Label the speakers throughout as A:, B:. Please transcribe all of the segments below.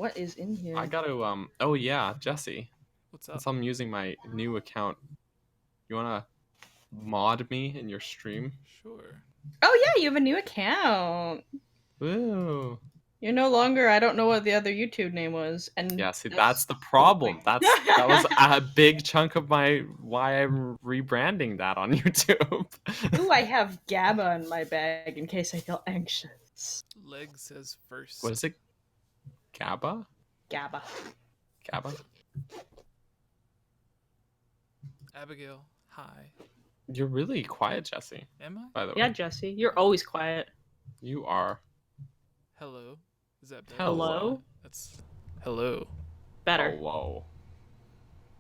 A: what is in here?
B: I gotta Oh yeah, Jesse.
C: What's up?
B: Since I'm using my new account, you wanna mod me in your stream?
C: Sure.
A: Oh yeah, you have a new account.
B: Woo.
A: You're no longer. I don't know what the other YouTube name was. And
B: Yeah, see, that's the problem. That was a big chunk of why I'm rebranding that on YouTube.
A: Ooh, I have GABA in my bag in case I feel anxious.
C: Leg says first.
B: What is it? GABA?
A: GABA.
B: GABA?
C: Abigail, hi.
B: You're really quiet, Jesse.
C: Am I?
B: By the way,
A: Yeah, Jesse, you're always quiet.
B: you are.
C: Hello. Is that better?
A: Hello?
C: That's hello.
A: Better.
B: Hello.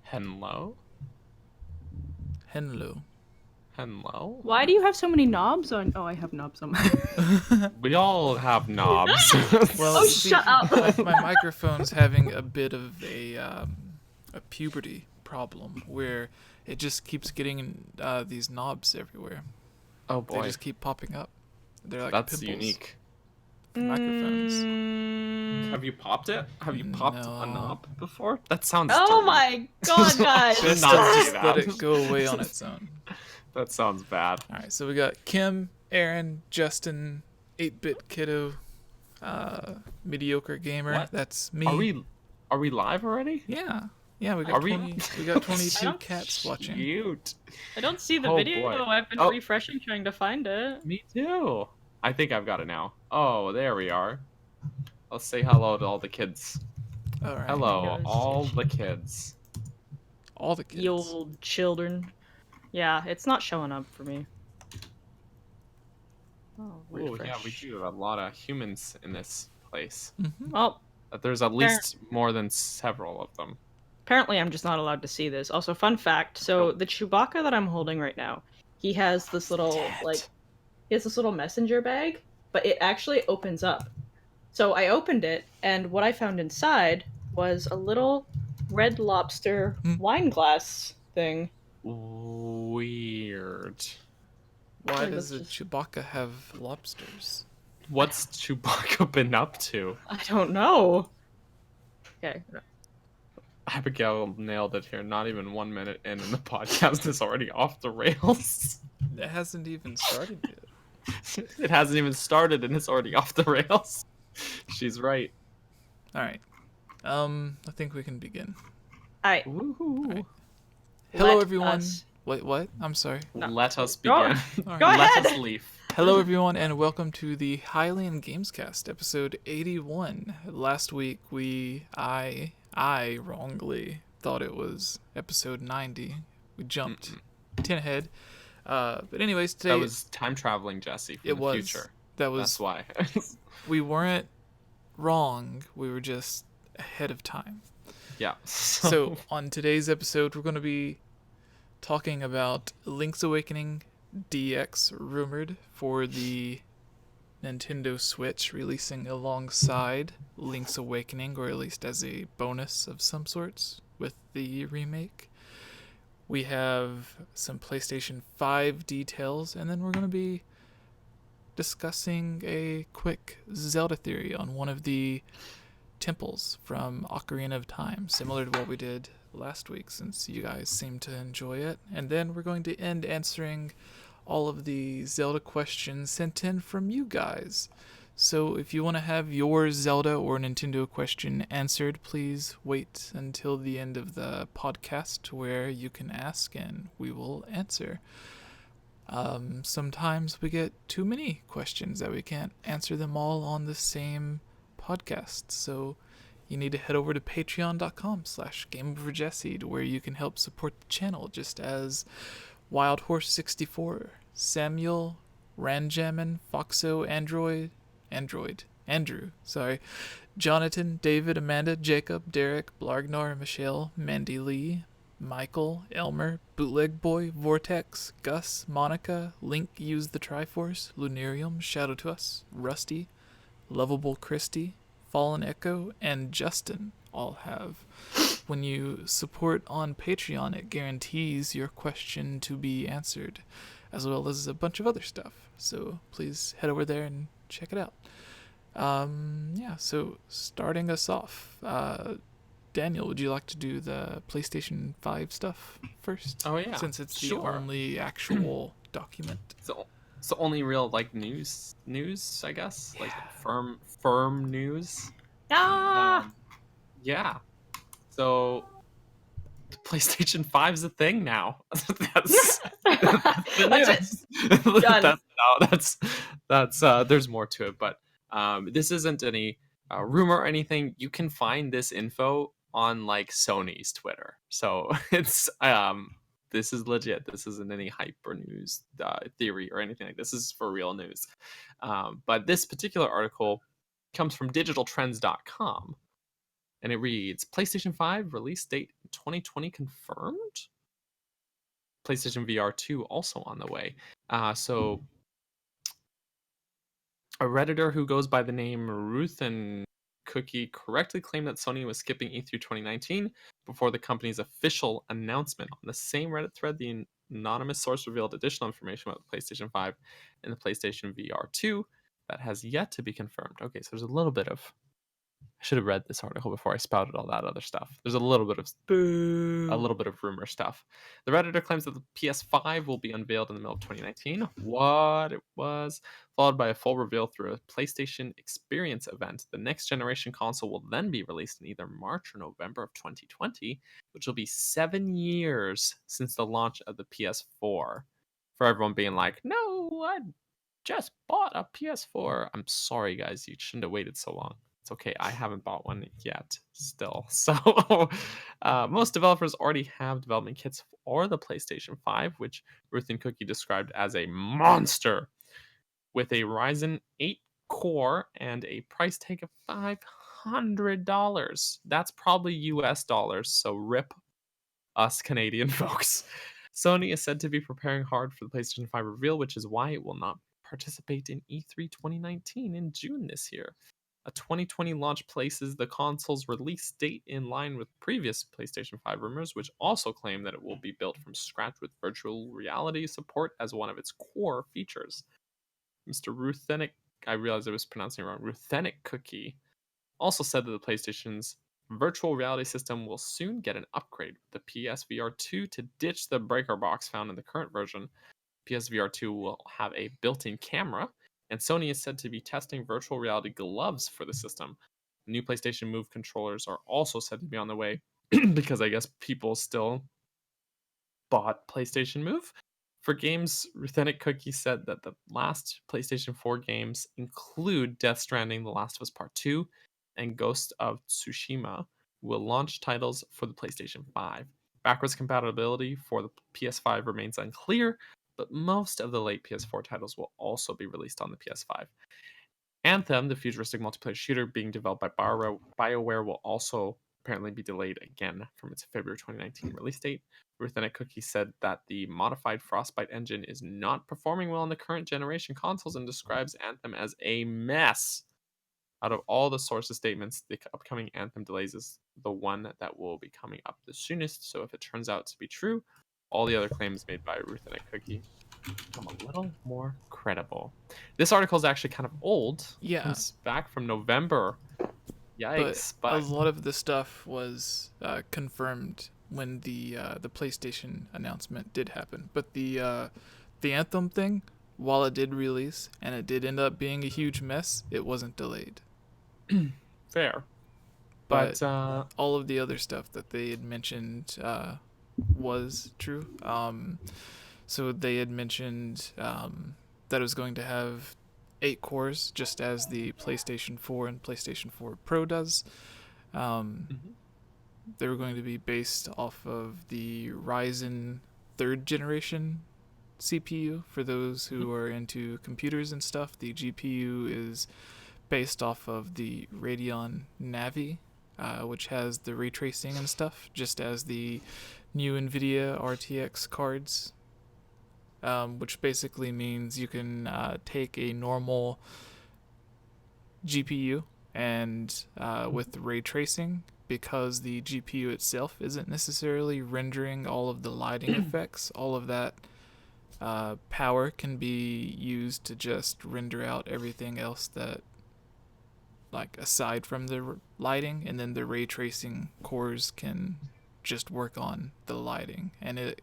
B: Hello?
C: Hello.
B: Hello?
A: Why do you have so many knobs on? Oh, I have knobs on my.
B: We all have knobs.
C: Well,
A: Oh,
C: see,
A: shut up.
C: my microphone's having a bit of a puberty problem where it just keeps getting these knobs everywhere.
B: Oh
C: They
B: boy,
C: just keep popping up. They're like
B: that's
C: pimples
B: unique.
C: for microphones.
B: Have you popped it? Have you popped
C: No.
B: a knob before? That sounds
A: Oh
B: dirty.
A: my god, guys!
B: Should
C: Just,
B: not do
C: just
B: that.
C: let it go away on its own.
B: That sounds bad.
C: All right, so we got Kim, Aaron, Justin, 8-bit kiddo, mediocre gamer.
B: What?
C: That's me.
B: Are we live already?
C: Yeah, we got
B: Are we?
C: 20. We got 22
A: don't-
C: cats watching.
B: Cute.
A: I don't see the
B: Oh,
A: video.
B: boy.
A: I've been
B: Oh.
A: refreshing trying to find it.
B: Me too. I think I've got it now. Oh, there we are. Let's say hello to all the kids.
C: All right,
B: Hello,
A: Yes.
B: all the kids.
C: all the kids.
A: The old children. Yeah, it's not showing up for me. Oh,
B: Oh
A: refresh.
B: yeah, we do have a lot of humans in this place.
C: Mhm.
A: Well,
B: There's at least more than several of them.
A: apparently I'm just not allowed to see this. Also, fun fact, so the Chewbacca that I'm holding right now, he has this little, he has this little messenger bag, but it actually opens up. So I opened it, and what I found inside was a little Red Lobster wine glass thing.
B: Weird.
C: Why
A: Yeah,
C: does a
A: that's
C: Chewbacca have lobsters?
B: What's Chewbacca been up to?
A: I don't know. Okay.
B: Abigail nailed it here. Not even 1 minute in, and the podcast is already off the rails.
C: It hasn't even started yet.
B: It hasn't even started, and it's already off the rails. She's right.
C: All right. I think we can begin.
A: Alright.
B: Woohoo.
C: Right. Hello,
A: Let
C: everyone.
A: us-
C: Wait, what? I'm sorry.
A: No.
B: Let us
A: Go-
B: begin.
C: All
A: Go
C: right.
A: ahead.
B: Let us leave.
C: Hello, everyone, and welcome to the Hylian Gamescast, episode 81. Last week, I wrongly thought it was episode 90. We jumped 10 ahead. But anyways, today
B: That was time traveling, Jesse, from
C: it
B: the
C: was
B: future.
C: that was
B: That's why.
C: we weren't wrong. We were just ahead of time.
B: Yeah.
C: So on today's episode, we're going to be talking about Link's Awakening DX, rumored for the Nintendo Switch, releasing alongside Link's Awakening, or at least as a bonus of some sorts with the remake. We have some PlayStation 5 details, and then we're going to be discussing a quick Zelda theory on one of the temples from Ocarina of Time, similar to what we did last week, since you guys seem to enjoy it. And then we're going to end answering all of the Zelda questions sent in from you guys. So if you want to have your Zelda or Nintendo question answered, please wait until the end of the podcast where you can ask and we will answer. Sometimes we get too many questions that we can't answer them all on the same podcast. So you need to head over to patreon.com/GameOverJesse, where you can help support the channel, just as Wild Horse 64, Samuel, Ranjamin, Foxo, Andrew, Jonathan, David, Amanda, Jacob, Derek, Blargnar, Michelle, Mandy Lee, Michael, Elmer, Bootleg Boy, Vortex, Gus, Monica, Link, Use the Triforce, Lunarium, Shadow to Us, Rusty, Lovable Christy, Fallen Echo, and Justin all have. When you support on Patreon, it guarantees your question to be answered, as well as a bunch of other stuff. So please head over there and check it out. Yeah, so starting us off, Daniel, would you like to do the PlayStation 5 stuff first?
B: Oh yeah,
C: Since it's the
B: sure.
C: only actual document.
B: So it's the only real like news, I guess, like firm news.
A: Ah!
B: Yeah. So the PlayStation 5 is a thing now. that's the
A: That's it.
B: news.
A: Done.
B: That's there's more to it, but this isn't any rumor or anything. You can find this info on like Sony's Twitter. So it's this is legit. This isn't any hype or news theory or anything like this. This is for real news. But this particular article comes from digitaltrends.com, and it reads, PlayStation 5 release date 2020 confirmed? PlayStation VR 2 also on the way. So a Redditor who goes by the name Ruth and Cookie correctly claimed that Sony was skipping E3 2019 before the company's official announcement. On the same Reddit thread, the anonymous source revealed additional information about the PlayStation 5 and the PlayStation VR 2 that has yet to be confirmed. Okay, so there's a little bit of, I should have read this article before I spouted all that other stuff. There's a little bit of rumor stuff. The Redditor claims that the PS5 will be unveiled in the middle of 2019. What it was, followed by a full reveal through a PlayStation Experience event. The next generation console will then be released in either March or November of 2020, which will be 7 years since the launch of the PS4. For everyone being like, no, I just bought a PS4. I'm sorry, guys, you shouldn't have waited so long. It's okay. I haven't bought one yet still. So most developers already have development kits for the PlayStation 5, which Ruth and Cookie described as a monster with a Ryzen 8 core and a price tag of $500. That's probably US dollars, so rip us Canadian folks. Sony is said to be preparing hard for the PlayStation 5 reveal, which is why it will not participate in E3 2019 in June this year. A 2020 launch places the console's release date in line with previous PlayStation 5 rumors, which also claim that it will be built from scratch with virtual reality support as one of its core features. Mr. Ruthenic, I realized I was pronouncing it wrong, Ruthenic Cookie, also said that the PlayStation's virtual reality system will soon get an upgrade with the PSVR 2 to ditch the breaker box found in the current version. PSVR 2 will have a built-in camera, and Sony is said to be testing virtual reality gloves for the system. New PlayStation Move controllers are also said to be on the way because I guess people still bought PlayStation Move. For games, Ruthenic Cookie said that the last PlayStation 4 games include Death Stranding, The Last of Us Part 2, and Ghost of Tsushima will launch titles for the PlayStation 5. Backwards compatibility for the PS5 remains unclear, but most of the late PS4 titles will also be released on the PS5. Anthem, the futuristic multiplayer shooter being developed by BioWare, will also apparently be delayed again from its February 2019 release date. Ruthenic Cookie said that the modified Frostbite engine is not performing well on the current generation consoles and describes Anthem as a mess. Out of all the sources' statements, the upcoming Anthem delays is the one that will be coming up the soonest. So if it turns out to be true, all the other claims made by Ruthenic Cookie become a little more credible. This article is actually kind of old.
C: Yeah.
B: It comes back from November. Yikes! But
C: a lot of the stuff was confirmed when the PlayStation announcement did happen. But the Anthem thing, while it did release and it did end up being a huge mess, it wasn't delayed.
B: Fair.
C: But all of the other stuff that they had mentioned was true. So they had mentioned that it was going to have 8 cores, just as the PlayStation 4 and PlayStation 4 Pro does. They were going to be based off of the Ryzen 3rd generation CPU. For those who are into computers and stuff, the GPU is based off of the Radeon Navi, which has the ray tracing and stuff, just as the new NVIDIA RTX cards, which basically means you can take a normal GPU and with the ray tracing, because the GPU itself isn't necessarily rendering all of the lighting effects, all of that power can be used to just render out everything else that like aside from the lighting, and then the ray tracing cores can just work on the lighting, and it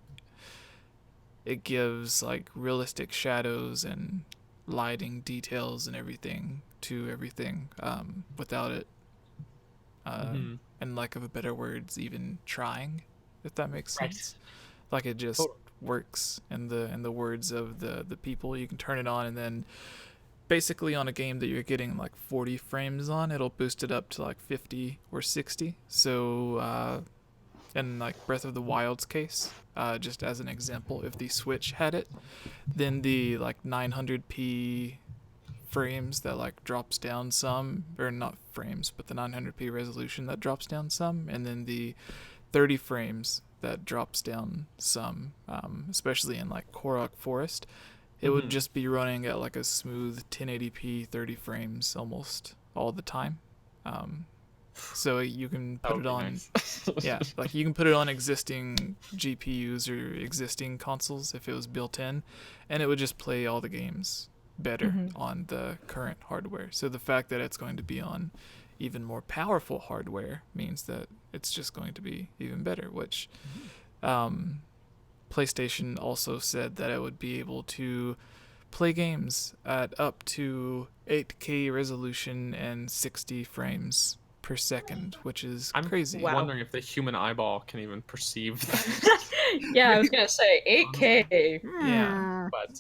C: gives like realistic shadows and lighting details and everything to everything, without it, and lack of a better words, even trying, if that makes sense. Like it just works in the words of the people. You can turn it on, and then basically on a game that you're getting like 40 frames on, it'll boost it up to like 50 or 60. So in like Breath of the Wild's case, just as an example, if the Switch had it, then the like 900p frames that like drops down some, or not frames, but the 900p resolution that drops down some, and then the 30 frames that drops down some, especially in like Korok Forest, it would just be running at like a smooth 1080p 30 frames almost all the time. So you can put it on, nice. Yeah, like you can put it on existing GPUs or existing consoles if it was built in, and it would just play all the games better on the current hardware. So the fact that it's going to be on even more powerful hardware means that it's just going to be even better, which PlayStation also said that it would be able to play games at up to 8K resolution and 60 frames per second, which is crazy.
B: I'm wondering if the human eyeball can even perceive that.
A: Yeah, I was gonna say 8K.
C: Yeah,
B: but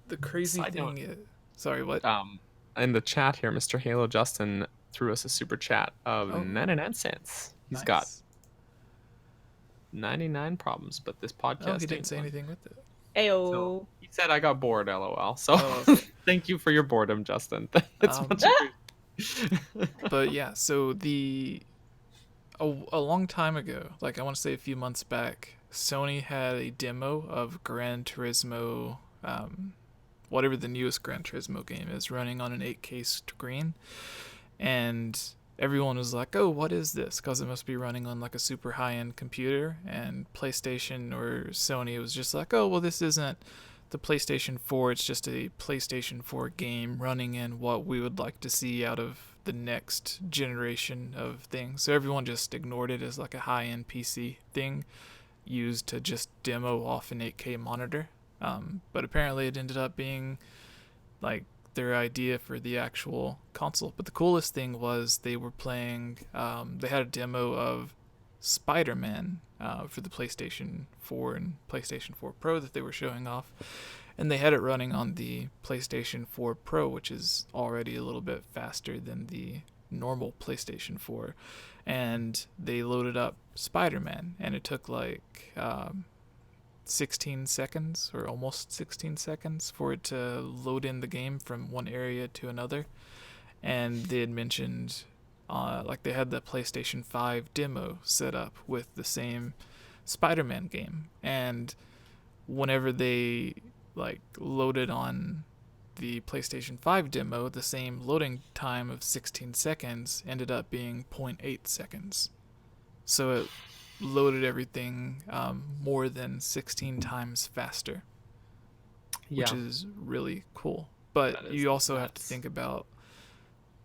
C: the crazy thing is, sorry, what?
B: In the chat here, Mr. Halo Justin threw us a super chat of 99 cents. He's got 99 problems, but this podcast
C: he didn't say anything with it.
A: Ayo.
B: So he said I got bored, lol. So thank you for your boredom, Justin. It's much appreciated.
C: But yeah, so a long time ago, like I want to say a few months back, Sony had a demo of Gran Turismo, whatever the newest Gran Turismo game is, running on an 8K screen, and everyone was like, oh, what is this? Because it must be running on like a super high-end computer, and PlayStation or Sony was just like, oh, well, this isn't the PlayStation 4, it's just a PlayStation 4 game running in what we would like to see out of the next generation of things. So everyone just ignored it as like a high-end PC thing used to just demo off an 8K monitor. But apparently it ended up being like their idea for the actual console. But the coolest thing was they were playing, they had a demo of Spider-Man for the PlayStation 4 and PlayStation 4 Pro that they were showing off, and they had it running on the PlayStation 4 Pro, which is already a little bit faster than the normal PlayStation 4, and they loaded up Spider-Man, and it took like 16 seconds or almost 16 seconds for it to load in the game from one area to another. And they had mentioned like they had the PlayStation 5 demo set up with the same Spider-Man game, and whenever they like loaded on the PlayStation 5 demo, the same loading time of 16 seconds ended up being 0.8 seconds. So it loaded everything more than 16 times faster, which is really cool. But you also have to think about,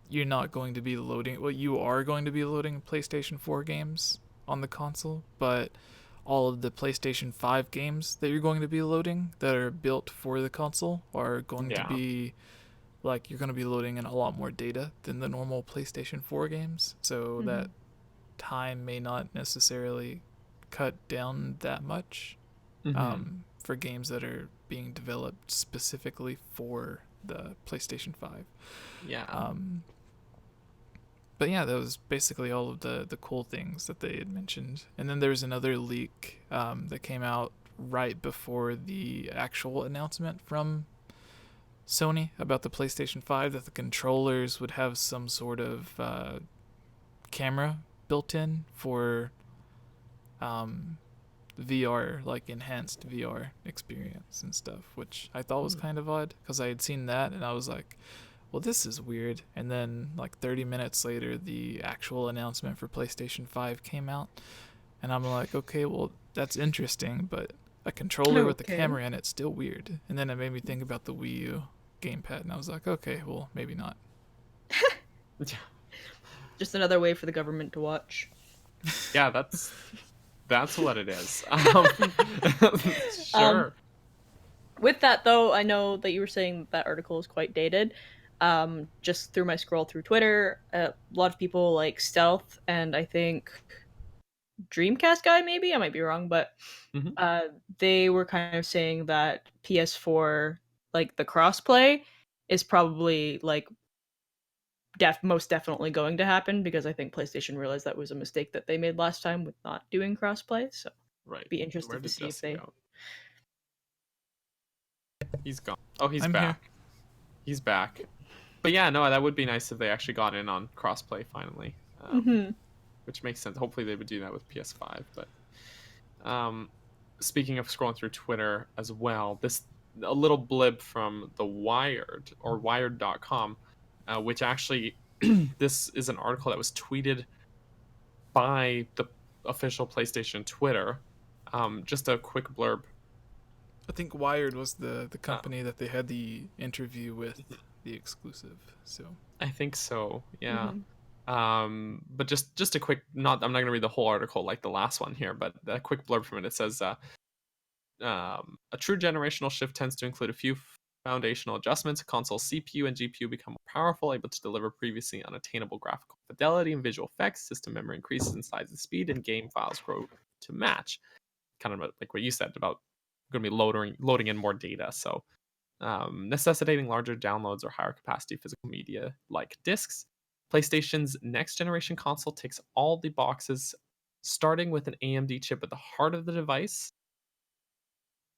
C: you're not going to be loading, well, you are going to be loading PlayStation 4 games on the console, but all of the PlayStation 5 games that you're going to be loading that are built for the console are going to be, like, you're going to be loading in a lot more data than the normal PlayStation 4 games, so that time may not necessarily cut down that much for games that are being developed specifically for the PlayStation 5. But yeah, that was basically all of the cool things that they had mentioned. And then there was another leak that came out right before the actual announcement from Sony about the PlayStation 5, that the controllers would have some sort of camera built in for VR, like enhanced VR experience and stuff, which I thought was kind of odd, because I had seen that and I was like, well, this is weird. And then like 30 minutes later, the actual announcement for PlayStation 5 came out, and I'm like, okay, well, that's interesting, but a controller with a camera in it's still weird. And then it made me think about the Wii U gamepad, and I was like, okay, well, maybe not.
A: Just another way for the government to watch.
B: Yeah, that's what it is.
A: Um,
B: Sure.
A: with that though, I know that you were saying that article is quite dated. Just through my scroll through Twitter, a lot of people like Stealth and I think Dreamcast guy, maybe I might be wrong, but
B: Mhm.
A: they were kind of saying that PS4, like the crossplay, is probably like most definitely going to happen because I think PlayStation realized that was a mistake that they made last time with not doing crossplay. So
B: Right.
A: be
B: Where
A: interested to
B: did
A: see if
B: Jesse
A: they.
B: go? He's gone. Oh, he's
C: I'm here.
B: back. He's back. But yeah, no, that would be nice if they actually got in on crossplay finally.
A: Hmm.
B: Which makes sense. Hopefully they would do that with PS5. But speaking of scrolling through Twitter as well, a little blib from the Wired or Wired.com, which actually this is an article that was tweeted by the official PlayStation Twitter. Just a quick blurb.
C: I think Wired was the
B: Uh,
C: company that they had the interview with, the exclusive. So
B: I think so. Yeah.
A: Hmm.
B: But just a quick. Not. I'm not gonna read the whole article like the last one here, but a quick blurb from it. It says, a true generational shift tends to include a few foundational adjustments. Console CPU and GPU become more powerful, able to deliver previously unattainable graphical fidelity and visual effects. System memory increases in size and speed, and game files grow to match. Kind of like what you said about going to be loading in more data. So necessitating larger downloads or higher capacity physical media like discs. PlayStation's next generation console ticks all the boxes, starting with an AMD chip at the heart of the device.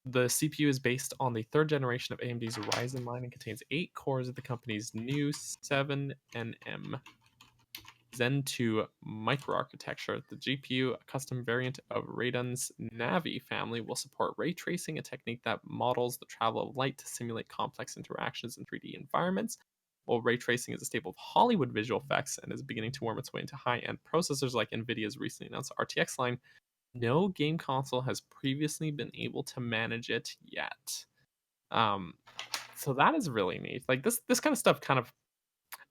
B: The CPU is based on the third generation of AMD's Ryzen line and contains 8 cores of the company's new 7nm Zen 2 microarchitecture. The GPU, a custom variant of Radeon's Navi family, will support ray tracing, a technique that models the travel of light to simulate complex interactions in 3D environments. While ray tracing is a staple of Hollywood visual effects and is beginning to worm its way into high-end processors like NVIDIA's recently announced RTX line, no game console has previously been able to manage it yet. Um, so that is really neat. Like this kind of stuff kind of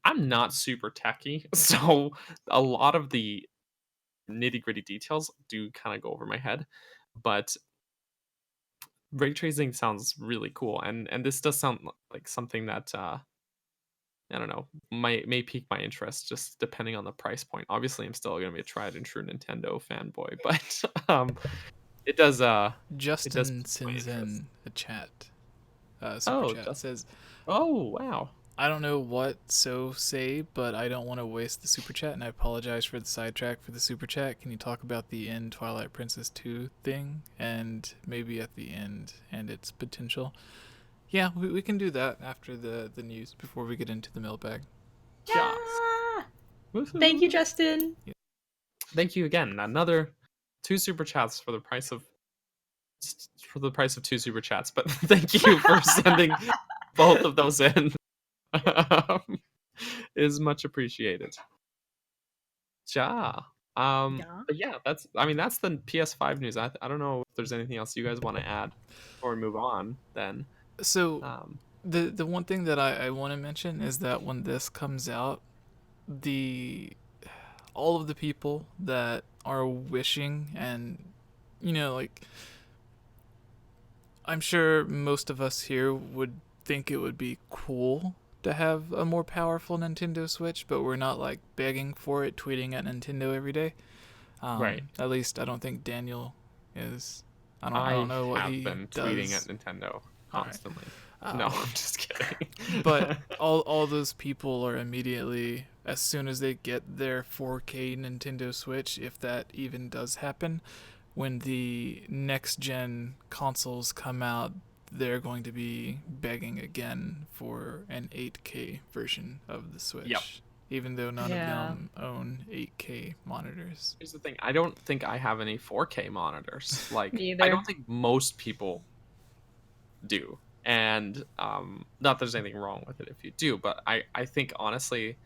B: I'm not super techy, so a lot of the nitty gritty details do kind of go over my head. But ray tracing sounds really cool, and this does sound like something that I don't know may pique my interest, just depending on the price point. Obviously, I'm still gonna be a tried and true Nintendo fanboy, but it does
C: Justin
B: pique my
C: sends
B: interest.
C: in a chat, super
B: Oh,
C: chat.
B: just
C: Says,
B: oh wow.
C: I don't know what so say, but I don't want to waste the super chat, and I apologize for the sidetrack for the super chat. Can you talk about the end Twilight Princess 2 thing, and maybe at the end and its potential? Yeah, we can do that after the news before we get into the mailbag.
B: Yes.
A: Yeah! Thank you,
B: Woohoo.
A: Justin.
B: Thank you again. Another 2 super chats for the price of 2 super chats. But thank you for sending both of those in. Is much appreciated. Ja.
A: Yeah.
B: But yeah, that's the PS5 news. I don't know if there's anything else you guys want to add before we move on. Then,
C: So
B: um,
C: the one thing that I want to mention is that when this comes out, the all of the people that are wishing, and like, I'm sure most of us here would think it would be cool to have a more powerful Nintendo Switch, but we're not like begging for it, tweeting at Nintendo every day.
B: right.
C: At least I don't think Daniel is. I don't
B: I
C: know what
B: have
C: he
B: been tweeting at
C: does.
B: Nintendo
C: All right.
B: constantly. No, I'm just kidding.
C: But all those people are immediately, as soon as they get their 4K Nintendo Switch, if that even does happen, when the next gen consoles come out, they're going to be begging again for an 8K version of the Switch.
B: Yep.
C: Even though none of
A: Yeah.
C: them own 8K monitors.
B: Here's the thing. I don't think I have any 4K monitors. Like,
A: Me
B: I
A: either.
B: don't think most people do. And not that there's anything wrong with it if you do, but I think honestly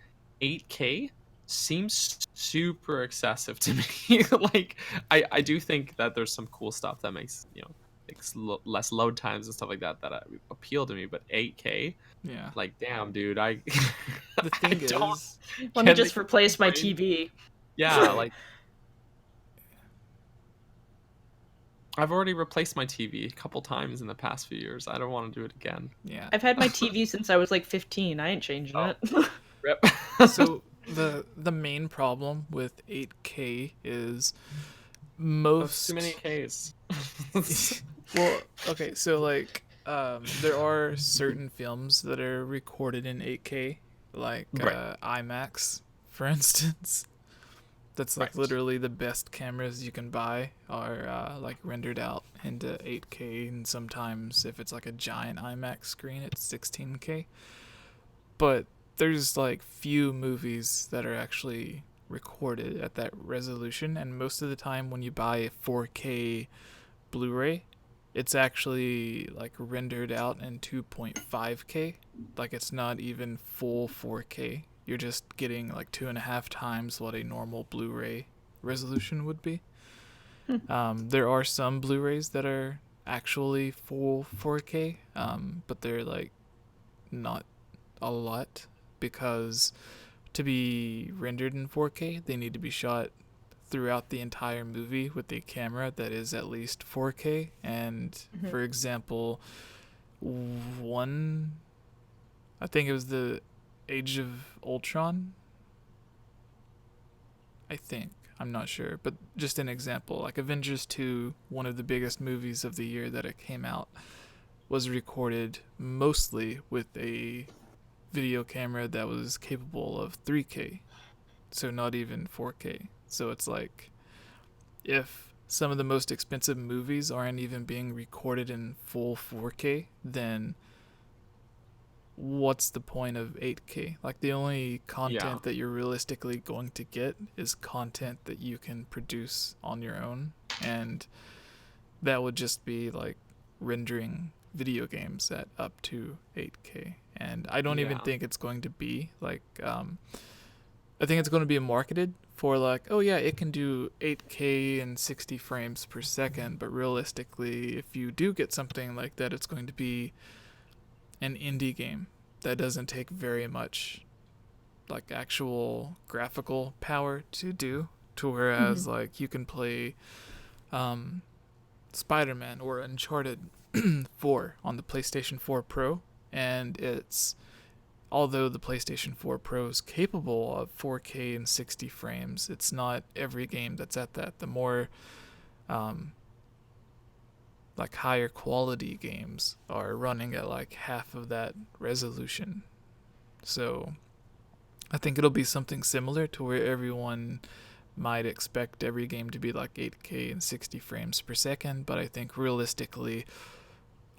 B: 8K seems super excessive to me. Like I do think that there's some cool stuff that makes, like less load times and stuff like that appeal to me. But 8K,
C: Yeah.
B: like damn, dude, I
C: The thing is,
A: Let me just replace my TV.
B: Yeah, like I've already replaced my TV a couple times in the past few years. I don't want to do it again.
C: yeah.
A: I've had my TV since I was like 15. I ain't changing it.
B: Rip.
C: So the main problem with 8K is most
B: That's too many Ks.
C: well, okay, so like there are certain films that are recorded in 8K, like
B: Right.
C: IMAX, for instance. That's like
B: Right.
C: literally the best cameras you can buy are like rendered out into 8K, and sometimes if it's like a giant IMAX screen, it's 16K. But there's like few movies that are actually recorded at that resolution, and most of the time when you buy a 4K Blu-ray, it's actually like rendered out in 2.5K. Like it's not even full 4K. You're just getting like 2.5 times what a normal Blu-ray resolution would be. There are some Blu-rays that are actually full 4K, but they're like not a lot, because to be rendered in 4K, they need to be shot throughout the entire movie with a camera that is at least 4K. And for example, I think it was the Age of Ultron. I'm not sure, but just an example, like Avengers 2, one of the biggest movies of the year that it came out, was recorded mostly with a video camera that was capable of 3K, so not even 4K. So it's like, if some of the most expensive movies aren't even being recorded in full 4K, then what's the point of 8K? Like the only content that you're realistically going to get is content that you can produce on your own, and that would just be like rendering video games at up to 8K. And I don't even think it's going to be like I think it's going to be marketed for like, oh yeah, it can do 8K and 60 frames per second, but realistically, if you do get something like that, it's going to be an indie game that doesn't take very much like actual graphical power to do, to whereas like you can play Spider-Man or Uncharted 4 on the PlayStation 4 Pro, and although the PlayStation 4 Pro is capable of 4K and 60 frames, it's not every game that's at that. The more like higher quality games are running at like half of that resolution. So I think it'll be something similar to where everyone might expect every game to be like 8K and 60 frames per second, but I think realistically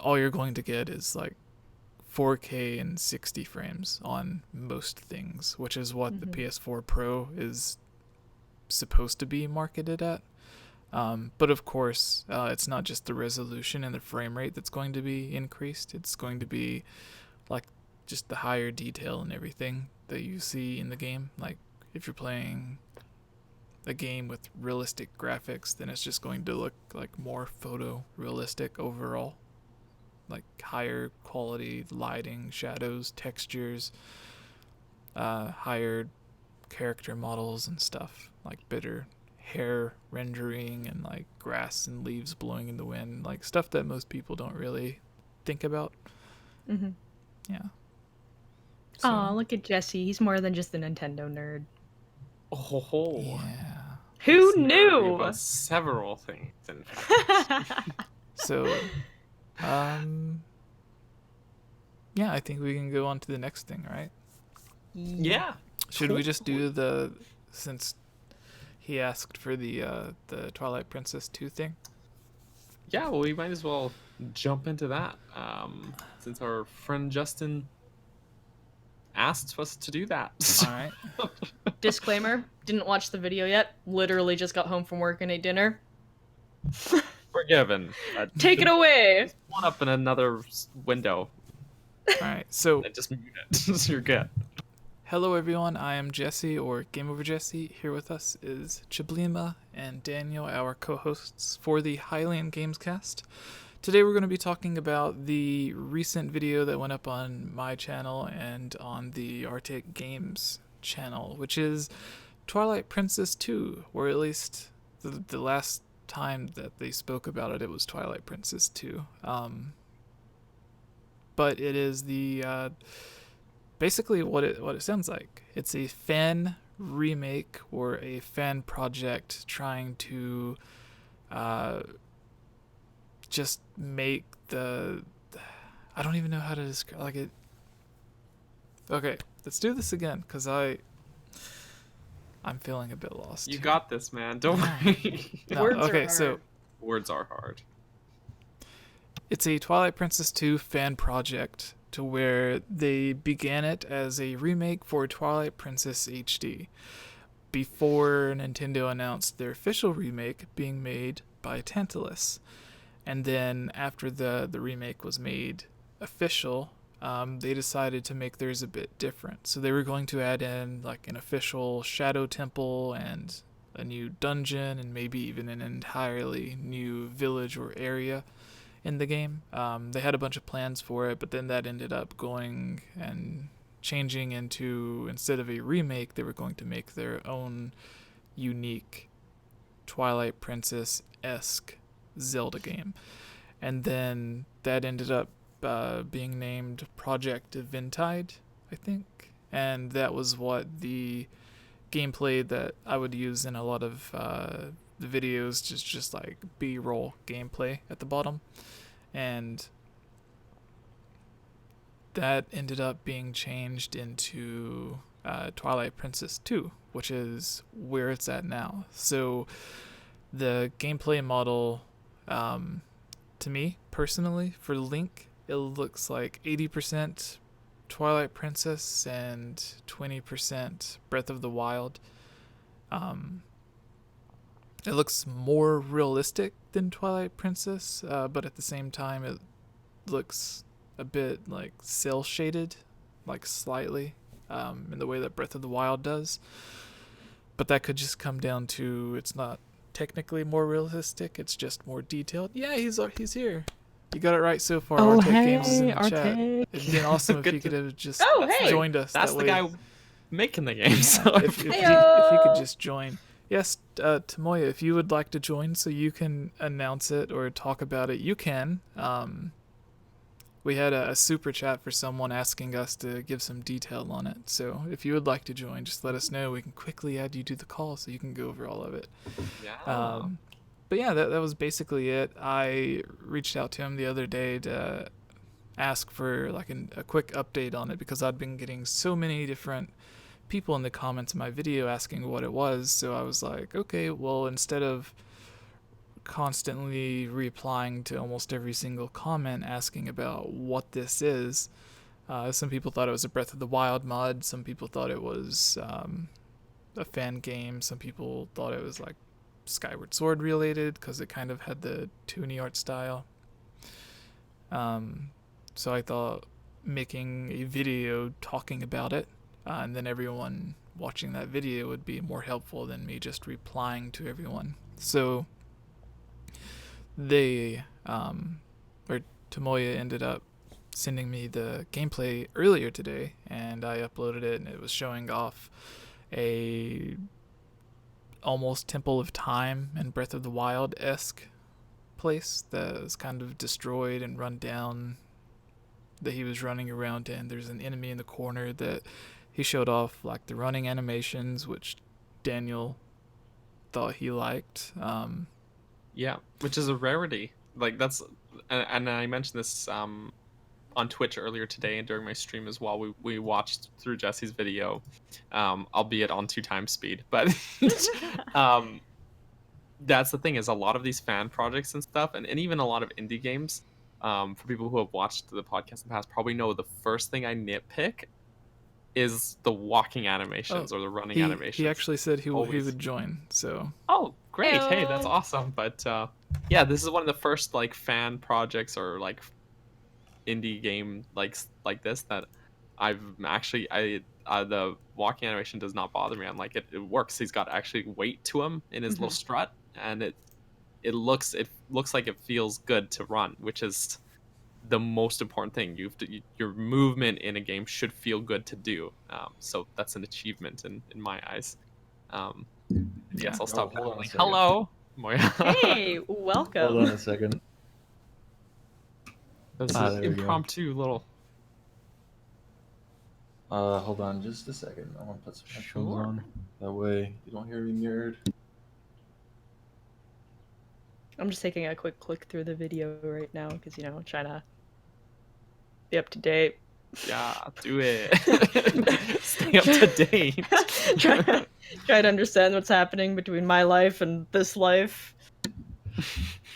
C: all you're going to get is like 4K and 60 frames on most things, which is what the PS4 Pro is supposed to be marketed at. But of course, it's not just the resolution and the frame rate that's going to be increased. It's going to be like just the higher detail and everything that you see in the game. Like if you're playing a game with realistic graphics, then it's just going to look like more photorealistic overall. Like higher quality lighting, shadows, textures, higher character models and stuff, like better hair rendering and like grass and leaves blowing in the wind, like stuff that most people don't really think about. Yeah. So,
A: Aw, look at Jesse. He's more than just a Nintendo nerd.
B: Oh,
C: yeah.
A: Who
B: This nerd
A: knew?
B: about several things, in fact.
C: So, yeah, I think we can go on to the next thing, right?
B: Yeah.
C: Should we just do since he asked for the Twilight Princess 2 thing?
B: Yeah, well, we might as well jump into that, since our friend Justin asked us to do that.
C: All right.
A: Disclaimer, didn't watch the video yet. Literally just got home from work and ate dinner.
B: Forgiven.
A: Take it away!
B: Just one up in another window
C: All right. So,
B: and just mute it. You're good.
C: hello everyone, I am Jesse, or Game Over Jesse. Here with us is Chiblima and Daniel, our co-hosts for the Hylian Gamescast. today we're going to be talking about the recent video that went up on my channel and on the Arctic Games channel, which is Twilight Princess 2, or at least the last time that they spoke about it, it was Twilight Princess 2. But it is the basically what it sounds like. It's a fan remake or a fan project trying to just make the I don't even know how to describe like it. Okay, let's do this again because I'm feeling a bit lost.
B: You
C: here.
B: got this, man. Don't worry.
C: No,
A: Words are
C: okay,
A: hard.
C: so
B: Words are hard.
C: it's a Twilight Princess 2 fan project to where they began it as a remake for Twilight Princess HD before Nintendo announced their official remake being made by Tantalus. And then after the remake was made official, they decided to make theirs a bit different. So they were going to add in like an official Shadow Temple and a new dungeon and maybe even an entirely new village or area in the game. They had a bunch of plans for it, but then that ended up going and changing into, instead of a remake, they were going to make their own unique Twilight Princess-esque Zelda game. And then that ended up being named Project Eventide, I think. And that was what the gameplay that I would use in a lot of the videos, just like B-roll gameplay at the bottom. And that ended up being changed into Twilight Princess 2, which is where it's at now. So the gameplay model, to me personally, for Link, it looks like 80% Twilight Princess and 20% Breath of the Wild. It looks more realistic than Twilight Princess, but at the same time it looks a bit like cel shaded, like slightly, in the way that Breath of the Wild does. But that could just come down to it's not technically more realistic, it's just more detailed. Yeah, he's here. You got it right so far.
B: Oh,
C: Artec
B: hey,
C: Games is in the
B: Artec.
C: chat. It'd been awesome if
B: Good
C: you
B: to-
C: could have just
A: Oh, hey!
C: joined us.
B: That's
C: that
B: the
C: way.
B: guy making the game. So
C: if you could just join. Yes, Tomoya, if you would like to join so you can announce it or talk about it, you can. We had a super chat for someone asking us to give some detail on it. So if you would like to join, just let us know. We can quickly add you to the call so you can go over all of it.
B: yeah.
C: But yeah, that was basically it. I reached out to him the other day to ask for like a quick update on it because I'd been getting so many different people in the comments of my video asking what it was. So I was like, okay, well, instead of constantly replying to almost every single comment asking about what this is, some people thought it was a Breath of the Wild mod, some people thought it was a fan game, some people thought it was like Skyward Sword related because it kind of had the toony art style. So I thought making a video talking about it, and then everyone watching that video would be more helpful than me just replying to everyone. So they, or Tomoya ended up sending me the gameplay earlier today, and I uploaded it, and it was showing off a almost Temple of Time and Breath of the Wild-esque place that was kind of destroyed and run down, that he was running around in. There's an enemy in the corner that he showed off like the running animations, which Daniel thought he liked.
B: Yeah, which is a rarity. Like that's, and I mentioned this on Twitch earlier today and during my stream as well. We watched through Jesse's video, albeit on 2x speed. But that's the thing, is a lot of these fan projects and stuff, and even a lot of indie games. For people who have watched the podcast in the past, probably know the first thing I nitpick is the walking animations or the running animations.
C: He actually said he
B: Always.
C: would join. So
B: Oh, great!
A: Heyo.
B: Hey, that's awesome. But yeah, this is one of the first like fan projects or like indie game like this that I've actually the walking animation does not bother me. I'm like it works. He's got actually weight to him in his little strut, and it looks like it feels good to run, which is the most important thing. Your movement in a game should feel good to do. So that's an achievement in my eyes. Yes, I'll stop.
D: Hold on a second.
B: Hello, Moya.
A: Hey, welcome.
D: Hold on a second.
B: This
D: Ah,
B: is
D: there we go.
B: impromptu little.
D: Hold on just a second. I want to put some headphones
B: Sure.
D: on. That way you don't hear me mirrored.
A: I'm just taking a quick click through the video right now because, I'm trying to be up to date.
B: Yeah, do it. Stay up to date.
A: try to understand what's happening between my life and this life.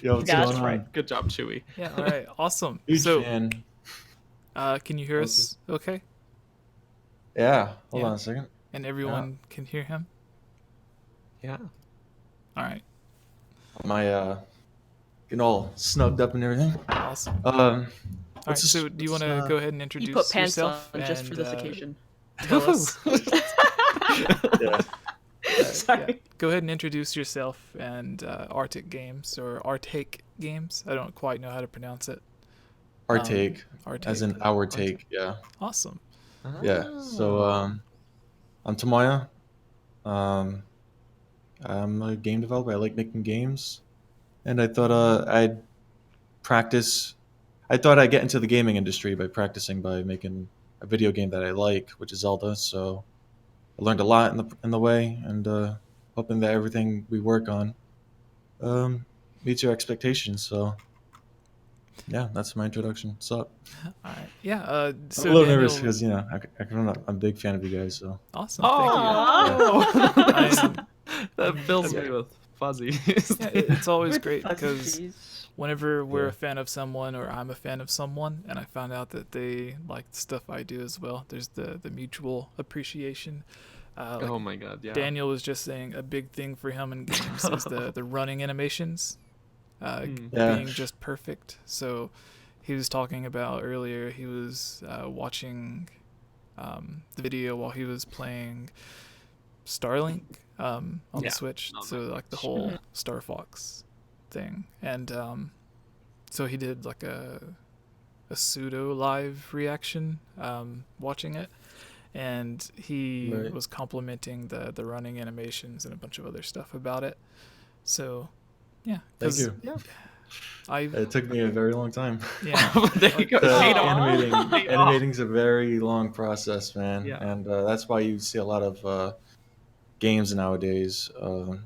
D: Yo, what's
A: Gotcha.
D: going on?
B: Right. Good job, Chewy.
C: Yeah, all right, awesome.
D: Huge
C: So,
D: fan.
C: can you hear us okay?
D: Yeah. Hold
C: Yeah.
D: on a second.
C: And everyone can hear him?
B: Yeah.
C: All right,
D: My getting all snugged up and everything.
C: awesome.
D: All
C: All right, so do you want to go ahead and introduce
A: You put pants
C: yourself
A: on just for
C: and,
A: this occasion.
C: tell us-
D: Yeah.
A: Sorry.
C: yeah, go ahead and introduce yourself and Arctic Games or Arctic Games. I don't quite know how to pronounce it.
D: Our take,
C: Arctic.
D: as in our take. Yeah.
C: Awesome.
D: Yeah. So I'm Tamoya. I'm a game developer. I like making games, and I thought I'd practice. I thought I'd get into the gaming industry by practicing by making a video game that I like, which is Zelda. So I learned a lot in the way, and hoping that everything we work on meets your expectations. So yeah, that's my introduction. What's up?
C: All right. Yeah.
D: I'm
C: So
D: a little
C: Daniel,
D: nervous because I'm a big fan of you guys. So
C: awesome.
A: Aw.
B: That fills me with fuzzies.
C: Thank you. Yeah, it's always
A: With
C: great because
A: fuzzies.
C: whenever we're
D: Yeah.
C: a fan of someone or I'm a fan of someone and I found out that they like the stuff I do as well, there's the mutual appreciation. Like
B: Oh my god, yeah.
C: Daniel was just saying a big thing for him in games is the running animations
D: Yeah.
C: being just perfect. So he was talking about earlier, he was watching the video while he was playing Starlink on
B: Yeah.
C: the Switch.
B: Oh,
C: So like the whole Star Fox thing. And so he did like a pseudo live reaction watching it. And he
D: Right.
C: was complimenting the running animations and a bunch of other stuff about it. So, yeah.
D: Thank
C: 'cause
D: you.
C: I
D: It took me a very long time.
C: yeah.
B: There you go.
D: The
B: Paid off. Paid off.
D: animating's a very long process, man,
B: Yeah.
D: and that's why you see a lot of games nowadays.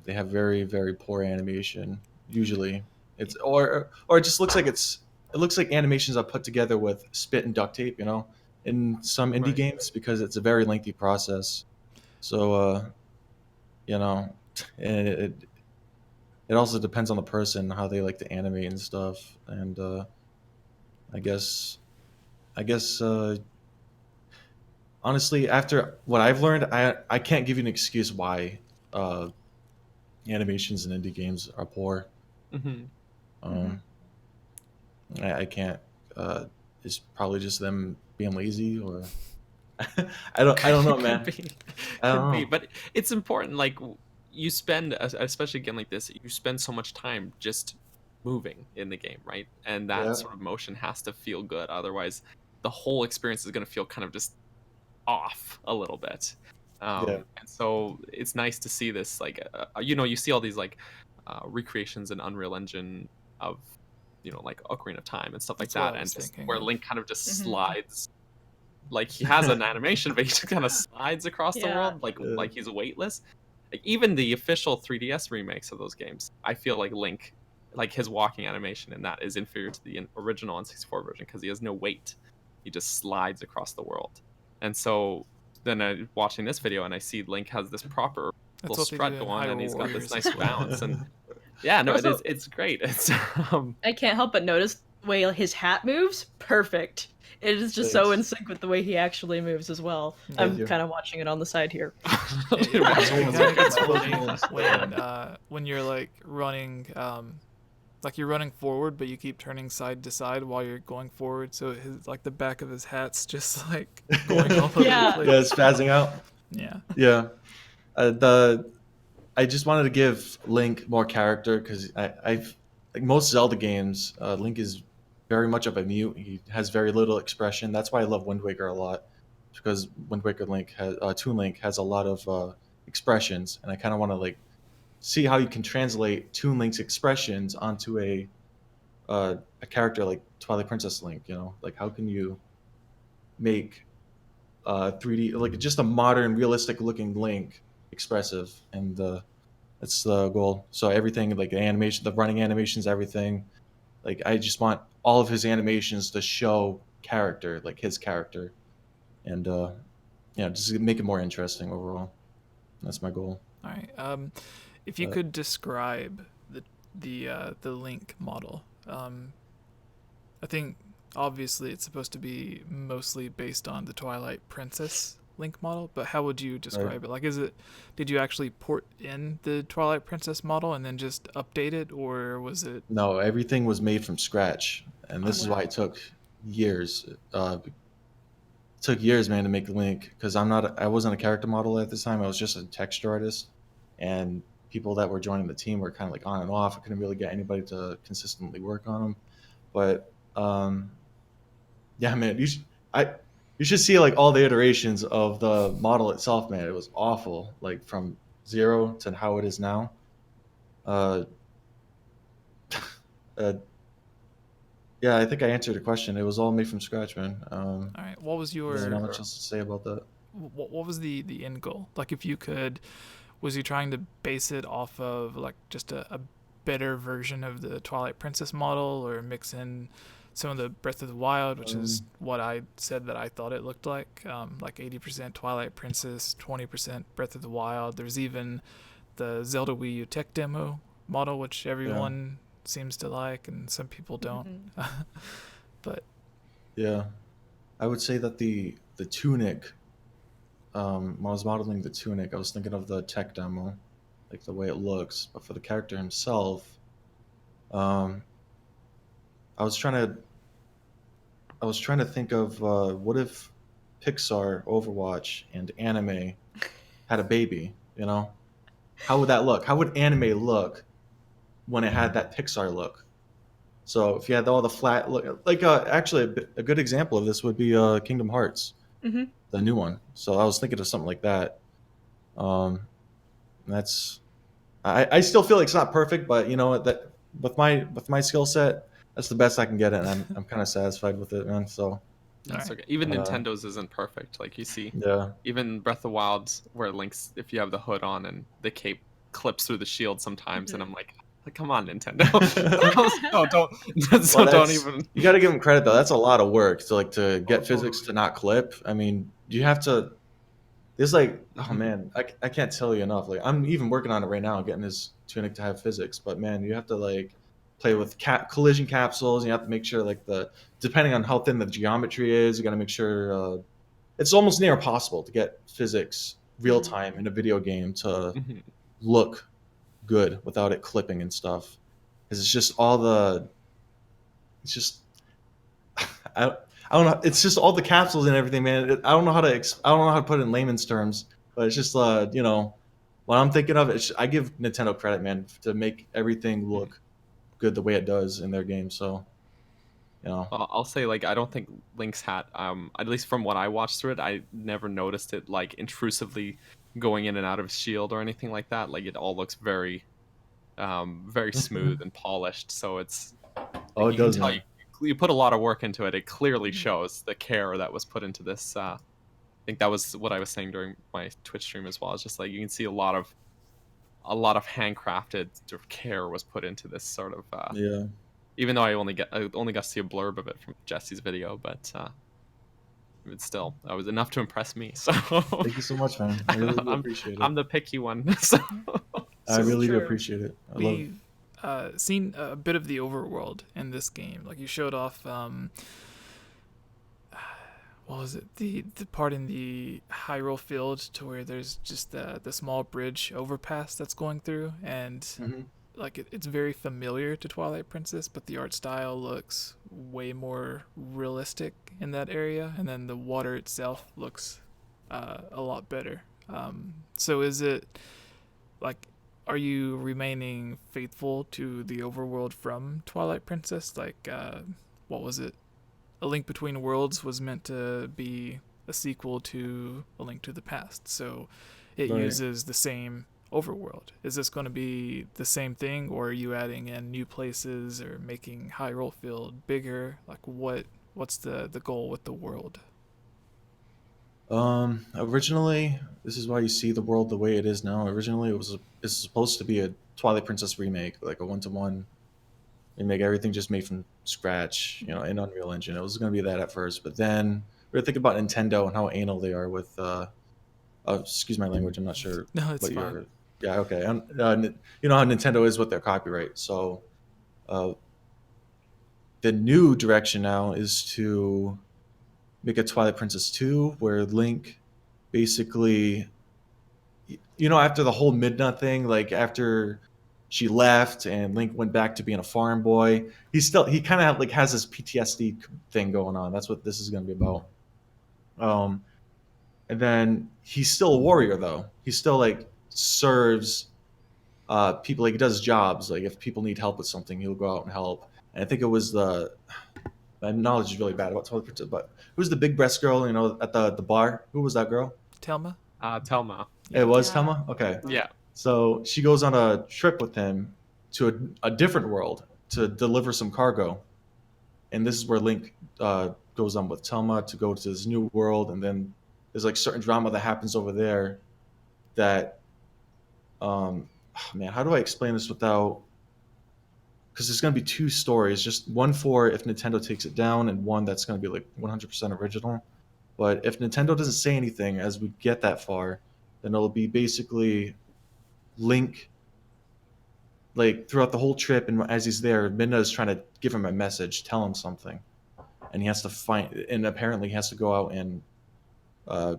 D: They have very, very poor animation. Usually, it's or it just looks like it looks like animations are put together with spit and duct tape. In some indie
B: Right.
D: games because it's a very lengthy process. So and it also depends on the person how they like to animate and stuff, and I guess honestly, after what I've learned, I can't give you an excuse why animations in indie games are poor.
B: Mhm.
D: I can't. It's probably just them being lazy, or I don't know, man.
B: Could be.
D: I don't
B: Could be.
D: know.
B: But it's important. Like you spend, especially again like this, you spend so much time just moving in the game, right? And that
D: Yeah.
B: sort of motion has to feel good. Otherwise, the whole experience is going to feel kind of just off a little bit.
D: Yeah.
B: And so it's nice to see this. Like, you see all these like recreations in Unreal Engine of, like Ocarina of Time and stuff like
C: That's what
B: that,
C: I
B: and
C: was
B: just
C: thinking
B: where
C: of.
B: Link kind of just
A: Mhm.
B: slides. Like he has an animation, but he just kind of slides across the
A: Yeah.
B: world, like he's weightless. Like even the official 3DS remakes of those games, I feel like Link, like his walking animation in that is inferior to the original N64 version because he has no weight. He just slides across the world. And so then watching this video and I see Link has this proper
C: That's
B: little
C: what they
B: strut
C: do in
B: going, and
C: Hyrule
B: he's got
C: Warriors
B: this
C: as
B: nice
C: well.
B: bounce. And yeah, no,
A: Also-
B: it's great. It's
A: I can't help but notice the way his hat moves. Perfect. It is just so in
D: Thanks.
A: sync with the way he actually moves as well.
C: Thank
A: I'm
D: you.
A: kind of watching it on the side here.
C: It
D: Yeah.
C: kinda gets
D: Yeah.
C: funny when you're like running, like you're running forward, but you keep turning side to side while you're going forward. So his like the back of his hat's just like going all over
A: Yeah.
C: the
D: Yeah,
C: place.
D: it's spazzing out.
C: Yeah.
D: Yeah, I just wanted to give Link more character because I've like most Zelda games, Link is very much of a mute. He has very little expression. That's why I love Wind Waker a lot, because Wind Waker Link has Toon Link has a lot of expressions, and I kind of want to like see how you can translate Toon Link's expressions onto a character like Twilight Princess Link. You know, like how can you make 3D like just a modern, realistic looking Link expressive, and that's the goal. So everything like the animation, the running animations, everything. Like I just want all of his animations to show character, like his character, and just make it more interesting overall. That's my goal.
C: All right. If you could describe the Link model, I think obviously it's supposed to be mostly based on the Twilight Princess Link model, but how would you describe it? Like, did you actually port in the Twilight Princess model and then just update it, or was it?
D: No, everything was made from scratch, and this is why it took years. Took years, man, to make Link, because I wasn't a character model at this time. I was just a texture artist, and people that were joining the team were kind of like on and off. I couldn't really get anybody to consistently work on them, but yeah, man, you should see like all the iterations of the model itself, man. It was awful, like from zero to how it is now. Uh, yeah, I think I answered the question. It was all made from scratch, man.
C: All right. What was your?
D: There's not much else to say about that.
C: What was the end goal? Like, if you could, was you trying to base it off of like just a better version of the Twilight Princess model, or mix in some of the Breath of the Wild, which is what I said that I thought it looked like 80% Twilight Princess, 20% Breath of the Wild. There's even the Zelda Wii U tech demo model, which everyone seems to like, and some people don't. But
D: yeah, I would say that the tunic. When I was modeling the tunic, I was thinking of the tech demo, like the way it looks. But for the character himself, I was trying to think of what if Pixar, Overwatch, and anime had a baby. You know, how would that look? How would anime look when it had that Pixar look? So if you had all the flat look, like actually a good example of this would be Kingdom Hearts, the new one. So I was thinking of something like that. That's I still feel like it's not perfect, but you know that with my skill set, that's the best I can get it, and I'm kind of satisfied with it, man. So
B: that's okay. Even Nintendo's isn't perfect. Like you see, even Breath of the Wild, where Link's, if you have the hood on and the cape clips through the shield sometimes, and I'm like, come on, Nintendo. Don't even.
D: You got to give them credit though. That's a lot of work to get physics to not clip. I mean, you have to. There's like, oh man, I can't tell you enough. Like I'm even working on it right now, getting this tunic to have physics. But man, you have to like play with collision capsules. You have to make sure like depending on how thin the geometry is, you got to make sure it's almost near impossible to get physics real time in a video game to look good without it clipping and stuff. Because it's just I don't know. It's just all the capsules and everything, man. I don't know how to put it in layman's terms, but it's just what I'm thinking of. I give Nintendo credit, man, to make everything look good the way it does in their game. So, you know,
B: I'll say like I don't think Link's hat. At least from what I watched through it, I never noticed it like intrusively going in and out of his shield or anything like that. Like it all looks very, very smooth and polished. So it's
D: it does.
B: You put a lot of work into it. It clearly shows the care that was put into this. I think that was what I was saying during my Twitch stream as well. It's just like you can see a lot of handcrafted sort of care was put into this sort of. Even though I only got to see a blurb of it from Jesse's video, but still, that was enough to impress me. So
D: thank you so much, man. I really appreciate it.
B: I'm the picky one. So
D: I really do appreciate it.
C: We've seen a bit of the overworld in this game. Like you showed off, what was it? The part in the Hyrule field to where there's just the small bridge overpass that's going through, and like it's very familiar to Twilight Princess, but the art style looks way more realistic in that area, and then the water itself looks a lot better. So is it like are you remaining faithful to the overworld from Twilight Princess? Like, what was it? A Link Between Worlds was meant to be a sequel to A Link to the Past, so it
D: Right.
C: uses the same overworld. Is this going to be the same thing, or are you adding in new places or making Hyrule Field bigger? Like, what's the goal with the world?
D: Originally, this is why you see the world the way it is now. Originally, it's supposed to be a Twilight Princess remake, like a one-to-one remake. Everything just made from scratch, in Unreal Engine. It was going to be that at first, but then we were thinking about Nintendo and how anal they are with. Excuse my language. I'm not sure
C: No, it's
D: what
C: fine.
D: your. Yeah, okay. You know how Nintendo is with their copyright. So, uh, the new direction now is to make a Twilight Princess 2 where Link basically, after the whole Midna thing, like after she left and Link went back to being a farm boy, he kind of like has this PTSD thing going on. That's what this is going to be about. And then he's still a warrior though. He still like serves people, like he does jobs. Like if people need help with something, he'll go out and help. And I think it was my knowledge is really bad about Twilight Princess, but who's the big breast girl, at the bar? Who was that girl?
C: Telma?
B: Telma.
D: It was
A: Yeah.
D: Thelma? Okay.
B: Yeah.
D: So she goes on a trip with him to a different world to deliver some cargo. And this is where Link goes on with Telma to go to this new world. And then there's like certain drama that happens over there that, man, how do I explain this without. Because there's going to be two stories, just one for if Nintendo takes it down and one that's going to be like 100% original. But if Nintendo doesn't say anything as we get that far, then it'll be basically Link, like throughout the whole trip, and as he's there, Midna is trying to give him a message, tell him something, and he has to and apparently he has to go out and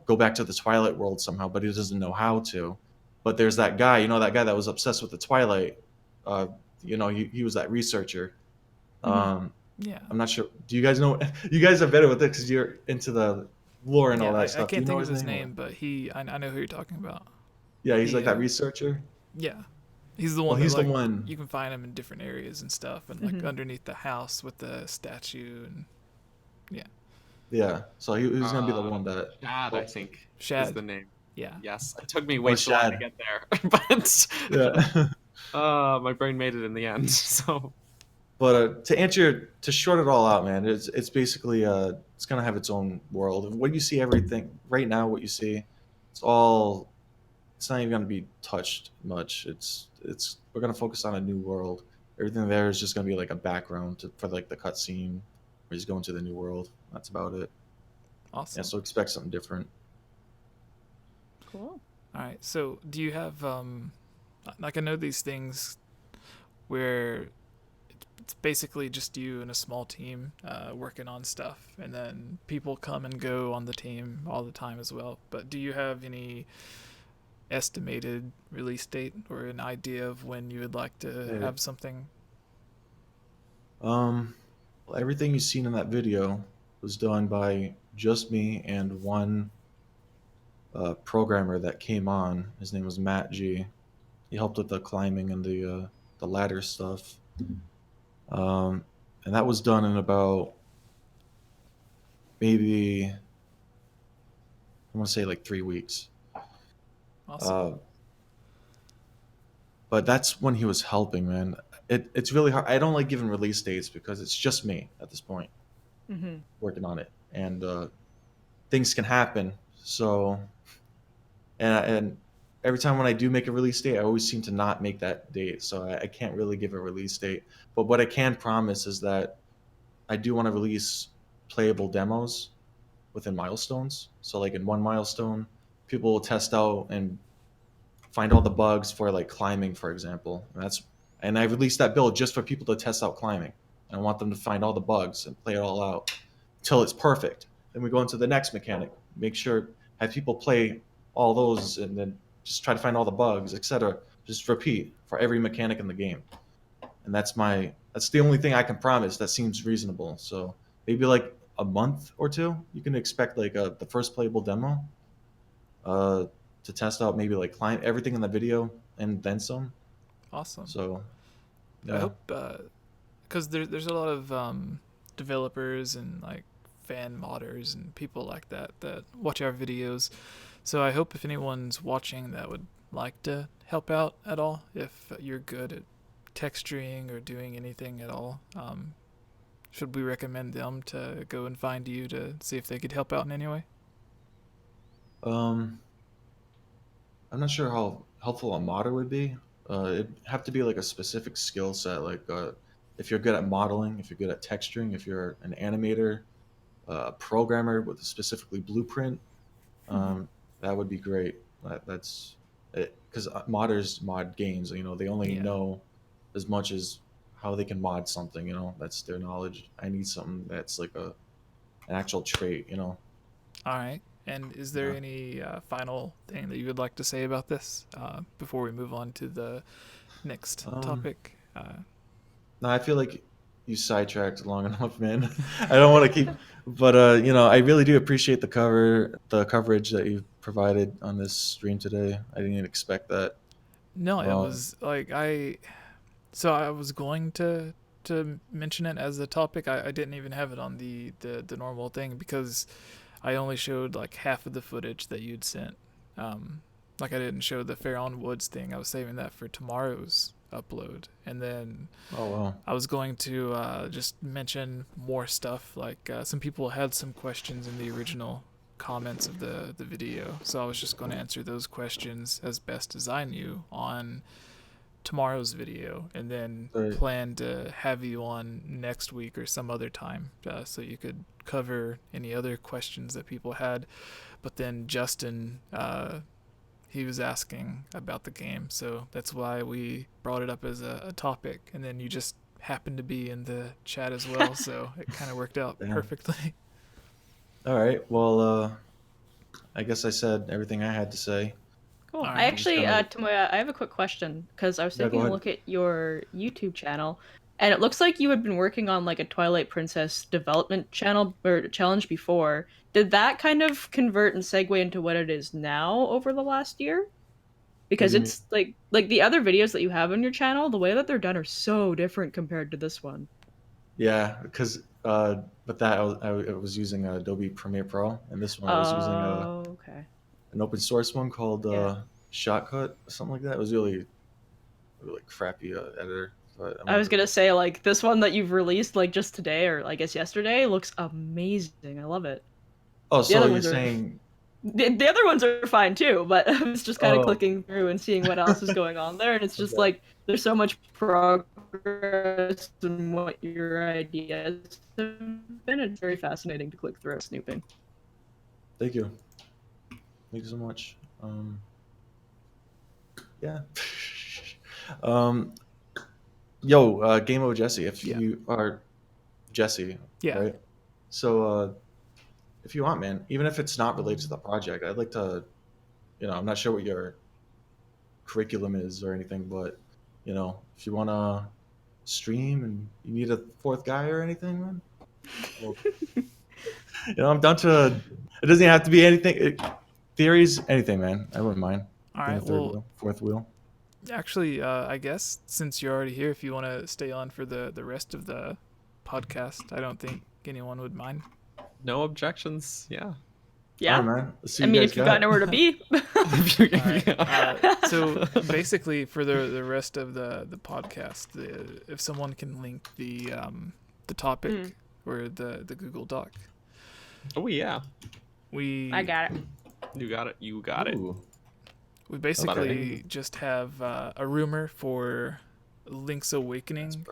D: go back to the Twilight world somehow, but he doesn't know how to. But there's that guy, that guy that was obsessed with the Twilight. He was that researcher.
C: Yeah.
D: I'm not sure. Do you guys know? You guys are better with it because you're into the lore and all
C: Yeah,
D: that
C: I
D: stuff. Do you
C: can't
D: know
C: think of his
D: or-
C: name, but I know who you're talking about.
D: Yeah, he's like
C: Yeah.
D: that researcher.
C: Yeah. He's the one
D: Well,
C: that
D: he's the
C: like
D: one.
C: you can find him in different areas and stuff, and like
A: Mhm.
C: underneath the house with the statue and
D: Yeah, so he was gonna be the one that.
B: Shad, I think, is
C: Shad.
B: the name.
C: Yeah.
B: Yes, it took me way too long to
D: Shad.
B: get there, but
D: Yeah.
B: my brain made it in the end. So
D: But to short it all out, man, it's basically it's gonna have its own world. What you see, everything right now, what you see, it's not even gonna be touched much. We're gonna focus on a new world. Everything there is just gonna be like a background for like the cutscene where he's going to the new world. That's about it.
C: Awesome.
D: Yeah, so expect something different.
A: Cool.
C: All right. So, do you have like I know these things where it's basically just you and a small team working on stuff, and then people come and go on the team all the time as well. But do you have any estimated release date or an idea of when you would like to
D: Yeah.
C: have something?
D: Well, everything you've seen in that video was done by just me and one programmer that came on. His name was Matt G. He helped with the climbing and the ladder stuff. And that was done in about maybe I want to say like 3 weeks.
C: Awesome.
D: But that's when he was helping, man. It's really hard. I don't like giving release dates because it's just me at this point
A: Mm-hmm.
D: working on it, and things can happen. So, and every time when I do make a release date, I always seem to not make that date. So I can't really give a release date. But what I can promise is that I do want to release playable demos within milestones. So like in one milestone, people will test out and find all the bugs for like climbing, for example. And I released that build just for people to test out climbing. And I want them to find all the bugs and play it all out till it's perfect. Then we go into the next mechanic. Make sure have people play all those and then just try to find all the bugs, etc. Just repeat for every mechanic in the game. And that's the only thing I can promise that seems reasonable. So maybe like a month or two, you can expect like the first playable demo to test out maybe like climb everything in the video and then some.
C: Awesome.
D: So,
C: I
D: yeah.
C: hope, because there's a lot of developers and like fan modders and people like that watch our videos. So I hope if anyone's watching that would like to help out at all, if you're good at texturing or doing anything at all, should we recommend them to go and find you to see if they could help out in any way?
D: I'm not sure how helpful a modder would be. It'd have to be like a specific skill set. Like if you're good at modeling, if you're good at texturing, if you're an animator, a programmer with a specifically blueprint, um, that would be great. That's it, because modders mod games. You know, they only
C: Yeah.
D: know as much as how they can mod something. You know, that's their knowledge. I need something that's like an actual trait. You know.
C: All right. And is there
D: Yeah.
C: any final thing that you would like to say about this before we move on to the next topic?
D: No, I feel like you sidetracked long enough, man. I don't want to keep, but you know, I really do appreciate the coverage that you provided on this stream today. I didn't even expect that.
C: No, it
D: Um,
C: was like so I was going to mention it as a topic. I didn't even have it on the normal thing because I only showed like half of the footage that you'd sent. Like I didn't show the Fair on Woods thing. I was saving that for tomorrow's upload. And then
D: oh wow.
C: I was going to just mention more stuff. Like some people had some questions in the original comments of the video, so I was just going to answer those questions as best as I knew on tomorrow's video, and then
D: Right.
C: plan to have you on next week or some other time, so you could cover any other questions that people had. But then Justin, he was asking about the game, so that's why we brought it up as a topic, and then you just happened to be in the chat as well, so it kind of worked out
D: Damn.
C: perfectly.
D: All right. Well, I guess I said everything I had to say.
A: Cool.
C: Alright.
A: I actually,
D: Just
A: Tomoya, I have a quick question because I was
D: Yeah, go
A: taking a
D: ahead.
A: look at your YouTube channel, and it looks like you had been working on like a Twilight Princess development channel or challenge before. Did that kind of convert and segue into what it is now over the last year? Because
D: do you
A: it's like the other videos that you have on your channel, the way that they're done are so different compared to this one.
D: Yeah, because but that I was using Adobe Premiere Pro, and this one I was using
A: Oh, okay.
D: an open source one called
A: Yeah.
D: Shotcut, something like that. It was really crappy editor. But
A: I was gonna say, like, this one that you've released, like, just today, or I guess yesterday, looks amazing. I love it.
D: Oh,
A: The
D: so
A: other
D: you're
A: ones are
D: saying?
A: the other ones are fine too, but I was just kind of
D: Oh,
A: clicking through and seeing what else is going on there, and it's just
D: okay.
A: like there's so much progress in what your ideas have been. It's very fascinating to click through snooping.
D: Thank you. Thank you so much. Yeah. um, yo, Game of Jesse. If
C: Yeah.
D: you are Jesse,
C: Yeah.
D: right? So, if you want, man, even if it's not related to the project, I'd like to, you know, I'm not sure what your curriculum is or anything, but you know, if you want to stream and you need a fourth guy or anything, man, well, you know, I'm down to. It doesn't have to be anything. Theories, anything, man. I wouldn't mind.
C: All
D: Being a
C: right.
D: third
C: Well,
D: wheel, fourth wheel.
C: actually, I guess since you're already here, if you want to stay on for the rest of the podcast, I don't think anyone would mind.
B: No objections. Yeah.
A: Yeah.
D: All right, man. Let's see
A: I
D: what
A: mean,
D: you guys
A: if you've got
D: got.
A: nowhere to be.
C: Alright, so basically, for the rest of the podcast, if someone can link the topic or the Google Doc,
B: Oh yeah.
A: I got it.
B: You got it. You got it.
D: Ooh.
C: we basically just have a rumor for Link's Awakening,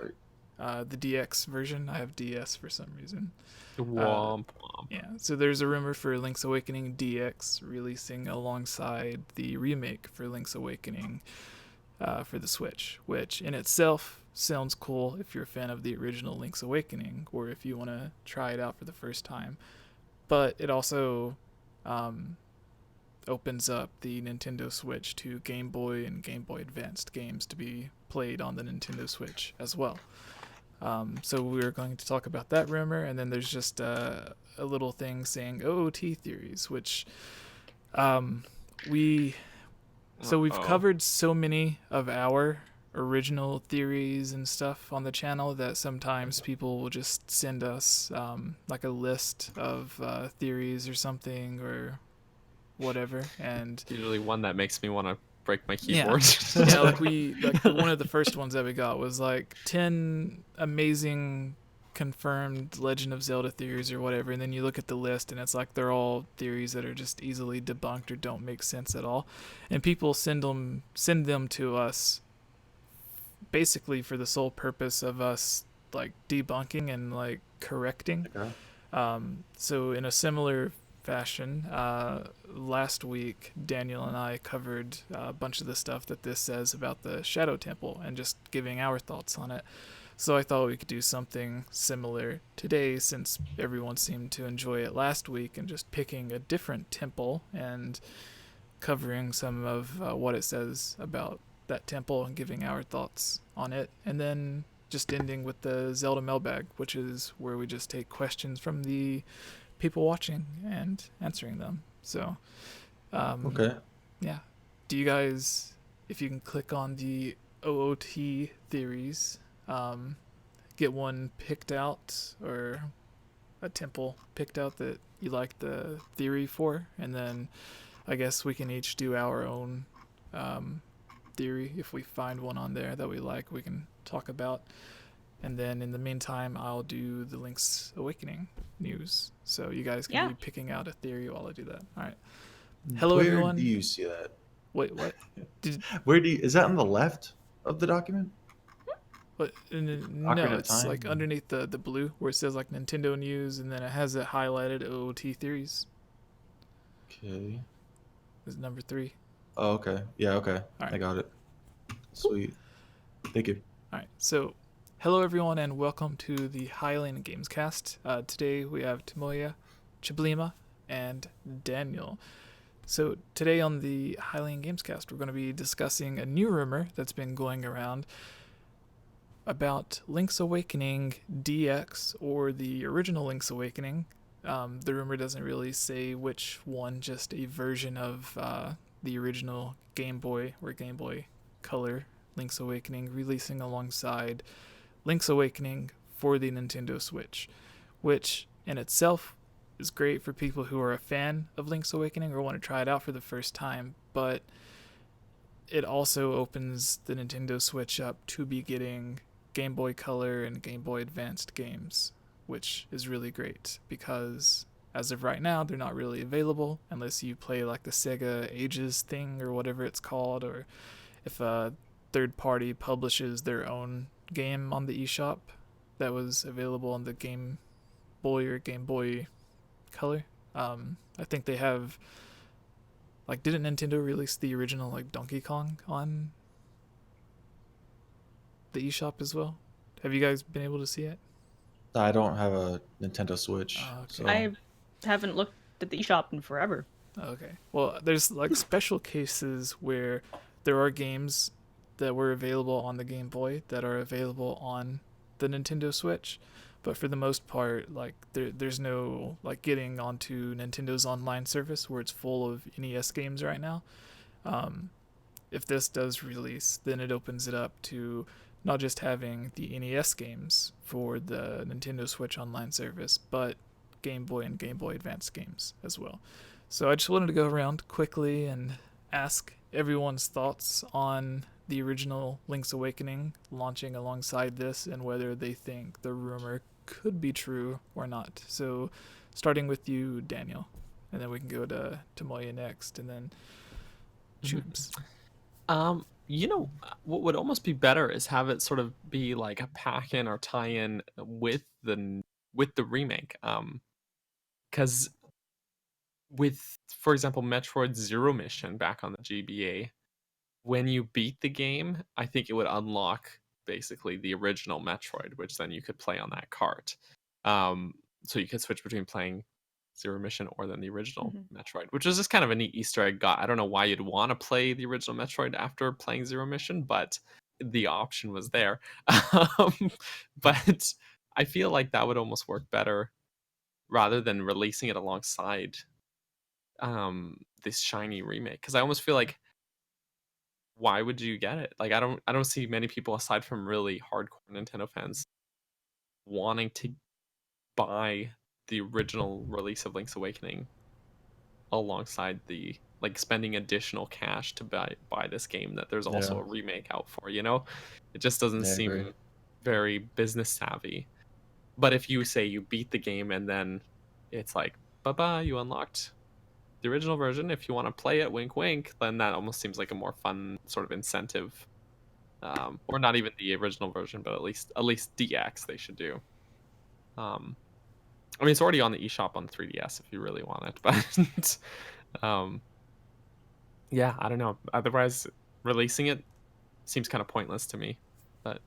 D: Right.
C: the DX version. I have DS for some reason.
B: Womp womp.
C: Yeah, so there's a rumor for Link's Awakening DX releasing alongside the remake for Link's Awakening for the Switch, which in itself sounds cool if you're a fan of the original Link's Awakening or if you want to try it out for the first time. But it also opens up the Nintendo Switch to Game Boy and Game Boy Advanced games to be played on the Nintendo Switch as well. So we're going to talk about that rumor, and then there's just a little thing saying OOT theories, which we've covered so many of our original theories and stuff on the channel, that sometimes people will just send us like a list of theories or something or whatever, and
B: Usually one that makes me want to break my
C: yeah,
B: keyboard.
C: yeah, like one of the first ones that we got was like 10 amazing confirmed Legend of Zelda theories or whatever, and then you look at the list and it's like they're all theories that are just easily debunked or don't make sense at all, and people send them to us basically for the sole purpose of us like debunking and like correcting.
D: Okay.
C: So in a similar fashion, last week Daniel and I covered a bunch of the stuff that this says about the Shadow Temple and just giving our thoughts on it. So I thought we could do something similar today, since everyone seemed to enjoy it last week, and just picking a different temple and covering some of what it says about that temple and giving our thoughts on it, and then just ending with the Zelda mailbag, which is where we just take questions from the people watching and answering them. So,
D: Okay.
C: yeah. Do you guys, if you can click on the OOT theories, get one picked out, or a temple picked out that you like the theory for, and then I guess we can each do our own theory. If we find one on there that we like, we can talk about. And then in the meantime, I'll do the Link's Awakening news. So you guys can be picking out a theory while I do that. All right. Hello,
D: Where
C: everyone.
D: do you see that?
C: Wait, what?
D: Is that on the left of the document?
C: What? No,
D: Ocarina of
C: it's
D: Time?
C: like underneath the blue where it says like Nintendo news, and then it has it highlighted OOT theories.
D: Okay.
C: Is number 3.
D: Oh, okay. Yeah, okay.
C: All right.
D: I got it. Sweet. Thank you.
C: All right. So, hello everyone, and welcome to the Hylian Gamescast. Today we have Tomoya, Chiblima, and Daniel. So today on the Hylian Gamescast, we're going to be discussing a new rumor that's been going around about Link's Awakening DX, or the original Link's Awakening. The rumor doesn't really say which one, just a version of the original Game Boy or Game Boy Color Link's Awakening, releasing alongside Link's Awakening for the Nintendo Switch, which in itself is great for people who are a fan of Link's Awakening or want to try it out for the first time, but it also opens the Nintendo Switch up to be getting Game Boy Color and Game Boy Advanced games, which is really great because as of right now, they're not really available unless you play like the Sega Ages thing or whatever it's called, or if a third party publishes their own game on the eShop that was available on the Game Boy or Game Boy Color. I think they have, like, didn't Nintendo release the original like Donkey Kong on the eShop as well? Have you guys been able to see it?
D: I don't have a Nintendo Switch.
C: Oh, okay.
D: So.
A: I haven't looked at the eShop in forever.
C: Okay. Well, there's like special cases where there are games that were available on the Game Boy that are available on the Nintendo Switch, but for the most part, like there's no like getting onto Nintendo's online service where it's full of NES games right now. If this does release, then it opens it up to not just having the NES games for the Nintendo Switch online service, but Game Boy and Game Boy Advance games as well. So I just wanted to go around quickly and ask everyone's thoughts on the original Link's Awakening launching alongside this, and whether they think the rumor could be true or not. So starting with you, Daniel, and then we can go to Tomoya next, and then Choops.
B: You know, what would almost be better is have it sort of be like a pack-in or tie-in with the remake. Because with, for example, Metroid Zero Mission back on the GBA, when you beat the game, I think it would unlock basically the original Metroid, which then you could play on that cart. So you could switch between playing Zero Mission or then the original Metroid, which is just kind of a neat Easter egg. I don't know why you'd want to play the original Metroid after playing Zero Mission, but the option was there. But I feel like that would almost work better rather than releasing it alongside this shiny remake, because I almost feel like why would you get it? Like, I don't see many people aside from really hardcore Nintendo fans wanting to buy the original release of Link's Awakening alongside the like spending additional cash to buy this game that there's also
D: Yeah.
B: a remake out for, you know? It just doesn't
D: Yeah, I agree.
B: seem very business savvy. But if you say you beat the game and then it's like, bye-bye, you unlocked the original version. If you want to play it, wink, wink, then that almost seems like a more fun sort of incentive. Or not even the original version, but at least DX they should do. I mean, it's already on the eShop on the 3DS if you really want it, but yeah, I don't know. Otherwise, releasing it seems kind of pointless to me. But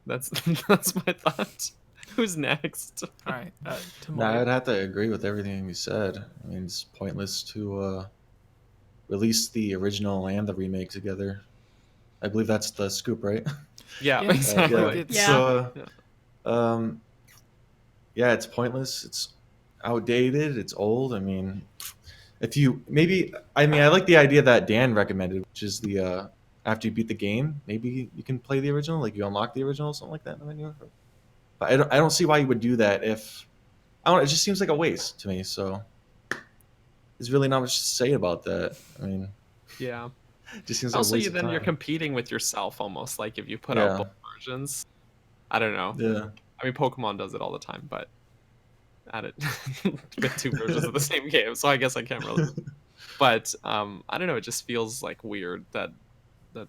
B: that's that's my thought. Who's next?
C: All right,
D: No,
C: Tamoya.
D: I'd have to agree with everything you said. I mean, it's pointless to release the original and the remake together. I believe that's the scoop, right?
B: Yeah,
C: Yeah,
B: exactly.
C: like it's-
A: Yeah.
D: So,
B: Yeah.
D: yeah, it's pointless. It's outdated. It's old. I mean, if you maybe, I mean, I like the idea that Dan recommended, which is the after you beat the game, maybe you can play the original, like you unlock the original, something like that in the menu. But I don't see why you would do that if I don't know. It just seems like a waste to me. So there's really not much to say about that. I mean,
B: Yeah.
D: it just seems like a
B: Also,
D: waste of
B: then you're
D: time.
B: competing with yourself almost. Like if you put out
D: Yeah.
B: both versions, I don't know.
D: Yeah.
B: I mean, Pokemon does it all the time, but at it with two versions of the same game, so I guess I can't really. But I don't know. It just feels like weird that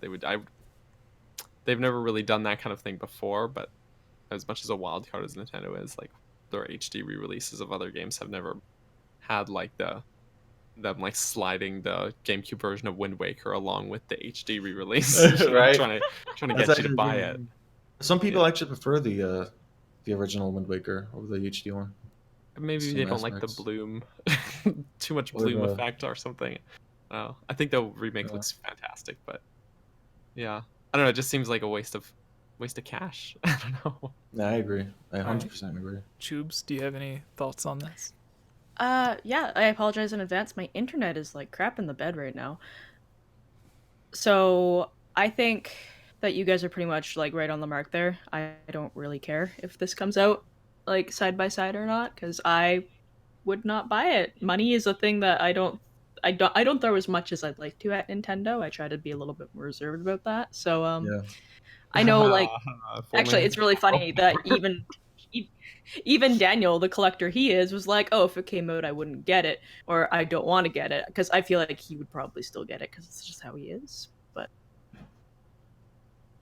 B: they would. They've never really done that kind of thing before. But as much as a wild card as Nintendo is, like their HD re-releases of other games have never had like them like sliding the GameCube version of Wind Waker along with the HD re-release,
D: Right.
B: trying to
D: That's
B: get you to
D: actually
B: buy
D: really-
B: it.
D: Some people
B: Yeah.
D: actually prefer the original Wind Waker over the HD one.
B: Maybe
D: Some
B: they don't like the
D: aspects.
B: bloom, too much
D: Or
B: bloom
D: the-
B: effect or something. I think the remake
D: Yeah.
B: looks fantastic, but yeah, I don't know. It just seems like a waste of cash. I don't know.
D: Yeah, I agree. I
C: Alright.
D: 100% agree.
C: Tubes, do you have any thoughts on this?
A: Yeah, I apologize in advance. My internet is like crap in the bed right now. So I think that you guys are pretty much like right on the mark there. I don't really care if this comes out like side by side or not, because I would not buy it. Money is a thing that I don't throw as much as I'd like to at Nintendo. I try to be a little bit more reserved about that. So
D: Yeah.
A: I know like
B: If
A: actually
B: only-
A: it's really funny that even Daniel, the collector he is, was like, "Oh, if it came out, I wouldn't get it, or I don't want to get it," because I feel like he would probably still get it because it's just how he is. But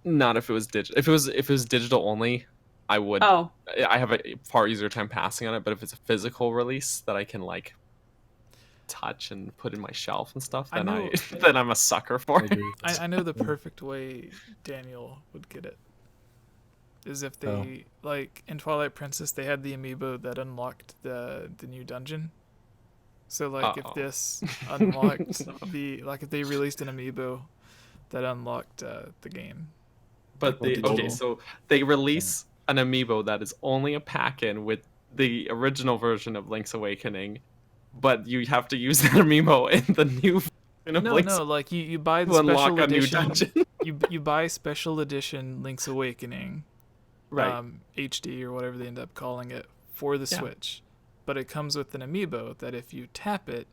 B: Not if it was digital. If it was digital only, I would.
A: oh,
B: I have a far easier time passing on it. But if it's a physical release that I can like touch and put in my shelf and stuff,
C: I
B: then
C: know-
B: then I'm a sucker for
D: I
B: it.
D: agree. with that.
C: I know the perfect way Daniel would get it is if they like in Twilight Princess they had the amiibo that unlocked the new dungeon. So like if
B: Uh-oh.
C: this unlocked if they released an amiibo that unlocked the game.
B: But
D: Well, digital.
B: so they release an amiibo that is only a pack-in with the original version of Link's Awakening, but you have to use that amiibo in the new version of Link's
C: No, like you buy the
B: to unlock
C: special
B: a new
C: edition.
B: dungeon.
C: you buy special edition Link's Awakening,
B: Right.
C: HD or whatever they end up calling it for the
B: Yeah.
C: Switch, but it comes with an amiibo that if you tap it,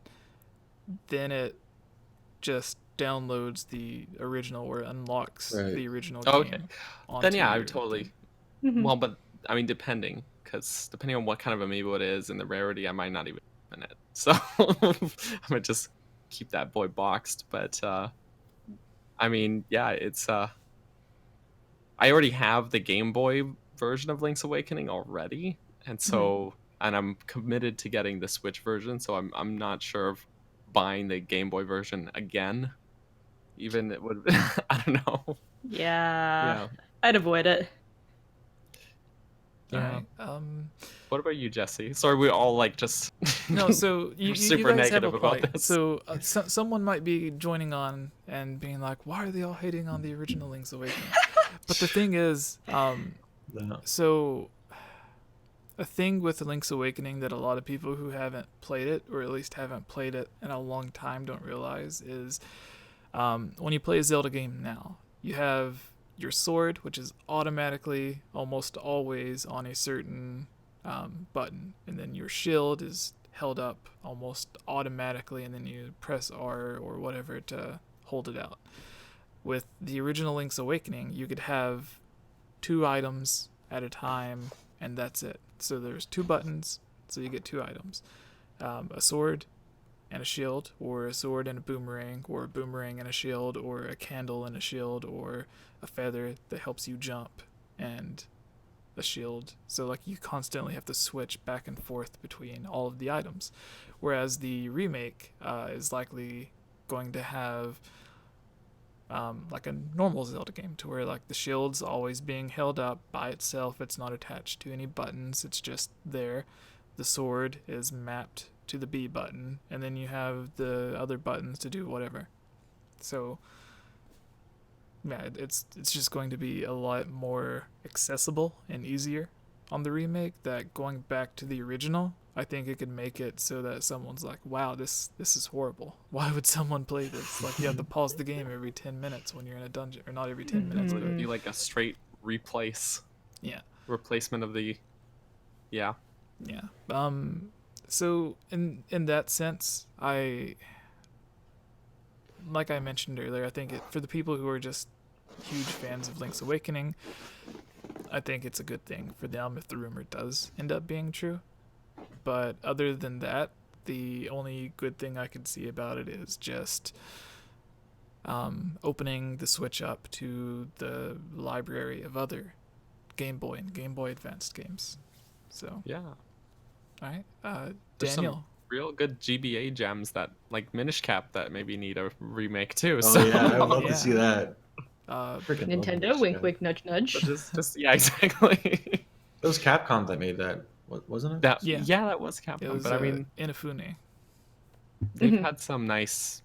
C: then it just downloads the original or unlocks
D: Right.
C: the original
B: Okay.
C: game.
B: Then
C: onto
B: yeah, I
C: your
B: would totally.
C: thing.
B: Well, but I mean, depending on what kind of amiibo it is and the rarity, I might not even open it. So I might just keep that boy boxed. But I mean, yeah, it's I already have the Game Boy version of Link's Awakening already, and so and I'm committed to getting the Switch version. So I'm not sure of buying the Game Boy version again. Even it would I don't know.
A: yeah,
B: Yeah.
A: I'd avoid it.
B: Yeah.
C: Alright,
B: What about you, Jesse? Sorry, we all like just
C: No, so you
B: super
C: guys have a
B: negative about
C: point.
B: this.
C: So someone might be joining on and being like, "Why are they all hating on the original Link's Awakening?" But the thing is,
D: No.
C: so a thing with Link's Awakening that a lot of people who haven't played it, or at least haven't played it in a long time, don't realize is When you play a Zelda game now, you have your sword, which is automatically almost always on a certain button, and then your shield is held up almost automatically, and then you press R or whatever to hold it out. With the original Link's Awakening, you could have 2 items at a time, and that's it. So there's 2 buttons, so you get 2 items. A sword and a shield, or a sword and a boomerang, or a boomerang and a shield, or a candle and a shield, or a feather that helps you jump, and a shield. So like you constantly have to switch back and forth between all of the items. Whereas the remake is likely going to have like a normal Zelda game, to where like the shield's always being held up by itself. It's not attached to any buttons. It's just there. The sword is mapped to the B button, and then you have the other buttons to do whatever. So yeah, it's just going to be a lot more accessible and easier on the remake. That going back to the original, I think it could make it so that someone's like, wow, this is horrible. Why would someone play this? Like, you have to pause the game every 10 minutes when you're in a dungeon, or not every 10 minutes,
B: It would
C: but
B: be like a straight replacement of the
C: yeah. So in that sense, like I mentioned earlier, I think for the people who are just huge fans of Link's Awakening, I think it's a good thing for them if the rumor does end up being true. But other than that, the only good thing I could see about it is just opening the Switch up to the library of other Game Boy and Game Boy Advanced games. So
B: yeah.
C: All right,
B: There's
C: Daniel.
B: some real good GBA gems that like Minish Cap that maybe need a remake too.
D: Oh
B: So
D: yeah, I would love
C: Yeah.
D: to see that.
C: Freaking
D: Freaking love
A: Nintendo,
D: Minish
A: wink,
D: Cap.
A: wink, nudge, nudge.
B: just yeah, exactly.
D: It was Capcom that made that, wasn't it?
B: That
C: Yeah.
B: yeah, that was Capcom.
C: It was
B: but I mean,
C: Inafune.
B: they've
A: Mhm.
B: had some nice.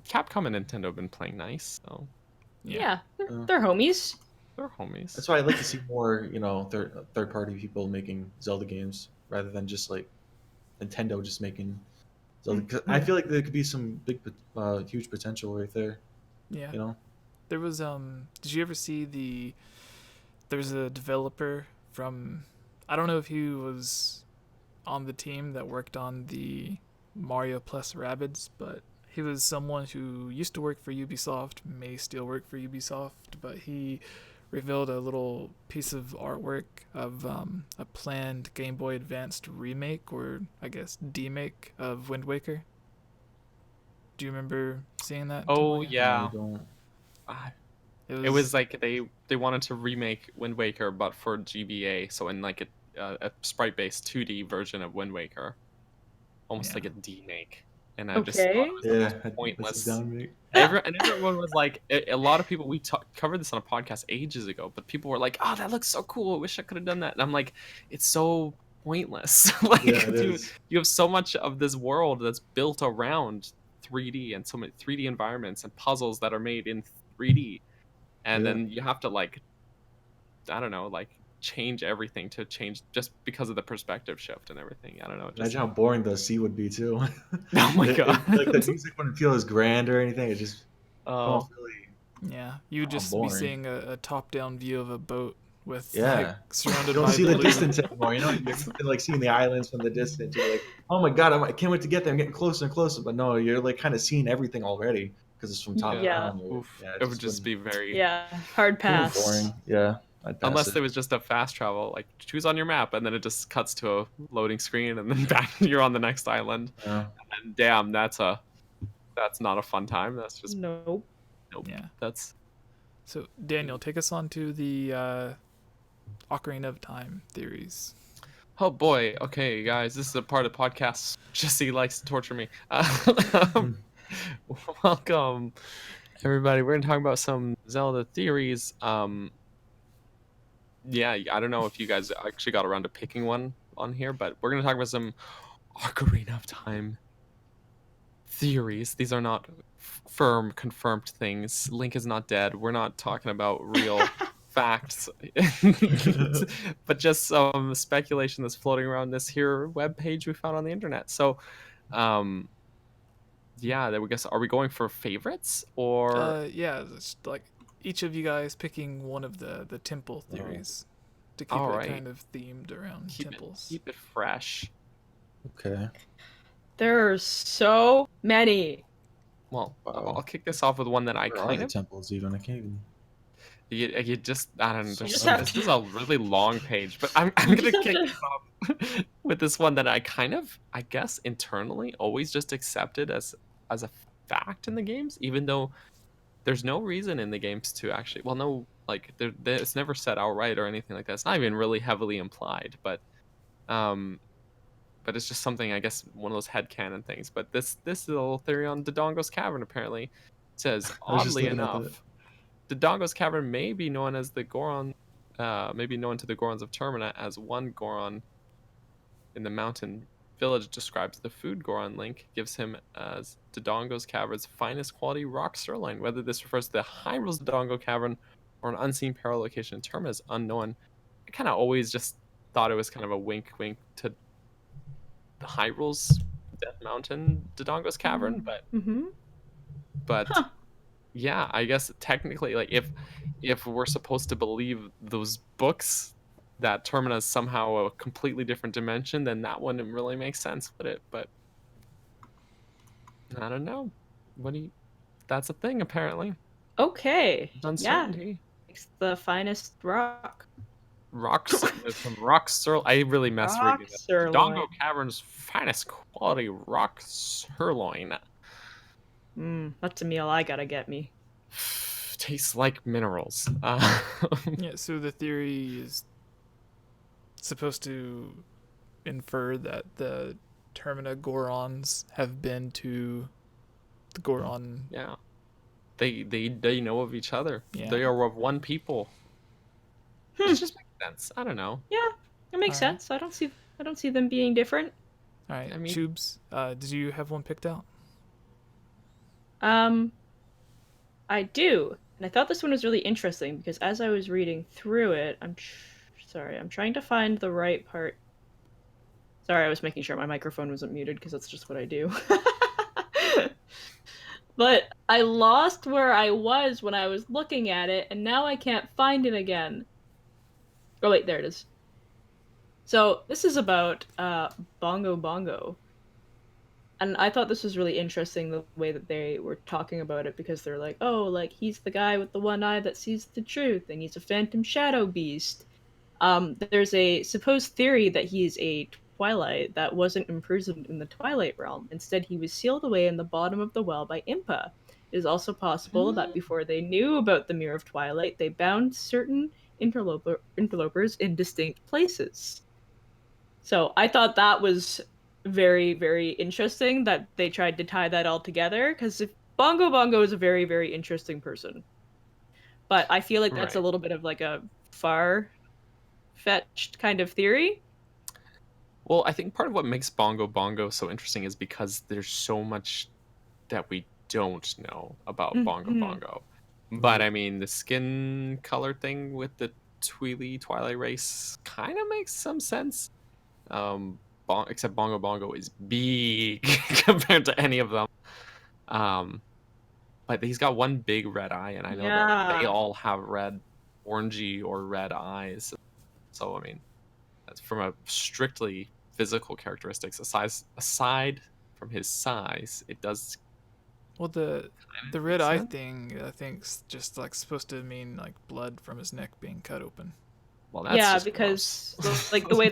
B: Capcom and Nintendo have been playing nice, so
A: Yeah, they're homies.
B: they're homies.
D: That's why I'd like to see more, third party people making Zelda games rather than just like Nintendo just making Zelda. 'Cause I feel like there could be some big, huge potential right there.
C: Yeah.
D: You know.
C: There was did you ever see there's a developer from, I don't know if he was on the team that worked on the Mario plus Rabbids, but he was someone who used to work for Ubisoft, may still work for Ubisoft, but he revealed a little piece of artwork of a planned Game Boy Advanced remake, or I guess demake, of Wind Waker. Do you remember seeing that?
B: Oh
C: Tomoya?
B: yeah.
D: I don't.
B: It was like they wanted to remake Wind Waker, but for GBA, so in like a sprite-based 2D version of Wind Waker, almost
C: Yeah.
B: like a demake. And I just thought
A: Okay.
B: it was
D: Yeah,
B: just pointless.
D: that's down me.
B: And everyone was like, a lot of people, we covered this on a podcast ages ago, but people were like, "Oh, that looks so cool! I wish I could have done that." And I'm like, it's so pointless. Like,
D: Yeah, it is.
B: you have so much of this world that's built around 3D and so many 3D environments and puzzles that are made in 3D, and
D: Yeah.
B: then you have to like, I don't know, like change everything to change just because of the perspective shift and everything. I don't know. Just,
D: Imagine how boring the sea would be too.
B: oh my god!
D: Like the music wouldn't feel as grand or anything. It just
B: Oh.
D: really.
C: Yeah, you would just be
D: boring.
C: seeing a top-down view of a boat with
D: Yeah.
C: like surrounded
D: You don't
C: by
D: see the
C: blue.
D: distance anymore. You're like seeing the islands from the distance. You're like, oh my god, I can't wait to get there. I'm getting closer and closer. But no, you're like kind of seeing everything already because it's from top
A: Yeah.
D: down.
B: Oof.
D: Yeah,
B: It would just be very
A: Yeah, hard
D: wouldn't-
A: pass.
D: boring. Yeah, I'd pass
B: unless
D: it.
B: there was just a fast travel, like choose on your map, and then it just cuts to a loading screen, and then back you're on the next island.
D: Yeah.
B: And damn, that's not a fun time. That's just
A: Nope.
B: nope.
C: Yeah.
B: That's
C: So Daniel, take us on to the Ocarina of Time theories.
B: oh boy. Okay, guys, this is a part of the podcast Jesse likes to torture me. Welcome, everybody. We're gonna talk about some Zelda theories. Yeah, I don't know if you guys actually got around to picking one on here, but we're gonna talk about some Ocarina of Time theories. These are not firm, confirmed things. Link is not dead. We're not talking about real facts, but just some speculation that's floating around this here webpage we found on the internet. So, yeah, then we guess, are we going for favorites or
C: Yeah, it's like each of you guys picking one of the temple theories to keep
B: all
C: it
B: right,
C: kind of themed around temples.
B: keep it fresh.
D: Okay.
A: There are so many.
B: Well,
D: Wow.
B: I'll kick this off with one that I
D: Where are
B: kind
D: the
B: of
D: temples even? I can't even.
B: you just I don't know.
D: You
B: There's
A: just
B: so,
A: have
B: this
A: to-
B: is a really long page, but I'm
A: You
B: gonna
A: just have
B: kick
A: to.
B: this off with this one that I kind of I guess internally always just accepted as a fact in the games, even though there's no reason in the games to actually no like it's never said outright or anything like that. It's not even really heavily implied, um but it's just something, I guess, one of those headcanon things. But this little theory on Dodongo's cavern apparently says,
D: I was just
B: oddly
D: looking at that.
B: enough, Dodongo's cavern may be known as the Goron, may be known to the Gorons of Termina as one Goron in the mountain village describes the food Goron Link gives him as Dodongo's cavern's finest quality rock sirloin. Whether this refers to the Hyrule's Dodongo cavern or an unseen peril location in Termina is unknown. I kind of always just thought it was kind of a wink to Hyrule's Death Mountain Dodongo's cavern, but
A: Huh.
B: yeah, I guess technically, like if we're supposed to believe those books that Termina is somehow a completely different dimension, then that wouldn't really make sense, would it? But I don't know. What do you? That's a thing apparently.
A: Okay.
B: It's
A: Yeah.
B: uncertainty.
A: It's the finest rock.
B: There's some rock sirloin. I really messed
A: Rock
B: reading that.
A: sirloin.
B: Dodongo Cavern's finest quality rock sirloin.
A: That's a meal I gotta get me.
B: Tastes like minerals.
C: Yeah, so the theory is supposed to infer that the Termina Gorons have been to the Goron.
B: Yeah, they know of each other.
C: Yeah.
B: They are of one people. It just makes sense. I don't know.
A: Yeah, it makes
C: Alright.
A: sense. I don't see them being different.
C: All right,
B: I mean-
C: Tubes, did you have one picked out?
A: I do, and I thought this one was really interesting because as I was reading through it, sorry, I'm trying to find the right part. Sorry, I was making sure my microphone wasn't muted because that's just what I do. But I lost where I was when I was looking at it, and now I can't find it again. Oh wait, there it is. So this is about Bongo Bongo. And I thought this was really interesting the way that they were talking about it because they're like, oh, like he's the guy with the one eye that sees the truth and he's a phantom shadow beast. There's a supposed theory that he's a Twilight that wasn't imprisoned in the Twilight realm. Instead, he was sealed away in the bottom of the well by Impa. It is also possible that before they knew about the Mirror of Twilight, they bound certain interlopers in distinct places. So I thought that was very, very interesting that they tried to tie that all together, because if Bongo Bongo is a very, very interesting person. But I feel like that's a
B: Right.
A: little bit of like a far-fetched kind of theory.
B: Well, I think part of what makes Bongo Bongo so interesting is because there's so much that we don't know about Bongo
A: Mhm.
B: Bongo. But I mean, the skin color thing with the Twilight race kind of makes some sense. Except Bongo Bongo is big compared to any of them. But he's got one big red eye, and I know that they
A: Yeah.
B: all have red, orangey or red eyes. So I mean, that's from a strictly physical characteristics. Aside from his size, it does.
C: Well, the
B: kinda
C: red
B: make
C: eye
B: sense.
C: thing, I think's just like supposed to mean like blood from his neck being cut open.
B: Well, that's
A: Yeah,
B: just
A: because
B: gross.
A: like the way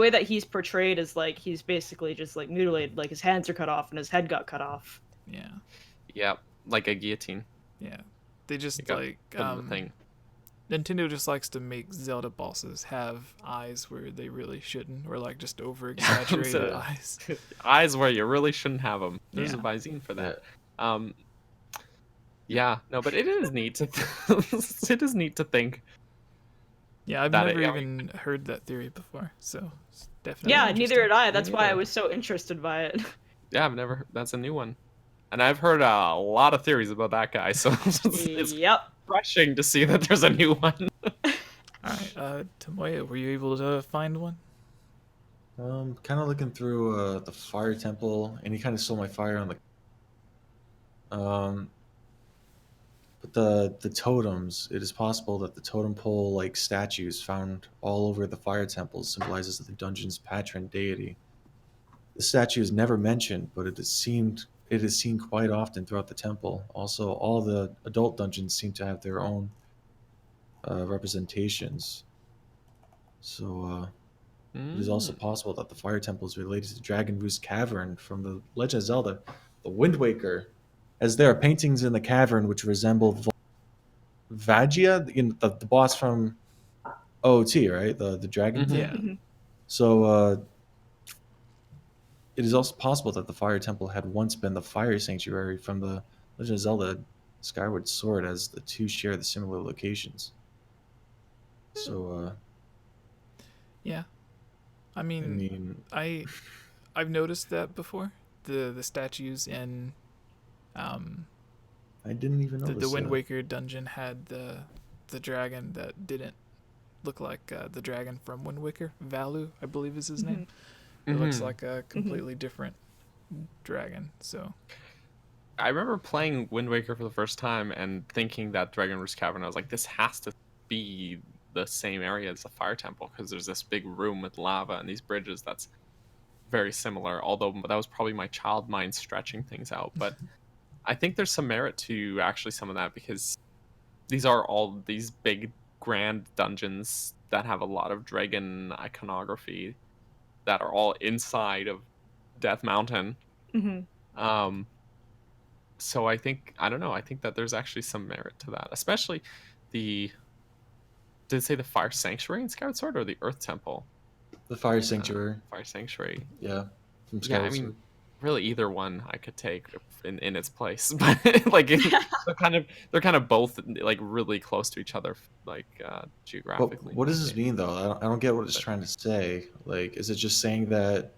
A: that he's portrayed is like he's basically just like mutilated, like his hands are cut off and his head got cut off.
C: Yeah,
B: Yeah, like a guillotine.
C: yeah. They just
B: It got
C: like
B: put in the thing.
C: Nintendo just likes to make Zelda bosses have eyes where they really shouldn't, or like just over exaggerated
B: So-
C: eyes.
B: Eyes where you really shouldn't have them. There's a
C: Yeah.
B: Visine for that. Yeah, no, but it is neat to it is neat to think.
C: Yeah, I've
B: That
C: never
B: it-
C: even heard that theory before, so it's definitely
A: Yeah, neither
C: interesting.
A: did I. That's why I
B: neither.
A: was so interested by it.
B: Yeah, I've never. That's a new one, and I've heard a lot of theories about that guy. So it's
A: Yep.
B: refreshing to see that there's a new one.
C: All right, Tomoya, were you able to find one?
D: Kind of looking through the fire temple, and he kind of stole my fire on the Um, but the totems, it is possible that the totem pole like statues found all over the fire temples symbolizes the dungeon's patron deity. The statue is never mentioned, but it is seen quite often throughout the temple. Also, all the adult dungeons seem to have their own representations. So it is also
B: Mm.
D: possible that the fire temple is related to Dragon Roost Cavern from the Legend of Zelda, the Wind Waker, as there are paintings in the cavern which resemble Vagia, the boss from OOT, right? The dragon
B: Mhm.
D: thing.
C: Yeah.
A: Mhm.
D: So it is also possible that the Fire Temple had once been the Fire Sanctuary from the Legend of Zelda Skyward Sword, as the two share the similar locations. So,
C: Yeah. I
D: I
C: mean,
D: mean,
C: I've noticed that before. The statues in
D: I didn't even
C: the
D: notice
C: Wind
D: that.
C: Waker dungeon had the dragon that didn't look like the dragon from Wind Waker. Valu, I believe is his name. It looks
B: Mhm.
C: like a completely different dragon. So
B: I remember playing Wind Waker for the first time and thinking that Dragon Roost Cavern. I was like, this has to be the same area as the Fire Temple because there's this big room with lava and these bridges that's very similar. Although that was probably my child mind stretching things out, but I think there's some merit to actually some of that because these are all these big grand dungeons that have a lot of dragon iconography that are all inside of Death Mountain.
A: Mhm.
B: Um, so I don't know. I think that there's actually some merit to that, especially the did it say the Fire Sanctuary in Skyward Sword or the Earth Temple?
D: The Fire Sanctuary,
B: Fire Sanctuary.
D: yeah, from
B: Yeah, I
D: Skyward
B: mean,
D: Sword.
B: really either one I could take in its place, but like they're kind of both like really close to each other, like
D: But
B: geographically.
D: what does this mean, though? I don't get what it's
B: But
D: trying to say. Like, is it just saying that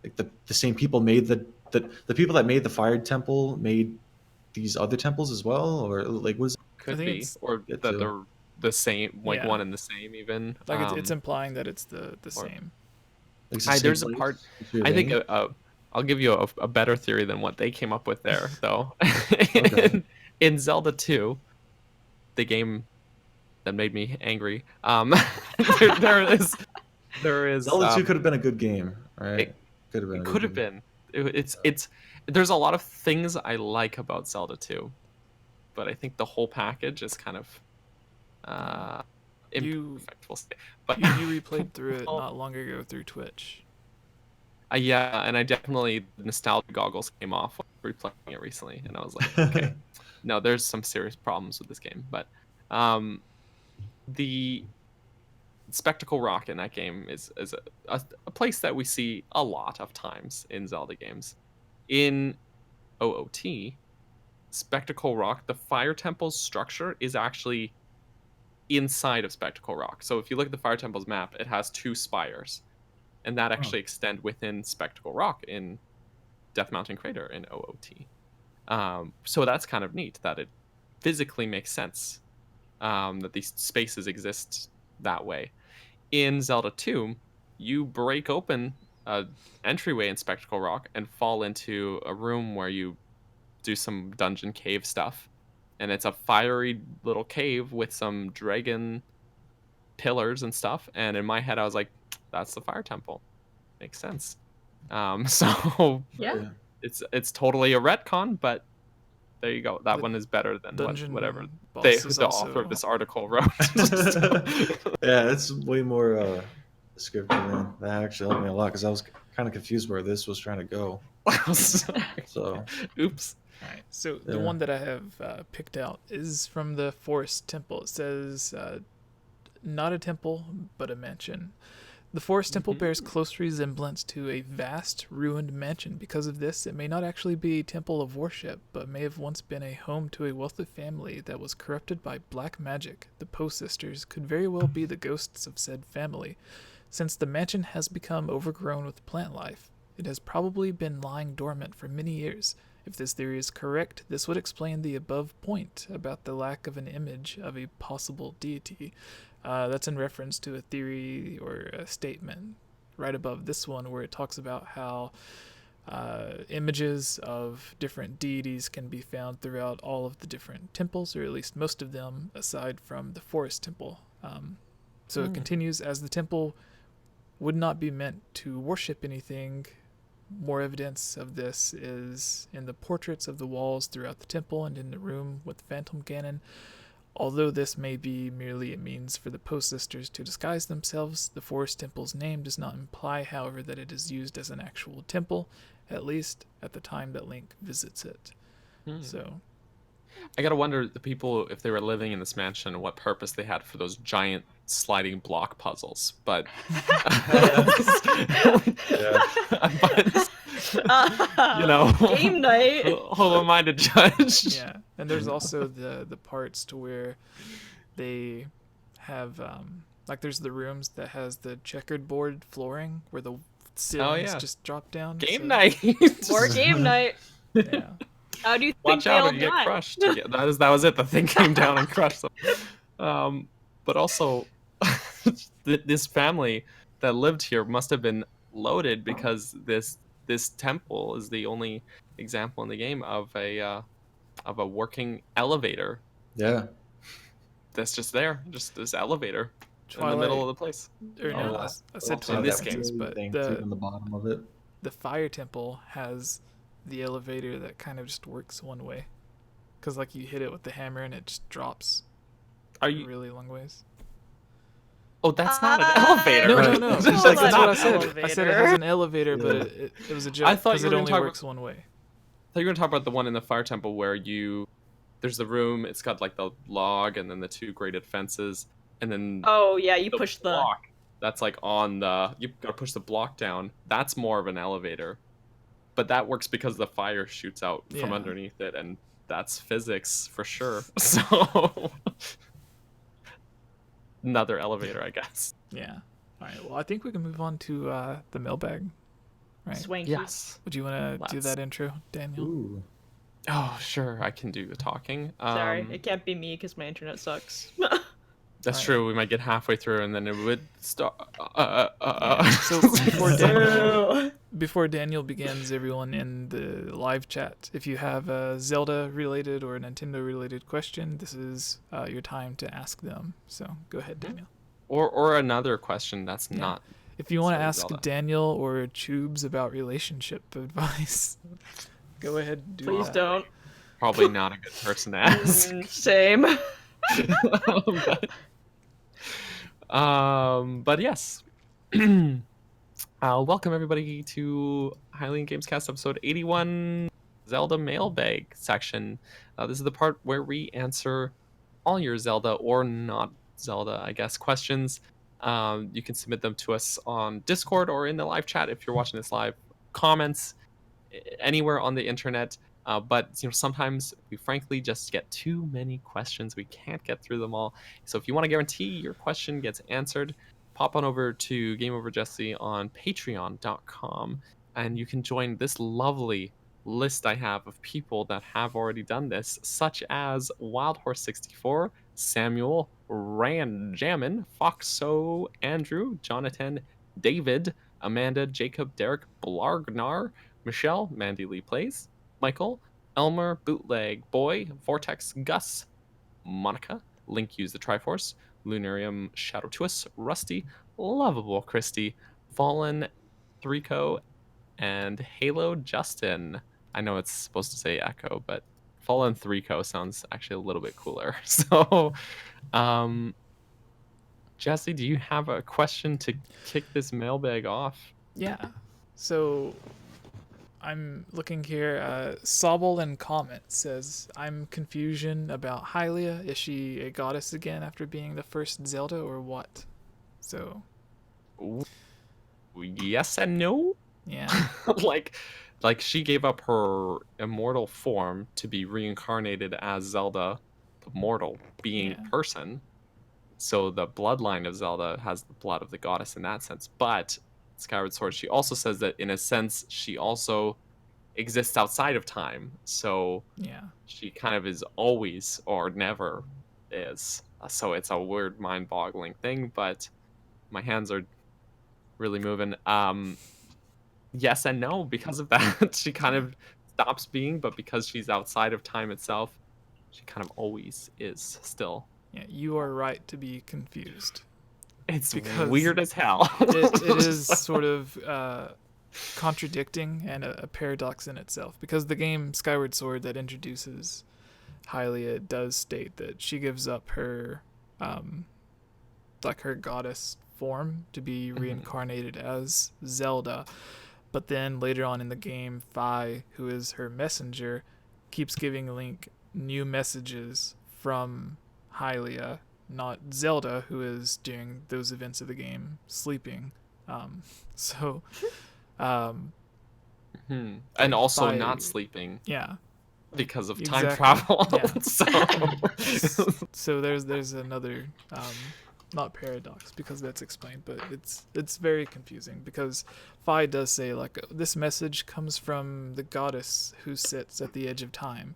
D: like the same people made the people that made the Fire Temple made these other temples as well, or like what does
C: I
B: could
C: think
B: be,
C: it's
B: or
D: it get
B: that
D: to?
B: they're the same, like
C: yeah,
B: one and the same, even.
C: like it's implying that it's the
B: Or
C: same.
D: Like it's the
B: I
D: same
B: there's a part.
D: place? It's your
B: I think
D: vein?
B: I'll give you a better theory than what they came up with there, though.
D: Okay.
B: in Zelda 2, the game that made me angry, there, there is
D: Zelda 2 could have been a good game, right?
B: it,
D: Could have been a
B: it
D: good
B: could have
D: game.
B: been. It's there's a lot of things I like about Zelda 2, but I think the whole package is kind of uh
C: You
B: imperfect. We'll say, but
C: you replayed through it
B: well,
C: not long ago through Twitch.
B: yeah, and I definitely the nostalgia goggles came off when replaying it recently, and I was like, okay, no, there's some serious problems with this game, but um, the Spectacle Rock in that game is a place that we see a lot of times in Zelda games. In OOT, Spectacle Rock, the Fire Temple's structure is actually inside of Spectacle Rock. So if you look at the Fire Temple's map, it has two spires, and that
D: Oh,
B: actually extend within Spectacle Rock in Death Mountain Crater in OOT. So that's kind of neat that it physically makes sense that these spaces exist that way. In Zelda 2, you break open a entryway in Spectacle Rock and fall into a room where you do some dungeon cave stuff. And it's a fiery little cave with some dragon pillars and stuff. And in my head, I was like, that's the fire temple. Makes sense. So
A: Yeah.
D: yeah.
B: it's totally a retcon, but there you go. That
C: The
B: one is better than whatever
C: dungeon boss is
B: the author of
C: also
B: this article wrote. So-
D: Yeah, it's way more scripted, man. That actually helped me a lot because I was kind of confused where this was trying to go.
B: Sorry.
D: So,
B: Oops.
C: all right. So the
D: yeah.
C: one that I have picked out is from the Forest Temple. It says not a temple, but a mansion. The Forest Temple bears close resemblance to a vast, ruined mansion. Because of this, it may not actually be a temple of worship, but may have once been a home to a wealthy family that was corrupted by black magic. The Poe sisters could very well be the ghosts of said family. Since the mansion has become overgrown with plant life, it has probably been lying dormant for many years. If this theory is correct, this would explain the above point about the lack of an image of a possible deity. That's in reference to a theory or a statement right above this one where it talks about how Images of different deities can be found throughout all of the different temples, or at least most of them, aside from the forest temple. So it continues, as the temple would not be meant to worship anything. More evidence of this is in the portraits of the walls throughout the temple and in the room with the Phantom Cannon. Although this may be merely a means for the Post Sisters to disguise themselves, the Forest Temple's name does not imply, however, that it is used as an actual temple, at least at the time that Link visits it. So,
B: I gotta wonder, the people, if they were living in this mansion, what purpose they had for those giant sliding block puzzles. But, but you know,
A: game night.
B: who am I to judge?
C: yeah. And there's also the parts to where they have, like, there's the rooms that has the checkered board flooring where the ceilings just drop down.
B: Game night.
A: More game night.
C: Yeah.
A: How do you think
B: Watch
A: they
B: out
A: all
B: or you get
A: die?
B: crushed. Yeah, that was it. The thing came down and crushed them. But also, this family that lived here must have been loaded, because this temple is the only example in the game of a working elevator.
D: Yeah.
B: That's just there, just this elevator in the middle of the place.
C: Or no,
A: Yeah.
C: I said
D: Also,
C: Twilight
B: this
D: that
B: game,
C: Princess,
D: really
C: but
D: thing too on the bottom of it.
C: the Fire Temple has the elevator that kind of just works one way, because like you hit it with the hammer and it just drops
B: Are you?
C: really long ways.
B: Oh, that's not an elevator.
C: No.
B: That's
C: That's
A: Hold
C: what
A: on.
C: I said.
A: Elevator.
C: I said it has an elevator, but
D: Yeah.
C: it was a joke
B: I thought
C: because
B: you
C: it
B: were gonna
C: only
B: talk
C: works one way.
B: I thought you were gonna talk about the one in the fire temple where there's the room. It's got like the log and then the two grated fences, and then
A: Oh yeah, you push the.
B: block. That's like on the. You gotta push the block down. That's more of an elevator, but that works because the fire shoots out from
C: Yeah.
B: underneath it, and that's physics for sure. So another elevator, I guess.
C: Yeah. All right. Well, I think we can move on to the mailbag. Right.
A: Swanky.
B: Yes.
C: Would you want to do
B: Let's.
C: that intro, Daniel?
D: Ooh.
B: Oh, sure. I can do the talking.
A: Sorry, it can't be me because my internet sucks.
B: That's
C: Alright.
B: true. We might get halfway through and then it would start.
C: Yeah. So before Daniel begins, everyone in the live chat, if you have a Zelda related or a Nintendo related question, this is your time to ask them. So go ahead, Daniel.
B: or another question that's
C: Yeah.
B: not.
C: If you want to
B: Sorry,
C: ask
B: Zelda.
C: Daniel or Tubes about relationship advice, go ahead and do
A: Please
C: that.
A: don't.
B: Probably not a good person to ask.
A: Same.
B: But yes. Welcome everybody to Hylian Gamescast episode 81, Zelda mailbag section. This is the part where we answer all your Zelda or not Zelda, I guess, questions. You can submit them to us on Discord or in the live chat if you're watching this live. Comments anywhere on the internet. But sometimes we frankly just get too many questions. We can't get through them all. So if you want to guarantee your question gets answered, pop on over to Game Over Jesse on patreon.com and you can join this lovely list I have of people that have already done this, such as Wild Horse 64, Samuel, Rand Jammin, Foxo, Andrew, Jonathan, David, Amanda, Jacob, Derek, Blargnar, Michelle, Mandy Lee Plays, Michael, Elmer, Bootleg, Boy, Vortex, Gus, Monica, Link Use the Triforce, Lunarium, Shadow Twist, Rusty, Lovable Christy, Fallen, Threeco, and Halo Justin. I know it's supposed to say Echo, but Fallen Threeco sounds actually a little bit cooler. So, Jesse, do you have a question to kick this mailbag off?
C: Yeah. So I'm looking here. Sobble and Comet says, I'm confusion about Hylia. Is she a goddess again after being the first Zelda or what? So.
B: Ooh, yes and no.
C: Yeah.
B: like she gave up her immortal form to be reincarnated as Zelda, the mortal being person. So the bloodline of Zelda has the blood of the goddess in that sense. But Skyward Sword, she also says that in a sense she also exists outside of time. So she kind of is always or never is. So it's a weird mind-boggling thing, but my hands are really moving. yes and no because of that. She kind of stops being, but because she's outside of time itself, she kind of always is still.
C: Yeah, you are right to be confused.
B: It's
C: Because
B: weird as hell.
C: It is sort of contradicting and a paradox in itself, because the game Skyward Sword that introduces Hylia does state that she gives up her her goddess form to be reincarnated as Zelda, but then later on in the game, Fi, who is her messenger, keeps giving Link new messages from Hylia, not Zelda, who is during those events of the game sleeping.
B: And
C: like,
B: also
C: Fi-
B: not sleeping
C: Yeah,
B: because of time
C: exactly.
B: travel.
C: Yeah.
B: So
C: So there's another not paradox, because that's explained, but it's very confusing, because Fi does say like, this message comes from the goddess who sits at the edge of time,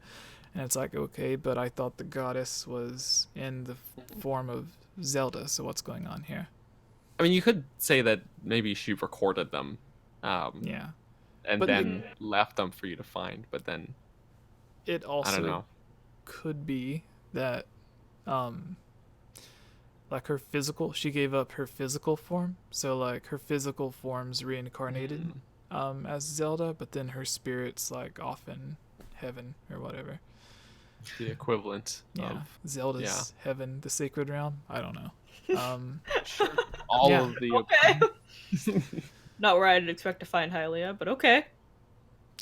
C: and it's like, okay, but I thought the goddess was in the form of Zelda, so what's going on here?
B: I mean, you could say that maybe she recorded them,
C: Yeah,
B: and
C: But
B: then left them for you to find. But then
C: it
B: I don't
C: also
B: know.
C: could be that like her physical, she gave up her physical form, so like her physical form's reincarnated as Zelda, but then her spirit's like off in heaven or whatever.
B: The equivalent
C: Yeah,
B: of
C: Zelda's heaven, the sacred realm. I don't know.
B: all
C: Yeah.
B: of the.
A: Okay. Not where I'd expect to find Hylia, but okay.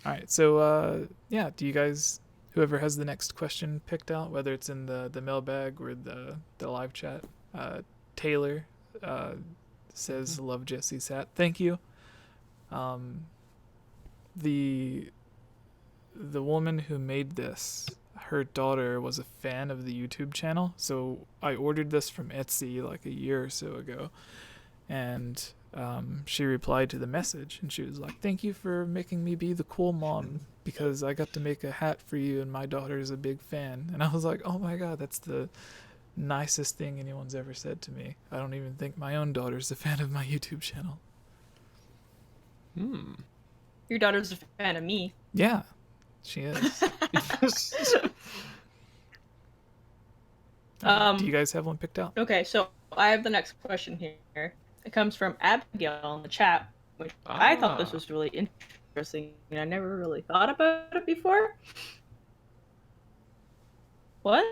C: All right, so yeah, do you guys, whoever has the next question picked out, whether it's in the mailbag or the live chat, Taylor says, love Jesse's hat. Thank you. The woman who made this, her daughter was a fan of the YouTube channel, so I ordered this from Etsy like a year or so ago, and she replied to the message, and she was like, thank you for making me be the cool mom, because I got to make a hat for you and my daughter is a big fan. And I was like, oh my god, that's the nicest thing anyone's ever said to me. I don't even think my own daughter's a fan of my YouTube channel.
A: Your daughter's a fan of me.
C: Yeah, she is. Do you guys have one picked out?
A: Okay, so I have the next question here. It comes from Abigail in the chat, which I thought this was really interesting, and I never really thought about it before. What?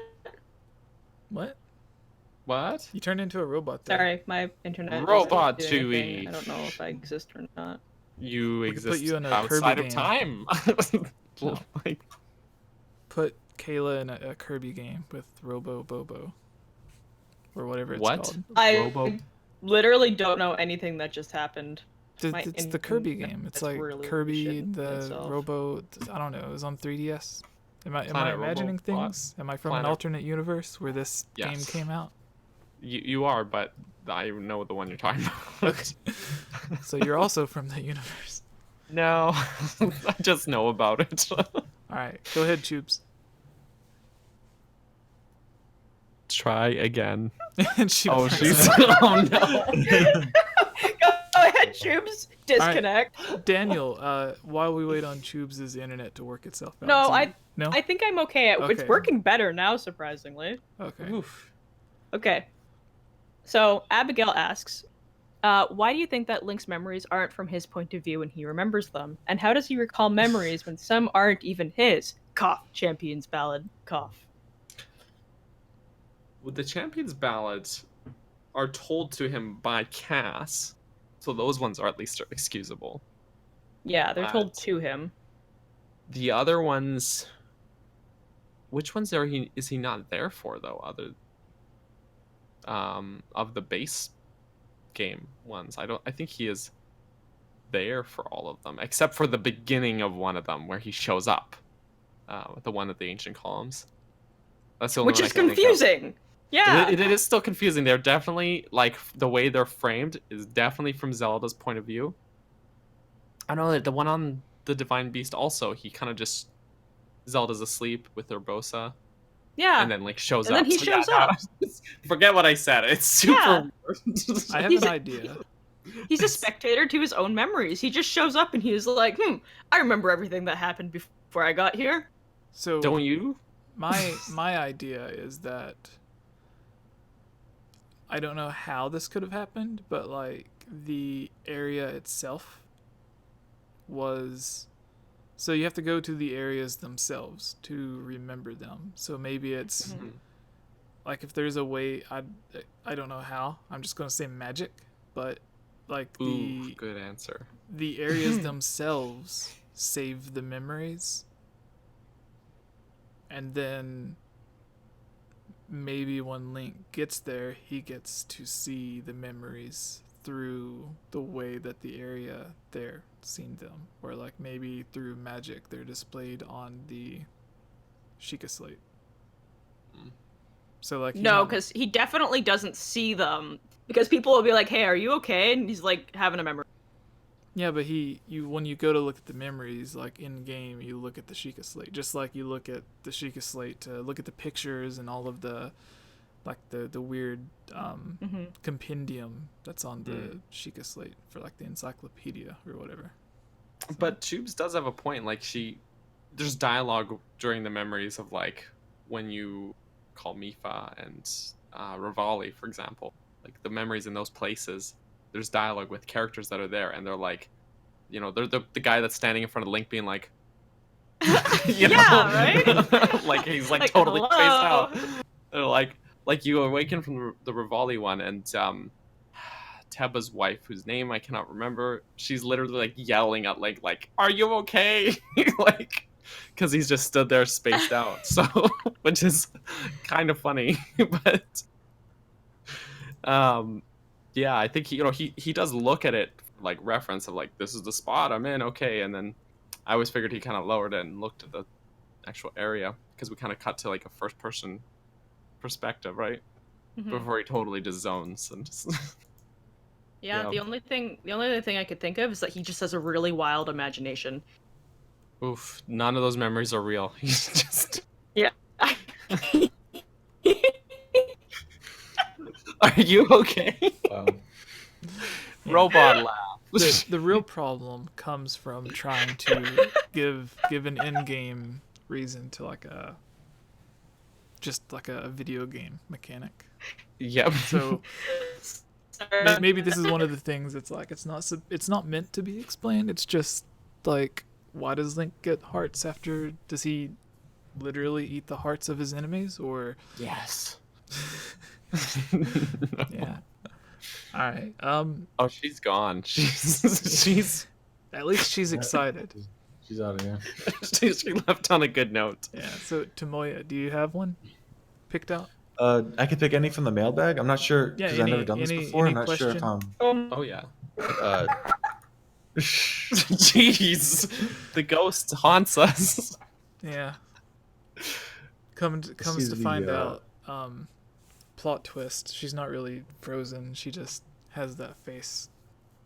B: What?
C: You turned into a robot there.
A: Sorry, my internet.
B: Robot
A: isn't doing
B: Chewie.
A: anything. I don't know if I exist or not.
B: You
C: We could
B: exist
C: put you in a
B: outside
C: Kirby
B: of
C: game.
B: time.
C: No.
B: Like,
C: Put Kayla in a Kirby game with Robo Bobo. Or whatever it's
B: What?
C: called.
A: I
B: Robo-
A: literally don't know anything that just happened. My
C: It's the Kirby
A: internet
C: game. It's
A: is
C: like
A: really
C: Kirby,
A: shitting
C: the
A: itself.
C: Robo. I don't know. It was on 3DS. Am I
B: Planet
C: imagining
B: Robobot?
C: things? Am I from an
B: Planet-
C: alternate universe where this game
B: Yes.
C: came out?
B: you are, but I know the one you're talking about.
C: So you're also from the universe.
B: No, I just know about it.
C: All right, go ahead, Tubes.
B: Try again.
C: And she
B: Oh,
C: was-
B: she's. Oh no.
A: Go ahead, Tubes. Disconnect.
C: Daniel, while we wait on Tubes' internet to work itself out.
A: No,
C: do you- No?
A: I think I'm okay. It's
C: Okay.
A: working better now, surprisingly.
C: Okay.
B: Oof.
A: Okay. So Abigail asks, why do you think that Link's memories aren't from his point of view when he remembers them? And how does he recall memories when some aren't even his? Cough. Champion's Ballad. Cough.
B: Well, the Champion's Ballads are told to him by Cass, so those ones are at least excusable.
A: Yeah, they're told
B: But-
A: to him.
B: The other ones, which ones is he not there for though? Other of the base game ones, I think he is there for all of them except for the beginning of one of them where he shows up, the one at the ancient columns. That's the only
A: Which
B: one
A: is
B: I can think of.
A: confusing. Yeah.
B: It is still confusing. They're definitely, like, the way they're framed is definitely from Zelda's point of view. I know that the one on the Divine Beast also, he kind of just, Zelda's asleep with Urbosa,
A: Yeah.
B: and then, like, shows
A: And
B: up.
A: then he
B: So,
A: shows
B: yeah,
A: up.
B: Forget what I said. It's super
A: Yeah.
B: weird.
C: I have
A: He's
C: an
A: a-
C: idea.
A: He's a spectator to his own memories. He just shows up and he's like, I remember everything that happened before I got here.
C: So
B: Don't you?
C: my idea is that I don't know how this could have happened, but like the area itself was, so you have to go to the areas themselves to remember them. So maybe it's like if there's a way, I don't know how. I'm just gonna say magic, but like
B: Good answer.
C: the areas themselves save the memories, and then maybe when Link gets there, he gets to see the memories through the way that the area there seen them, or like maybe through magic they're displayed on the Sheikah slate. So like
A: No, because he definitely doesn't see them. Because people will be like, "Hey, are you okay?" And he's like having a memory.
C: yeah, but you when you go to look at the memories, like in game, you look at the Sheikah slate, just like you look at the Sheikah slate to look at the pictures and all of the like the weird compendium that's on the Sheikah slate for like the encyclopedia or whatever. So.
B: But Tubes does have a point. Like there's dialogue during the memories of like when you call Mifa and Rivali, for example. Like the memories in those places, there's dialogue with characters that are there, and they're like, they're the guy that's standing in front of Link being like,
A: right?
B: Like he's like totally
A: hello?
B: spaced out. They're like you awaken from the Rivali one, and Teba's wife, whose name I cannot remember, she's literally like yelling at like, "Are you okay?" Like, because he's just stood there spaced out. So, which is kind of funny, but yeah, I think he does look at it like reference of like, this is the spot I'm in, okay, and then I always figured he kind of lowered it and looked at the actual area, because we kind of cut to like a first person perspective, right? Before he totally just zones and just
A: Yeah, the only other thing I could think of is that he just has a really wild imagination.
B: Oof, none of those memories are real. He's just
A: Yeah.
B: Are you okay? Robot laugh.
C: The real problem comes from trying to give an in-game reason to like a video game mechanic.
B: Yep.
C: So maybe this is one of the things that's like it's not meant to be explained. It's just like, why does Link get hearts after? Does he literally eat the hearts of his enemies, or?
B: Yes.
C: Yeah. All right.
B: Oh, she's gone. She's
C: at least she's excited.
D: She's out of here.
B: she left on a good note.
C: Yeah. So Tomoya, do you have one picked out?
D: I could pick any from the mailbag. I'm not sure because I've never done this before. I'm not sure if I'm.
B: Oh yeah. Jeez, the ghost haunts us.
C: Yeah. Comes to find out. Plot twist. She's not really frozen. She just has that face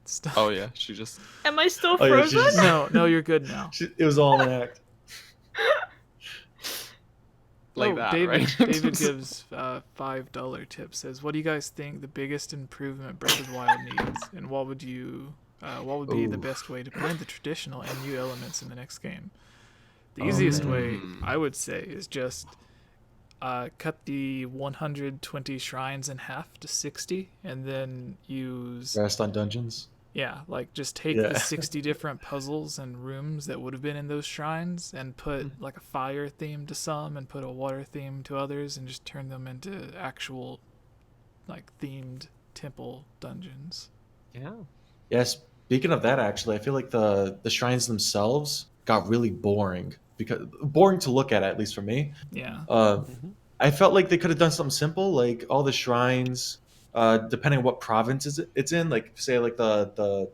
C: stuff.
B: Oh yeah, she just.
A: Am I still
D: Oh, yeah,
A: frozen?
D: she's
C: No, you're good now.
D: It was all an act.
B: Like that,
C: David,
B: right?
C: David gives $5 tip. Says, "What do you guys think the biggest improvement Breath of the Wild needs, and what would be the best way to blend the traditional and new elements in the next game?" The easiest way, I would say, is just cut the 120 shrines in half to 60, and then use
D: Rest on dungeons.
C: Yeah, like just take the 60 different puzzles and rooms that would have been in those shrines and put like a fire theme to some and put a water theme to others, and just turn them into actual like themed temple dungeons.
B: Yeah.
D: Yeah, speaking of that, actually, I feel like the shrines themselves got really boring, because boring to look at least for me.
C: Yeah.
D: I felt like they could have done something simple, like all the shrines, depending on what province it's in, like say like the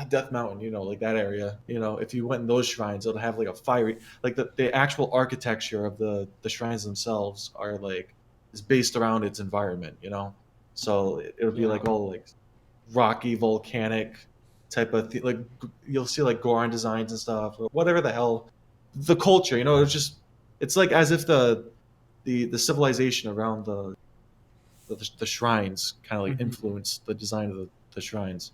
D: Death Mountain, like that area. If you went in those shrines, it'll have like a fiery, like the actual architecture of the shrines themselves is based around its environment. So it'll be like all like rocky, volcanic type of like you'll see like Goron designs and stuff, or whatever the hell the culture. It's like as if the civilization around the shrines kind of like influence the design of the shrines,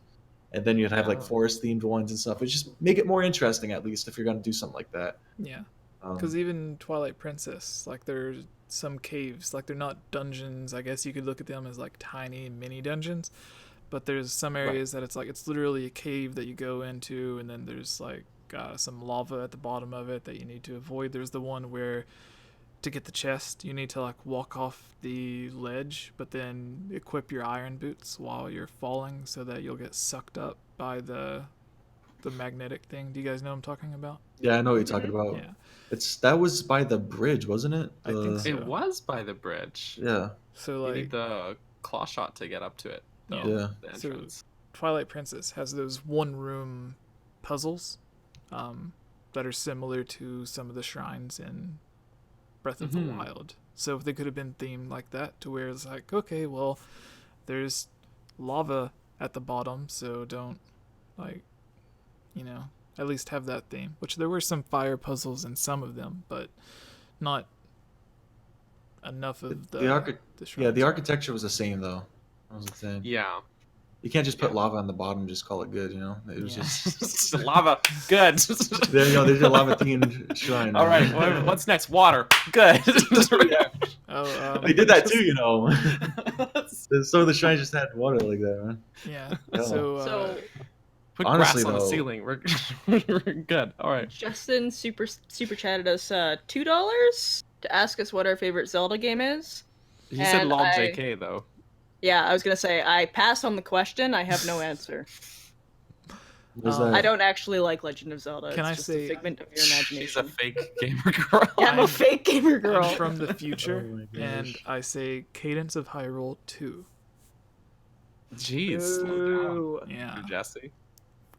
D: and then you'd have like forest themed ones and stuff. It just make it more interesting, at least if you're gonna do something like that.
C: Yeah, because even Twilight Princess, like there's some caves, like they're not dungeons. I guess you could look at them as like tiny mini dungeons, but there's some areas that it's literally a cave that you go into, and then there's like some lava at the bottom of it that you need to avoid. There's the one where to get the chest you need to like walk off the ledge, but then equip your iron boots while you're falling so that you'll get sucked up by the magnetic thing. Do you guys know what I'm talking about?
D: Yeah, I know what you're talking about.
C: Yeah,
D: That was by the bridge, wasn't it?
C: I think so.
B: It was by the bridge.
D: Yeah.
C: So
B: You
C: like
B: need the claw shot to get up to it. Though,
D: Yeah.
B: The entrance.
C: So Twilight Princess has those one room puzzles that are similar to some of the shrines in Breath of the Wild. So if they could have been themed like that, to where it's like, okay, well, there's lava at the bottom, so don't, like, at least have that theme. Which there were some fire puzzles in some of them, but not enough of the shrines.
D: Yeah, the architecture was the same though. That was the thing.
B: Yeah.
D: You can't just put lava on the bottom and just call it good, It was
B: just lava. Good.
D: There you go. There's a lava themed shrine.
B: All right. What's next? Water. Good.
C: Oh,
D: they did that too, Some of the shrines just had water like that, man.
C: Yeah. So
B: put
D: honestly,
B: grass on the ceiling. We're good. All right.
A: Justin super chatted us $2 to ask us what our favorite Zelda game is.
B: He said lol JK though.
A: Yeah, I was gonna say I passed on the question. I have no answer.
D: I
A: don't actually like Legend of Zelda.
C: Can
A: it's
C: I
A: just
C: say
A: a figment of your imagination?
B: She's a fake gamer girl.
A: Yeah, I'm a fake gamer girl.
C: I'm from the future,
D: Oh
C: and I say Cadence of Hyrule 2.
B: Jeez, slow down.
C: Yeah.
B: Jesse.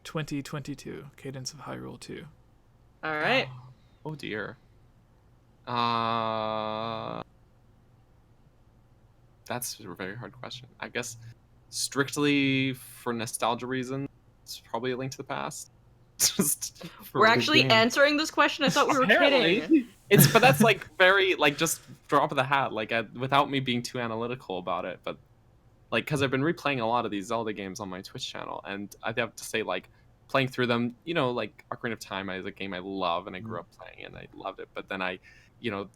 C: 2022, Cadence of Hyrule 2.
A: All right.
B: Oh dear. That's a very hard question. I guess strictly for nostalgia reasons, it's probably A Link to the Past.
A: We're actually answering this question. I thought we were kidding.
B: But that's like very like just drop of the hat, like without me being too analytical about it. But like because I've been replaying a lot of these Zelda games on my Twitch channel, and I have to say like playing through them, like Ocarina of Time is a game I love and I grew up playing and I loved it. But then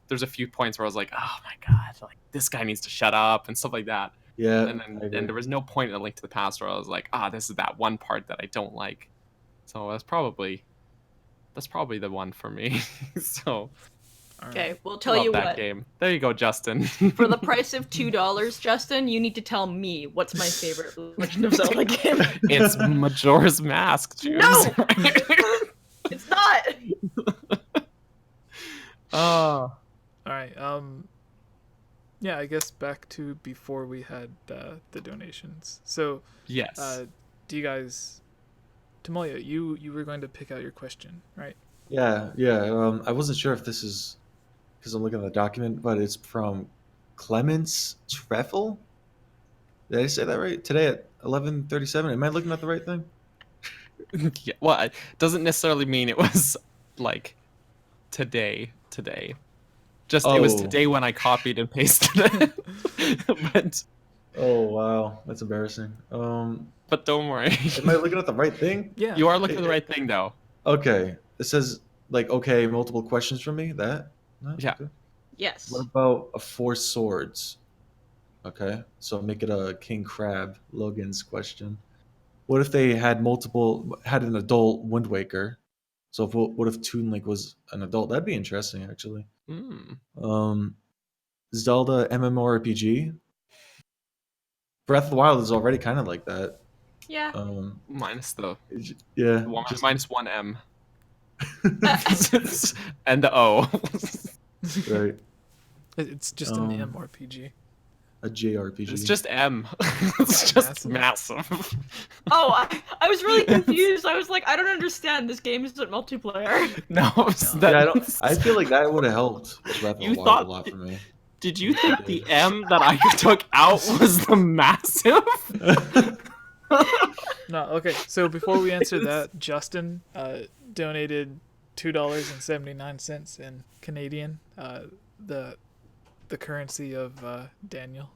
B: there's a few points where I was like, oh my god, like this guy needs to shut up and stuff like that.
D: Yeah.
B: And there was no point in A Link to the Past where I was like, this is that one part that I don't like. So that's probably the one for me. So
A: okay, we'll tell you
B: that
A: what.
B: Game. There you go, Justin.
A: For the price of $2, Justin, you need to tell me what's my favorite Legend of Zelda game.
B: It's Majora's Mask, Juice.
A: No, it's not.
C: All right. Yeah, I guess back to before we had the donations. So
B: yes.
C: Do you guys, Tamoya, you were going to pick out your question, right?
D: Yeah. I wasn't sure if this is because I'm looking at the document, but it's from Clemens Treffel. Did I say that right? Today at 11:37. Am I looking at the right thing?
B: Yeah, well, it doesn't necessarily mean it was like today. Just it was today when I copied and pasted it. But
D: oh wow, that's embarrassing.
B: But don't worry.
D: Am I looking at the right thing?
C: Yeah.
B: You are looking at the right thing though.
D: Okay. It says like okay, multiple questions from me. That? No?
B: Yeah.
D: Okay.
A: Yes.
D: What about a Four Swords? Okay, so make it a King Crab. Logan's question. What if they had an adult Wind Waker? So what if Toon Link was an adult? That'd be interesting, actually. Zelda MMORPG. Breath of the Wild is already kind of like that.
A: Yeah.
B: Minus the minus one M. And the O.
D: Right.
C: It's just an MRPG.
D: A JRPG.
B: It's just M. It's just massive.
A: Oh, I was really confused. I was like, I don't understand. This game isn't multiplayer.
B: No.
D: I feel like that would have helped Breath of the Wild a lot for me.
B: Did you think the M that I took out was the massive?
C: No, okay. So before we answer that, Justin donated $2.79 in Canadian, the currency of Daniel.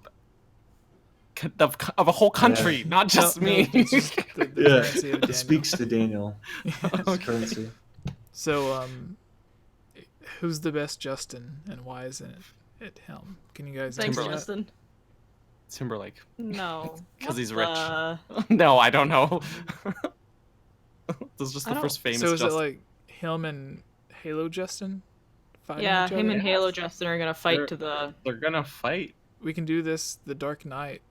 B: of a whole country, not just
C: No,
B: me.
C: it's just the
D: Yeah,
C: currency of
D: it
C: Daniel.
D: speaks to Daniel. It's
B: Okay.
D: currency.
C: So, who's the best Justin, and why isn't it him? Can you guys
A: Thanks,
C: answer that?
A: Justin.
B: Timberlake.
A: No.
B: 'Cause he's
A: What
B: rich.
A: the-
B: No, I don't know. This is just
A: I
B: the
A: don't-
B: first famous
C: So is
B: Justin.
C: it like him and Halo Justin fighting
A: Yeah,
C: each
A: him
C: other?
A: and Halo Justin are gonna fight
B: They're-
A: to the.
B: They're gonna fight.
C: We can do this the Dark Knight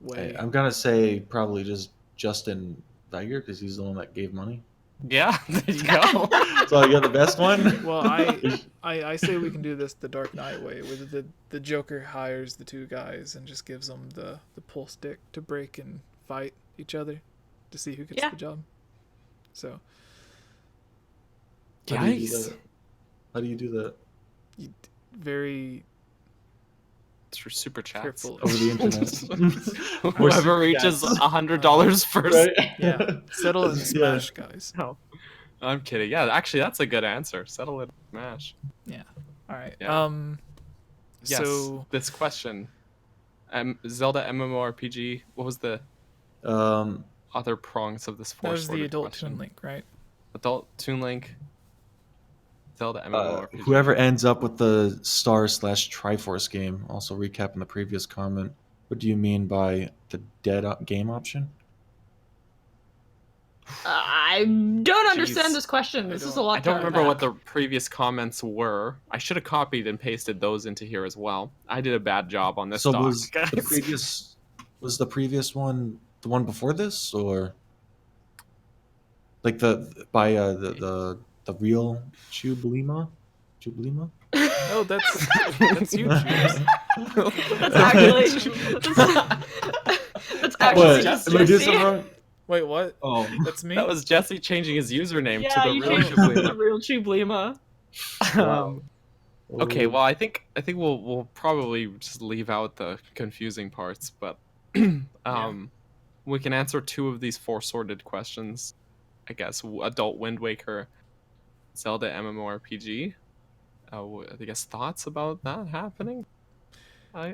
C: way.
D: Hey, I'm gonna say probably just Justin Viger because he's the one that gave money.
B: Yeah, there you go.
D: So you got the best one.
C: Well, I say we can do this the Dark Knight way, where the Joker hires the two guys and just gives them the pull stick to break and fight each other to see who gets
A: Yeah.
C: the job. So
D: How do you do
B: Yikes.
D: that? How do you do that?
C: you, very
B: Through super chats.
C: Careful.
D: Over the internet.
B: Whoever reaches $100 first.
C: yeah, settle it and smash, guys.
B: No. I'm kidding. Yeah, actually, that's a good answer. Settle it, smash.
C: All right.
B: Yeah. Yes.
C: So
B: This question, Zelda MMORPG. What was the
D: Um,
B: other prongs of this
C: that was the
B: four-sorted
C: adult
B: question?
C: Toon Link, right?
B: Adult Toon Link. Zelda MMORPG.
D: whoever ends up with the Star/Triforce game. Also recapping the previous comment. What do you mean by the game option?
A: I don't understand
B: Jeez.
A: this question.
C: I
A: This is a
C: don't-
A: lot.
B: I don't
A: to
B: remember what
A: unpack.
B: the previous comments were. I should have copied and pasted those into here as well. I did a bad job on this
D: So
B: doc,
D: was
B: guys.
D: the previous one the one before this, or like the real Jublima? Jublima?
C: Oh, that's you, James.
A: That's actually. That's actually
D: What?
A: just
D: Am I doing
A: Jesse.
D: something wrong?
C: Wait, what?
D: Oh,
C: That's me.
B: That was Jesse changing his username
A: Yeah,
B: to
A: you
B: the real
A: changed it to the
B: Jublima.
A: real Chublima.
D: wow.
B: Okay, well, I think we'll probably just leave out the confusing parts, but we can answer two of these four sorted questions. I guess Adult Wind Waker, Zelda MMORPG. I guess thoughts about that happening.
C: I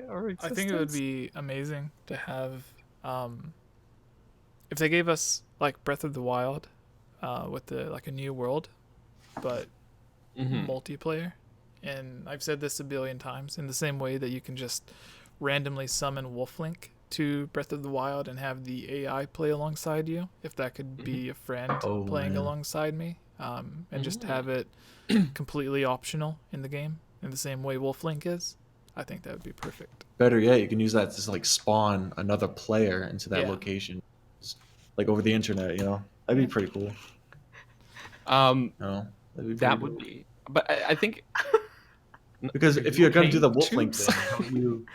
C: think it would be amazing to have, if they gave us like Breath of the Wild, with a new world, but multiplayer. And I've said this a billion times. In the same way that you can just randomly summon Wolflink to Breath of the Wild and have the AI play alongside you, if that could be a friend
D: Oh,
C: playing
D: man.
C: alongside me, and just have it completely optional in the game, in the same way Wolflink is. I think that would be perfect.
D: Better yet, you can use that to like spawn another player into that
C: Yeah.
D: location, just, like over the internet. You know, that'd be pretty cool.
B: Um,
D: You know, that'd be
B: that
D: pretty
B: would
D: cool.
B: be, but I think
D: Because if you're gonna do the
B: Okay,
D: Wolflink
B: tubes.
D: thing, don't you?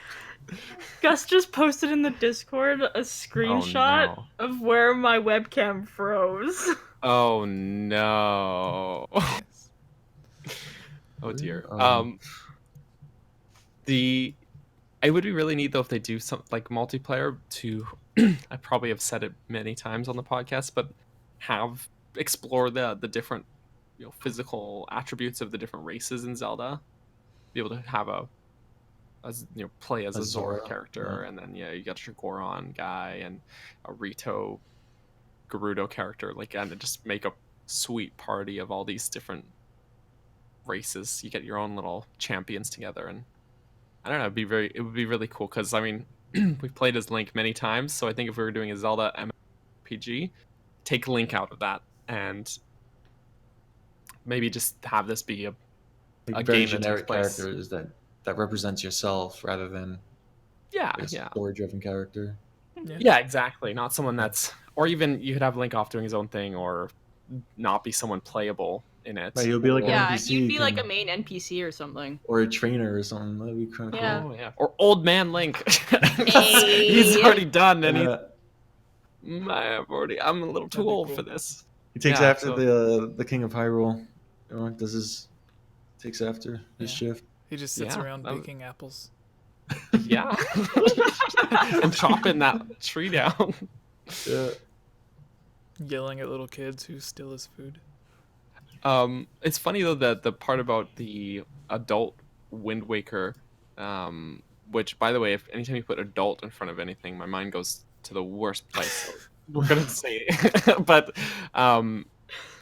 A: Gus just posted in the Discord a screenshot
B: no.
A: of where my webcam froze.
B: Oh no.
C: Nice.
B: Oh dear.
D: Um,
B: It would be really neat though if they do something like multiplayer to I probably have said it many times on the podcast, but explore the different physical attributes of the different races in Zelda. Be able to have play as a Zora
D: Zora,
B: character,
D: yeah.
B: and then you got your Goron guy and a Rito Gerudo character, and just make a sweet party of all these different races. You get your own little champions together, and I don't know, it would be really cool because I mean we've played as Link many times, so I think if we were doing a Zelda MMORPG, take Link out of that and maybe just have this be a
D: Like
B: a
D: very
B: game that
D: generic
B: takes place.
D: characters that represents yourself rather than
B: yeah
D: like a
B: yeah
D: story-driven character.
B: yeah exactly, not someone that's, or even you could have Link off doing his own thing or not be someone playable in it.
D: Right, he'll be like an
A: Yeah,
D: NPC,
A: you'd be like a
D: can-
A: main NPC or something.
D: or a trainer or something. That'd be kind of
A: Yeah.
D: cool.
B: Oh yeah, or Old Man Link.
A: Hey.
B: He's already done, and
D: Yeah.
B: I'm a little too
C: That'd be
B: old
C: cool.
B: for this.
D: He takes
B: Yeah,
D: after
B: so-
D: the King of Hyrule. You know, takes after his
C: Yeah.
D: shift.
C: He just sits
B: Yeah,
C: around
B: that would-
C: baking apples.
B: Yeah, and chopping that tree down.
D: Yeah.
C: Yelling at little kids who steal his food.
B: It's funny though that the part about the adult Wind Waker, which, by the way, if anytime you put adult in front of anything, my mind goes to the worst place. So we're gonna say, but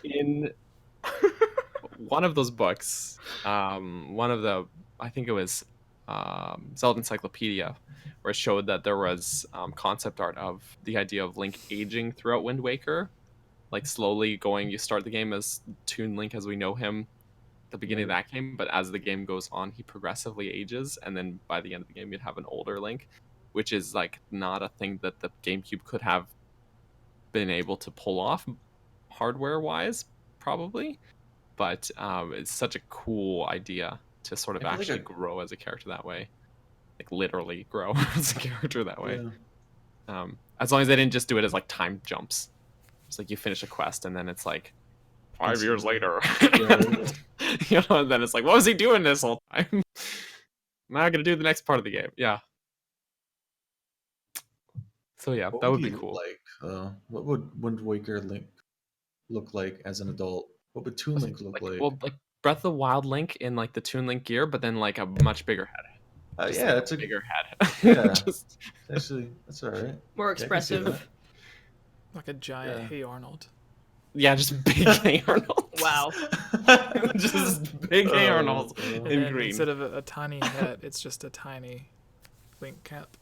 B: in one of those books, one of the, I think it was Zelda Encyclopedia, where it showed that there was concept art of the idea of Link aging throughout Wind Waker, like slowly going. You start the game as Toon Link as we know him at the beginning of that game, but as the game goes on, he progressively ages, and then by the end of the game, you'd have an older Link, which is like not a thing that the GameCube could have been able to pull off hardware wise, probably. But it's such a cool idea to sort of
D: I feel like
B: actually grow as a character that way, like literally grow as a character that way.
D: Yeah.
B: As long as they didn't just do it as like time jumps. It's like you finish a quest and then it's like 5 years later.
D: Yeah.
B: You know, and then it's like, what was he doing this whole time? Now I'm gonna do the next part of the game. Yeah. So yeah,
D: What
B: that would
D: he
B: be
D: look
B: cool.
D: like? What would Wind Waker Link look like as an adult? What would Toon Link look like?
B: Well, like Breath of the Wild Link in like the Toon Link gear, but then like a much bigger head. Just
D: Yeah,
B: like
D: that's a
B: bigger head.
D: yeah.
B: Just
D: Actually, that's all right.
A: More
D: Yeah, I can see that.
A: expressive.
C: Like a giant
D: Yeah.
C: Hey Arnold.
B: yeah, just big Hey Arnold.
A: Wow.
B: Just big Hey Arnold
C: And
B: in
C: then
B: green.
C: instead of a tiny hat, it's just a tiny Link cap.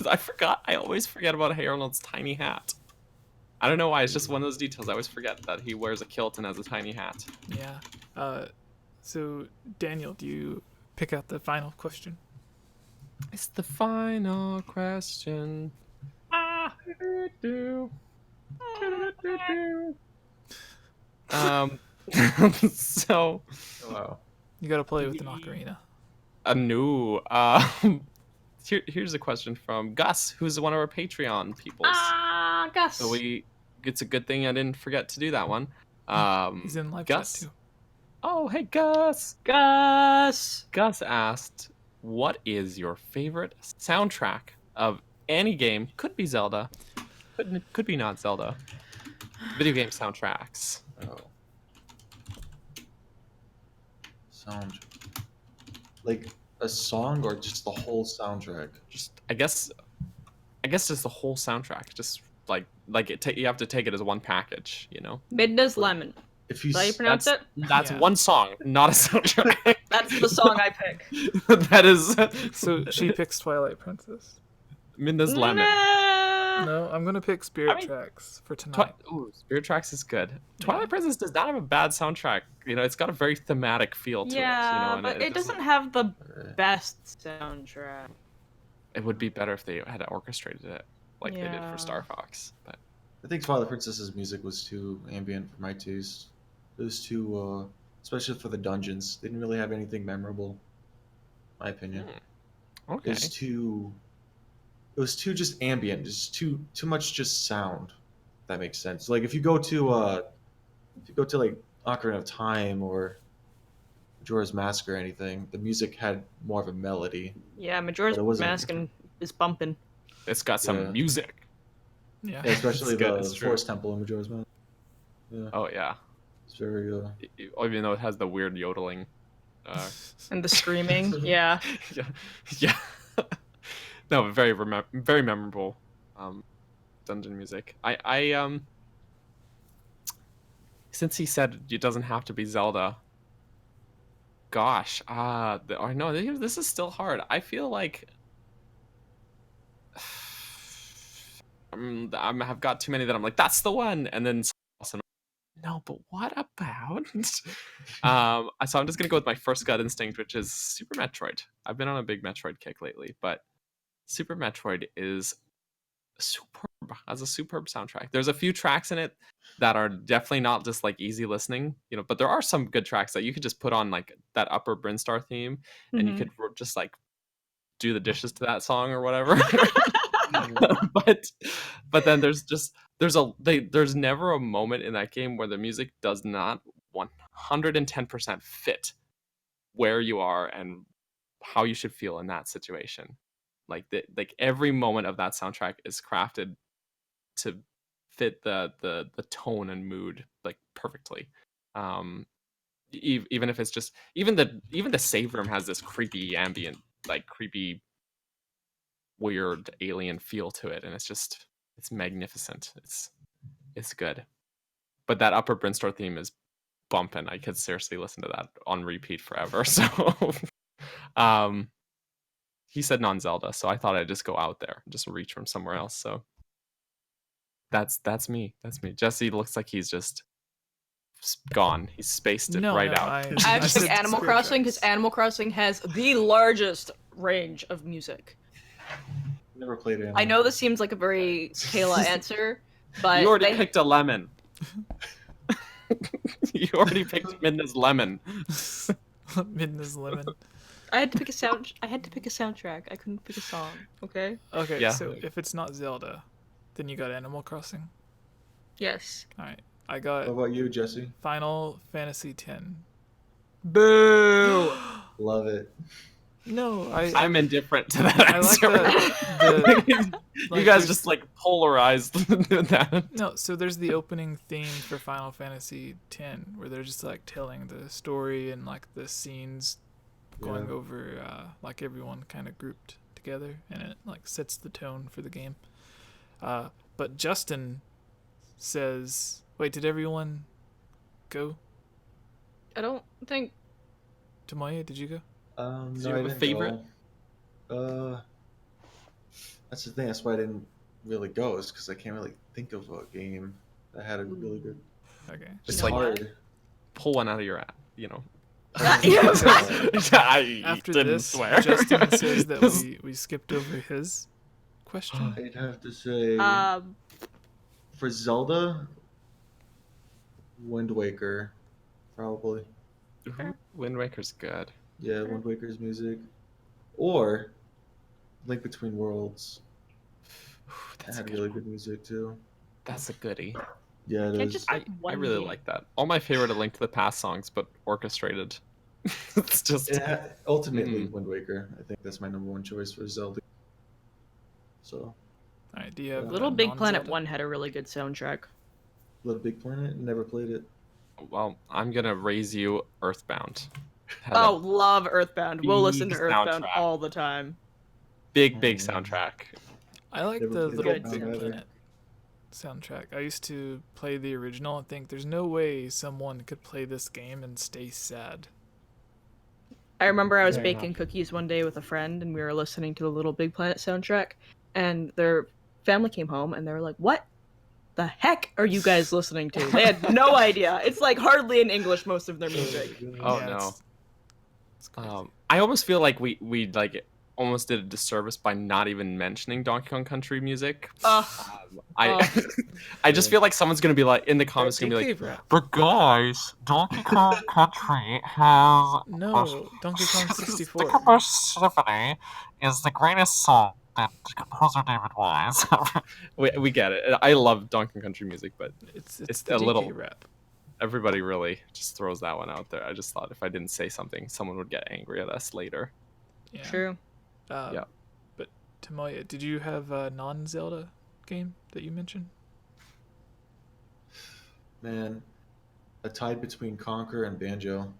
B: I forgot. I always forget about Hey Arnold's tiny hat. I don't know why. It's just one of those details. I always forget that he wears a kilt and has a tiny hat.
C: Yeah. So Daniel, do you pick out the final question?
B: It's the final question. Ah, so
D: Wow.
C: You gotta play with an ocarina.
B: a new here's a question from Gus, who's one of our Patreon peoples.
A: Ah, Gus.
B: So it's a good thing I didn't forget to do that one.
C: He's in live
B: Gus.
C: chat too.
B: Oh, hey Gus.
A: Gus.
B: Gus asked, "What is your favorite soundtrack of any game? Could be Zelda, could be not Zelda. Video game soundtracks."
D: Oh. Sound. Like a song or just the whole soundtrack?
B: Just I guess just the whole soundtrack. Just like you have to take it as one package, you know.
A: Midna's Lemon.
D: If you
A: Is that how you
D: s-
A: pronounce it?
B: That's
C: Yeah.
B: one song, not a soundtrack.
A: That's the song I pick.
B: That is
C: So she picks Twilight Princess.
B: Minda's Lemon.
A: Nah.
C: No, I'm gonna pick Spirit
B: I mean,
C: Tracks for tonight.
B: Ooh, Spirit Tracks is good. Twilight Princess does not have a bad soundtrack. You know, it's got a very thematic feel to it. You know, and
A: but it doesn't have the best soundtrack.
B: It would be better if they had orchestrated it like they did
A: Yeah.
B: for Star Fox. But
D: I think Twilight Princess's music was too ambient for my taste. It was too, especially for the dungeons. They didn't really have anything memorable, in my opinion.
B: okay,
D: It was too just ambient, just too much just sound. If that makes sense. Like if you go to like Ocarina of Time or Majora's Mask or anything, the music had more of a melody.
A: Yeah, Majora's
D: But it wasn't-
A: Mask is bumping.
B: it's got some
D: Yeah.
B: music.
C: Yeah.
D: Yeah, especially
B: It's good,
D: the
B: it's true.
D: Forest Temple in Majora's Mask. Yeah,
B: Oh yeah,
D: it's very
B: even though it has the weird yodeling.
A: And the screaming. Yeah.
B: yeah, yeah. No, very very memorable dungeon music. I since he said it doesn't have to be Zelda. Gosh, no, this is still hard. I feel like I've got too many that I'm like, that's the one, and then no, but what about? So I'm just gonna go with my first gut instinct, which is Super Metroid. I've been on a big Metroid kick lately, but Super Metroid is superb. Has a superb soundtrack. There's a few tracks in it that are definitely not just like easy listening, you know, but there are some good tracks that you could just put on like that Upper Brinstar theme, and you could just like do the dishes to that song or whatever. but then there's never a moment in that game where the music does not 110% fit where you are and how you should feel in that situation. Like every moment of that soundtrack is crafted to fit the tone and mood like perfectly. Even if it's just even the save room has this creepy ambient like creepy, weird alien feel to it, and it's magnificent. It's good. But that Upper Brinstar theme is bumping. I could seriously listen to that on repeat forever. So he said non-Zelda, so I thought I'd just go out there, just reach from somewhere else. So that's me. That's me. Jesse looks like he's just gone. He's spaced it right out.
A: I have to pick Animal Crossing because Animal Crossing has the largest range of music.
D: Never played it.
A: I know this seems like a very Kayla answer, but
B: you already picked a lemon. You already picked Midna's lemon.
C: Midna's lemon.
A: I had to pick a soundtrack. I couldn't pick a song. Okay.
C: Okay,
B: Yeah.
C: so if it's not Zelda, then you got Animal Crossing.
A: Yes.
C: All right, I got
D: What about you, Jesse?
C: Final Fantasy X.
A: Boo.
D: Love it.
C: No,
B: I'm indifferent to that
C: I like
B: answer.
C: the
B: You
C: like,
B: guys
C: there's-
B: just like polarized that.
C: No, so there's the opening theme for Final Fantasy X, where they're just like telling the story and like the scenes going
D: Yeah.
C: over like everyone kind of grouped together, and it like sets the tone for the game. But Justin says, wait, did everyone go?
A: I don't think.
C: Tamaya, did you go?
D: No,
B: Do you
D: I
B: have a
D: didn't
B: favorite?
D: go. That's the thing. That's why I didn't really go. Is because I can't really think of a game that had a really good.
C: Okay.
B: Just
A: You
B: like
A: know what?
D: hard.
B: pull one out of your ass, I
C: After
B: didn't
C: this,
B: swear.
C: Justin says that we skipped over his question.
D: I'd have to say for Zelda, Wind Waker, probably.
B: Wind Waker's good.
D: Yeah, Wind Waker's music, or Link Between Worlds. That
B: That's a
D: had
B: good
D: really
B: one.
D: good music too.
B: That's a goodie.
D: Yeah, it
A: Can't
D: is.
A: just-
B: I
A: One
B: really
A: game.
B: like that. All my favorite are Link to the Past songs, but orchestrated. It's just
D: Ultimately, Wind Waker. I think that's my number one choice for Zelda. So,
C: All right, do you have
A: Little Big Planet
C: non-Zelda?
A: 1 had a really good soundtrack.
D: Little Big Planet. Never played it.
B: well. I'm gonna raise you Earthbound. Had a
A: Oh, love Earthbound. We'll listen to
B: big
A: Earthbound
B: soundtrack.
A: all the time.
B: big soundtrack.
C: I like
D: Never
C: the
D: played
C: Little
A: Earthbound
C: Big
D: either.
C: Planet soundtrack. I used to play the original and think there's no way someone could play this game and stay sad.
A: I remember I was
D: Fair
A: baking
D: enough.
A: cookies one day with a friend, and we were listening to the Little Big Planet soundtrack, and their family came home, and they were like, "What the heck are you guys listening to?" They had no idea. It's like hardly in English, most of their music.
B: Oh
C: Yeah,
B: no.
C: It's crazy.
B: I almost feel like we like almost did a disservice by not even mentioning Donkey Kong Country music.
A: Ugh.
B: I I just feel like someone's gonna be like in the comments gonna be like,
C: DK rap.
B: but guys, Donkey Kong Country has
C: No, Donkey Kong 64.
B: Sycamore Symphony is the greatest song that composer David Wise. we get it. I love Donkey Kong Country music, but
C: It's
B: it's
C: the
B: a
C: DK
B: little-
C: rap.
B: everybody really just throws that one out there. I just thought if I didn't say something, someone would get angry at us later.
C: Yeah.
A: True.
B: Yeah.
C: But Tamoya, did you have a non-Zelda game that you mentioned?
D: Man, a tie between Conquer and Banjo.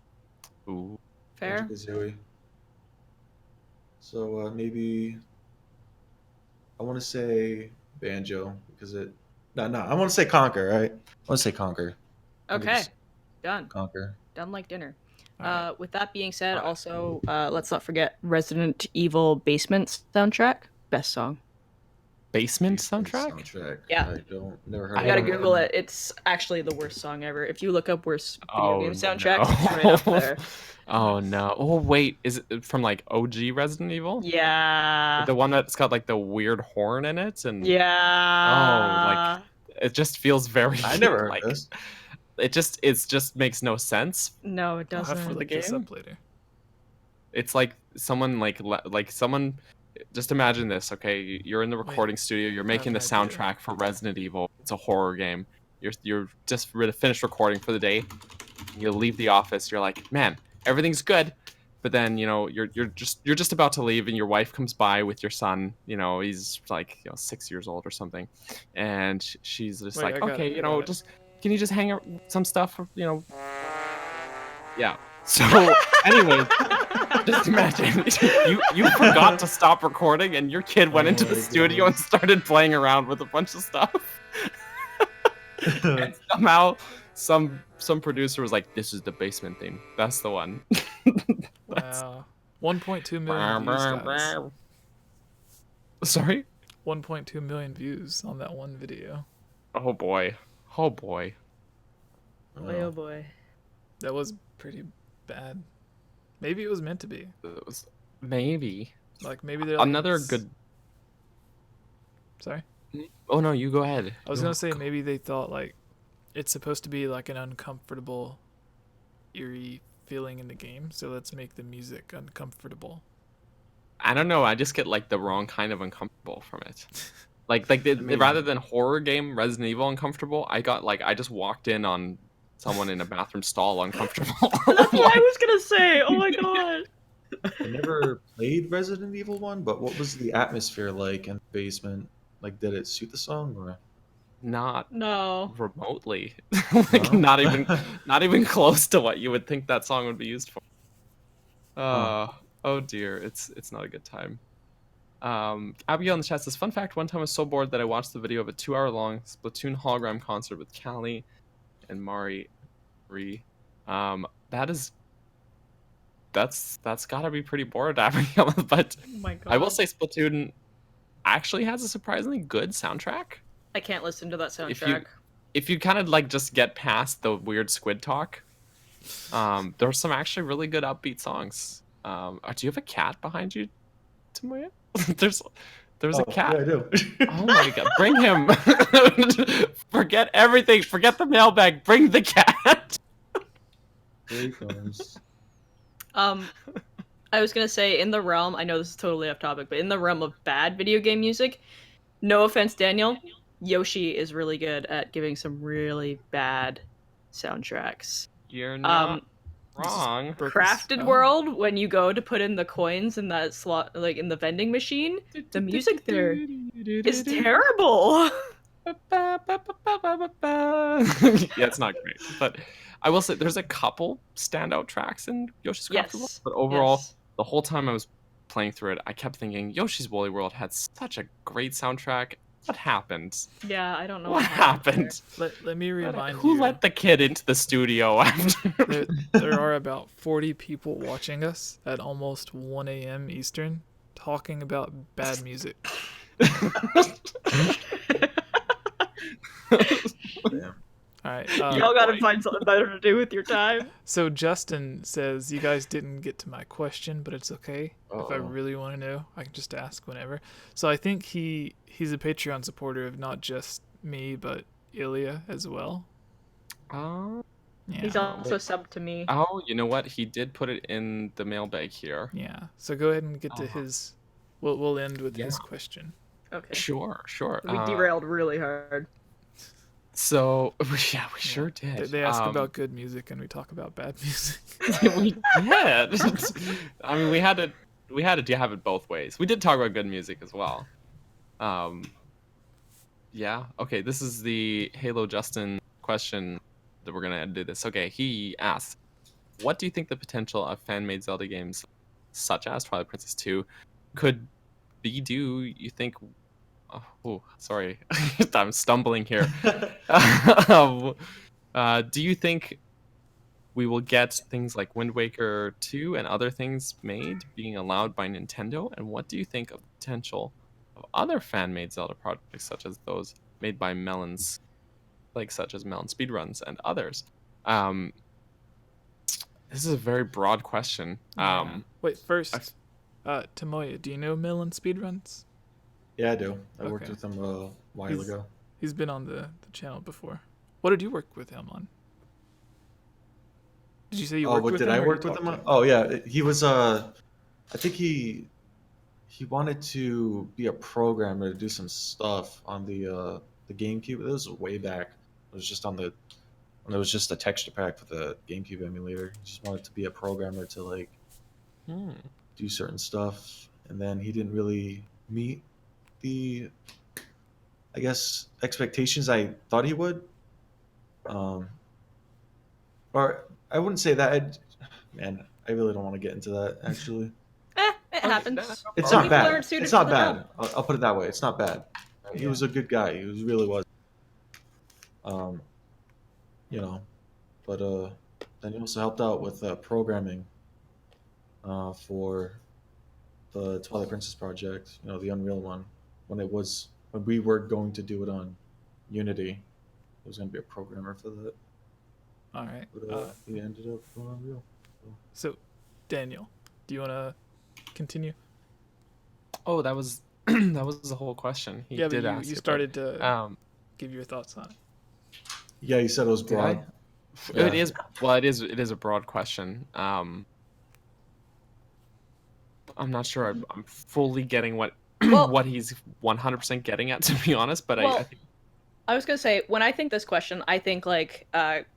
B: Ooh.
A: Fair.
D: Banjo-Kazooie. So maybe I want to say Banjo because it. No, I want to say Conquer. Right? I want to say Conquer.
A: Okay. Done.
D: Conquer.
A: Done like dinner.
C: Alright.
A: With that being said,
B: Alright.
A: also, let's not forget Resident Evil Basement soundtrack. Best song.
B: Basement soundtrack?
A: Yeah.
D: I don't. Never heard.
B: I
A: You gotta
D: of it.
A: Google it. It's actually the worst song ever. If you look up worst video
B: Oh,
A: game soundtracks, it's right up there.
B: Oh no. Oh wait, is it from like OG Resident Evil?
A: Yeah.
B: The one that's got like the weird horn in it and
A: Yeah.
B: it just feels very
D: I never heard
B: like
D: this.
B: it just makes no sense.
A: No, it
C: I'll have
A: doesn't.
C: to
B: the
C: look this
B: game?
C: up later.
B: It's like someone like someone just imagine this, okay? You're in the recording studio, you're making the
C: an idea.
B: soundtrack for Resident Evil. It's a horror game. You're just finished recording for the day. You leave the office, you're like, "Man, everything's good." But then, you're just about to leave and your wife comes by with your son, he's like, 6 years old or something. And she's just
C: Wait,
B: like,
C: I got
B: "Okay,
C: it, I got it.
B: just can you just hang out some stuff, Yeah. So, anyway, Just imagine you forgot to stop recording, and your kid went into the
D: my
B: studio and
D: goodness.
B: started playing around with a bunch of stuff. And somehow, some producer was like, "This is the basement theme. That's the one." That's...
C: Wow. 1.2 million views, guys.
B: Sorry.
C: 1.2 million views on that one video.
B: Oh boy. Oh boy.
A: Boy, oh boy.
C: That was pretty bad. Maybe it was meant to be.
B: It was maybe
C: Like maybe they're like,
B: another good.
C: Sorry.
B: Oh no, you go ahead.
C: I was gonna say maybe they thought like it's supposed to be like an uncomfortable, eerie feeling in the game, so let's make the music uncomfortable.
B: I don't know. I just get like the wrong kind of uncomfortable from it. Like rather than horror game Resident Evil uncomfortable, I got like I just walked in on someone in a bathroom stall uncomfortable.
A: That's what I was gonna say. Oh my god.
D: I never played Resident Evil 1, but what was the atmosphere like in the basement? Like, did it suit the song or?
B: Not
A: No.
B: remotely. Like
D: No?
B: not even close to what you would think that song would be used for.
D: Huh.
B: Oh dear, it's not a good time. Abigail in the chat says, fun fact, one time I was so bored that I watched the video of a 2-hour-long Splatoon hologram concert with Callie and Mari. That's gotta be pretty bored, Abigail. But
A: Oh my god.
B: I will say Splatoon actually has a surprisingly good soundtrack.
A: I can't listen to that soundtrack.
B: If you kind of like just get past the weird squid talk, there's some actually really good upbeat songs. Do you have a cat behind you, Tamoya? there's a cat.
D: Yeah, I do.
B: Oh my god, bring him. Forget everything. Forget the mailbag. Bring the cat.
D: Here he comes.
A: I was gonna say, in the realm, I know this is totally off topic, but in the realm of bad video game music, no offense, Daniel, Yoshi is really good at giving some really bad soundtracks.
B: You're not wrong.
A: Crafted World, when you go to put in the coins in that slot, like in the vending machine, the music there is terrible.
B: Yeah, it's not great, but I will say there's a couple standout tracks in Yoshi's Crafted World. But overall, the whole time I was playing through it, I kept thinking Yoshi's Woolly World had such a great soundtrack. What happened?
A: Yeah, I don't know
B: what happened.
C: Let me remind you.
B: Who let the kid into the studio after?
C: There are about 40 people watching us at almost 1 a.m. Eastern talking about bad music.
D: Damn.
C: All right.
A: Y'all gotta find something better to do with your time.
C: So Justin says, you guys didn't get to my question, but it's okay. If I really want to know, I can just ask whenever. So I think he's a Patreon supporter of not just me, but Ilya as well.
B: Oh.
A: Yeah. He's also subbed to me.
B: Oh, you know what? He did put it in the mailbag here.
C: Yeah. So go ahead and get to his... We'll end with his question.
A: Okay.
B: Sure.
A: We derailed really hard.
B: So yeah, we sure did.
C: They ask about good music and we talk about bad music.
B: We did. I mean, we had to have it both ways. We did talk about good music as well. Yeah. Okay. This is the Halo Justin question that we're gonna do this. Okay. He asks, "What do you think the potential of fan-made Zelda games, such as Twilight Princess 2, could be? Do you think?" Oh, sorry, I'm stumbling here. Do you think we will get things like Wind Waker 2 and other things made being allowed by Nintendo? And what do you think of the potential of other fan-made Zelda projects, such as those made by Melons, such as Melon Speedruns and others? This is a very broad question.
C: Wait, first, Tamoya, do you know Melon Speedruns?
D: Yeah, I do. I worked with him a while ago.
C: He's been on the channel before. What did you work with him on? Did you say you worked with him?
D: Oh, did I work with him on? Oh, yeah. He was, I think he wanted to be a programmer to do some stuff on the GameCube. This was way back. It was just there was just a texture pack for the GameCube emulator. He just wanted to be a programmer to, do certain stuff. And then he didn't really meet the, I guess, expectations I thought he would. Or I wouldn't say that. I I really don't want to get into that. Actually,
A: It happens.
D: it's
A: Some
D: not
A: people
D: bad.
A: aren't suited
D: It's
A: for
D: not
A: the job.
D: bad. I'll put it that way. It's not bad. He was a good guy. He really was. Um, you know, but then he also helped out with programming for the Twilight Princess project. You know, the Unreal one. When we were going to do it on Unity, he was going to be a programmer for that.
C: All right.
D: But he ended up going Unreal.
C: So, Daniel, do you want to continue?
B: Oh, that was that was the whole question. He did
C: but
B: ask.
C: you
B: it,
C: started
B: but,
C: to give your thoughts on it.
D: Yeah, he said it was
B: Did I?
D: broad.
B: It
D: Yeah.
B: is. Well, it is a broad question. I'm not sure I'm fully getting what
A: Well-
B: what he's 100% getting at, to be honest. But
A: Well,
B: I think
A: I was gonna say, when I think this question, I think like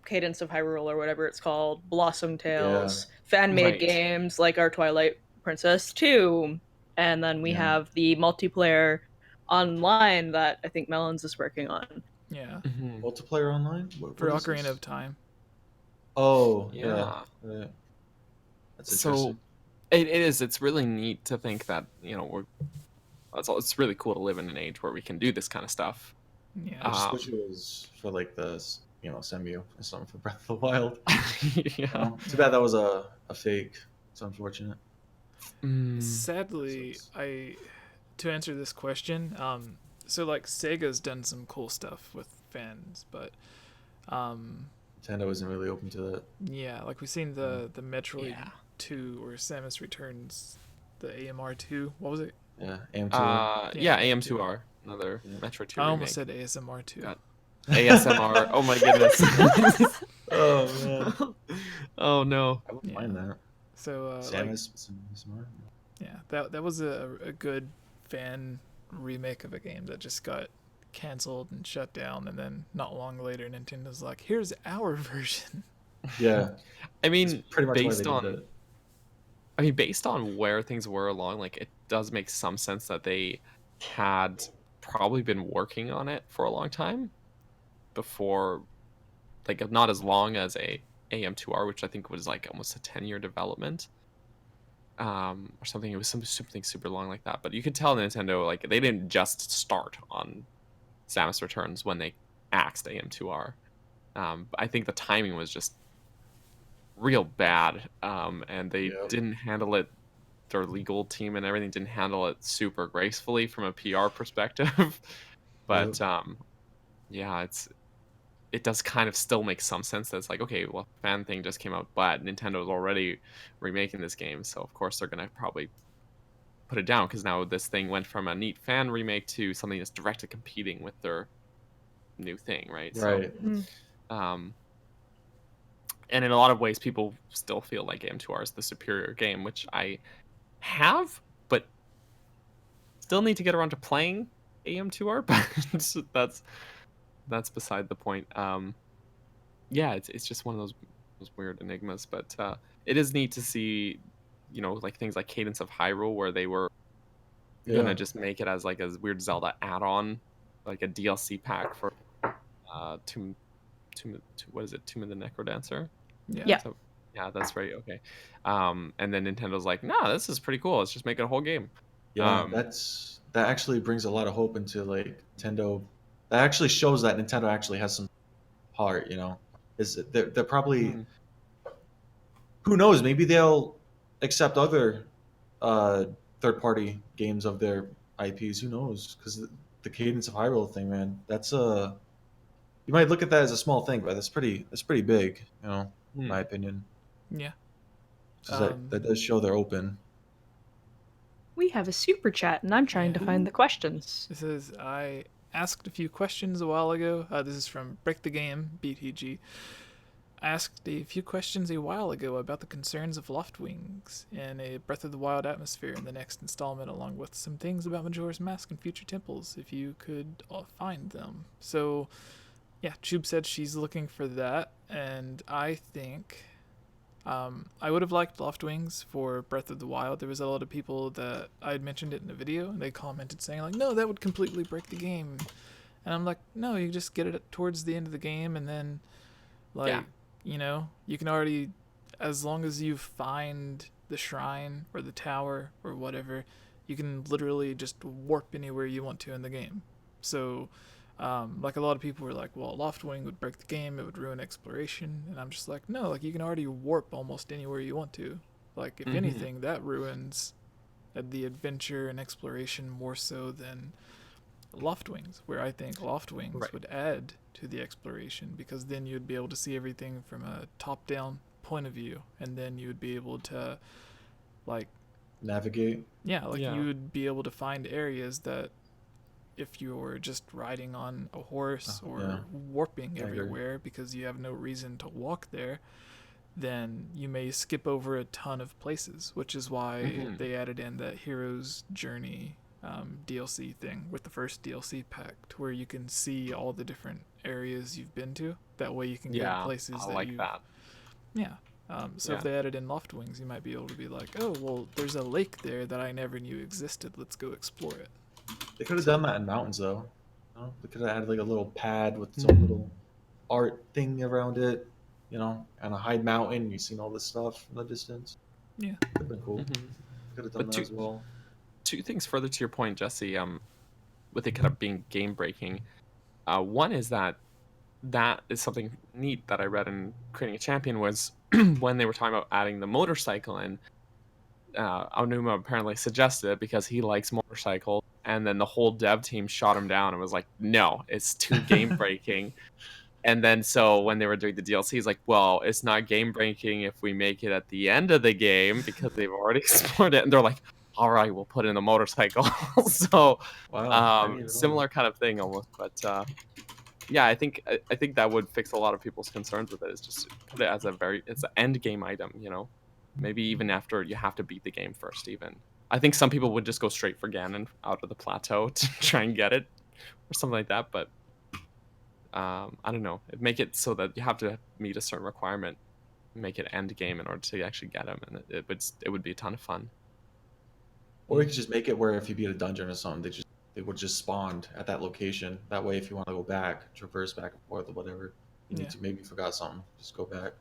A: Cadence of Hyrule or whatever it's called, Blossom Tales, fan-made
B: Right.
A: games like our Twilight Princess 2, and then we
D: Yeah.
A: have the multiplayer online that I think Melons is working on.
C: Yeah.
B: Mhm.
D: Multiplayer online?
C: For
D: What is
C: Ocarina
D: this?
C: of Time.
D: Oh,
B: Yeah.
D: yeah. That's
B: So
D: interesting.
B: it is. It's really neat to think that it's really cool to live in an age where we can do this kind of stuff.
C: Yeah.
D: I just wish it was for like the Semu or something for Breath of the Wild.
B: Yeah.
D: Too bad that was a fake. It's unfortunate.
C: Sadly,
D: Sucks.
C: to answer this question, so like Sega's done some cool stuff with fans, but
D: Nintendo isn't really open to that.
C: yeah, like we've seen the Metroid
B: Yeah.
C: 2 or Samus Returns, the AMR2. What was it?
D: Yeah, AM2.
B: Yeah, AM2R, another Metro 2
C: I
B: remake.
C: almost said ASMR2.
B: God. ASMR. Oh my goodness.
D: Oh man,
B: Oh no.
D: I wouldn't mind that.
C: So
D: Samus, smart.
C: yeah, that was a good fan remake of a game that just got canceled and shut down, and then not long later Nintendo's like, here's our version.
D: Yeah,
B: I
D: it's
B: mean,
D: pretty much why
B: based
D: they
B: on
D: did that.
B: based on where things were along, like it does make some sense that they had probably been working on it for a long time before, like not as long as a AM2R, which I think was like almost a 10-year development. Or something. It was something super long like that. But you could tell Nintendo, like, they didn't just start on Samus Returns when they axed AM2R. I think the timing was just real bad, and they
D: Yep.
B: didn't handle it. Their legal team and everything didn't handle it super gracefully from a PR perspective. But yeah, it does kind of still make some sense that it's like, okay, well, fan thing just came out, but Nintendo's already remaking this game, so of course they're gonna probably put it down, because now this thing went from a neat fan remake to something that's directly competing with their new thing, right?
D: Right.
B: So, and in a lot of ways, people still feel like AM2R is the superior game, which I have, but still need to get around to playing AM2R. But that's beside the point. Yeah, it's just one of those weird enigmas, but it is neat to see, like things like Cadence of Hyrule, where they were gonna just make it as like a weird Zelda add-on, like a DLC pack for what is it, Tomb of the Necrodancer?
A: Yeah.
B: So, yeah, that's right. Okay. And then Nintendo's like, nah, this is pretty cool. Let's just make it a whole game.
D: Yeah, that actually brings a lot of hope into like Nintendo. That actually shows that Nintendo actually has some heart. They're probably, who knows, maybe they'll accept other third-party games of their IPs. Who knows? Because the Cadence of Hyrule thing, man, that's you might look at that as a small thing, but that's pretty big, in my opinion.
C: Yeah.
D: So that does show they're open.
A: We have a super chat, and I'm trying to find the questions.
C: It says, I asked a few questions a while ago. This is from Break the Game, BTG. I asked a few questions a while ago about the concerns of Loftwings in a Breath of the Wild atmosphere in the next installment, along with some things about Majora's Mask and future temples, if you could find them. So, yeah, Chube said she's looking for that, and I think I would have liked Loftwings for Breath of the Wild. There was a lot of people that I had mentioned it in the video, and they commented saying like, no, that would completely break the game. And I'm like, no, you just get it towards the end of the game, and then, like, you can already as long as you find the shrine or the tower or whatever, you can literally just warp anywhere you want to in the game. So, like a lot of people were like, well, Loftwing would break the game, it would ruin exploration, and I'm just like, no, like you can already warp almost anywhere you want to. Like, if anything, that ruins the adventure and exploration more so than Loftwings, where I think Loftwings would add to the exploration, because then you'd be able to see everything from a top-down point of view, and then you would be able to, like,
D: navigate.
C: Yeah, like you would be able to find areas that if you were just riding on a horse or warping everywhere because you have no reason to walk there, then you may skip over a ton of places, which is why they added in that Hero's Journey DLC thing with the first DLC pack, to where you can see all the different areas you've been to. That way you can go to places
B: I like that.
C: Yeah. So if they added in Loftwings, you might be able to be like, oh, well, there's a lake there that I never knew existed. Let's go explore it.
D: They could have done that in mountains, though. You know? They could have had like a little pad with some little art thing around it, you know, on a high mountain. You've seen all this stuff in the distance.
C: Yeah.
D: Could have been cool. Could have done that as well.
B: Two things further to your point, Jesse, with it kind of being game breaking. One is that is something neat that I read in Creating a Champion, was when they were talking about adding the motorcycle in. Aonuma apparently suggested it because he likes motorcycles, and then the whole dev team shot him down and was like, no, it's too game breaking. And then so when they were doing the DLC, he's like, well, it's not game breaking if we make it at the end of the game because they've already explored it. And they're like, all right, we'll put in the motorcycle. So similar kind of thing almost. But yeah, I think that would fix a lot of people's concerns with it. It's just put it as it's an end game item, you know. Maybe even after you have to beat the game first. Even I think some people would just go straight for Ganon out of the plateau to try and get it, or something like that. But I don't know. Make it so that you have to meet a certain requirement, make it end game in order to actually get him, and it would be a ton of fun.
D: Or you could just make it where if you beat a dungeon or something, they would just spawn at that location. That way, if you want to go back, traverse back and forth or whatever, you need to, maybe you forgot something, just go back.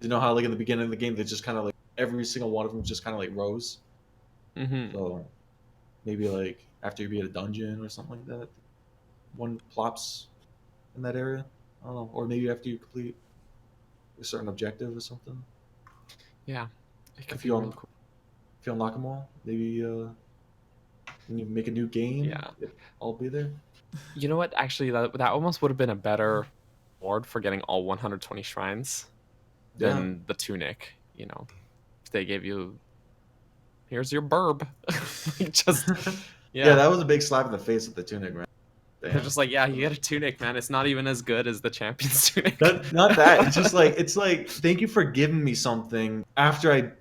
D: You know how like in the beginning of the game, they just kind of like every single one of them just kind of like rows. So maybe like after you beat a dungeon or something like that, one plops in that area. I don't know. Or maybe after you complete a certain objective or something.
B: Yeah.
D: If you unlock them all, maybe when you make a new game, I'll be there.
B: You know what? Actually, that almost would have been a better reward for getting all 120 shrines than the tunic. You know, if they gave you, here's your burb. Just
D: yeah, that was a big slap in the face with the tunic, man.
B: Damn. They're just like, yeah, you get a tunic, man. It's not even as good as the champion's tunic.
D: Not that. It's just like, thank you for giving me something after I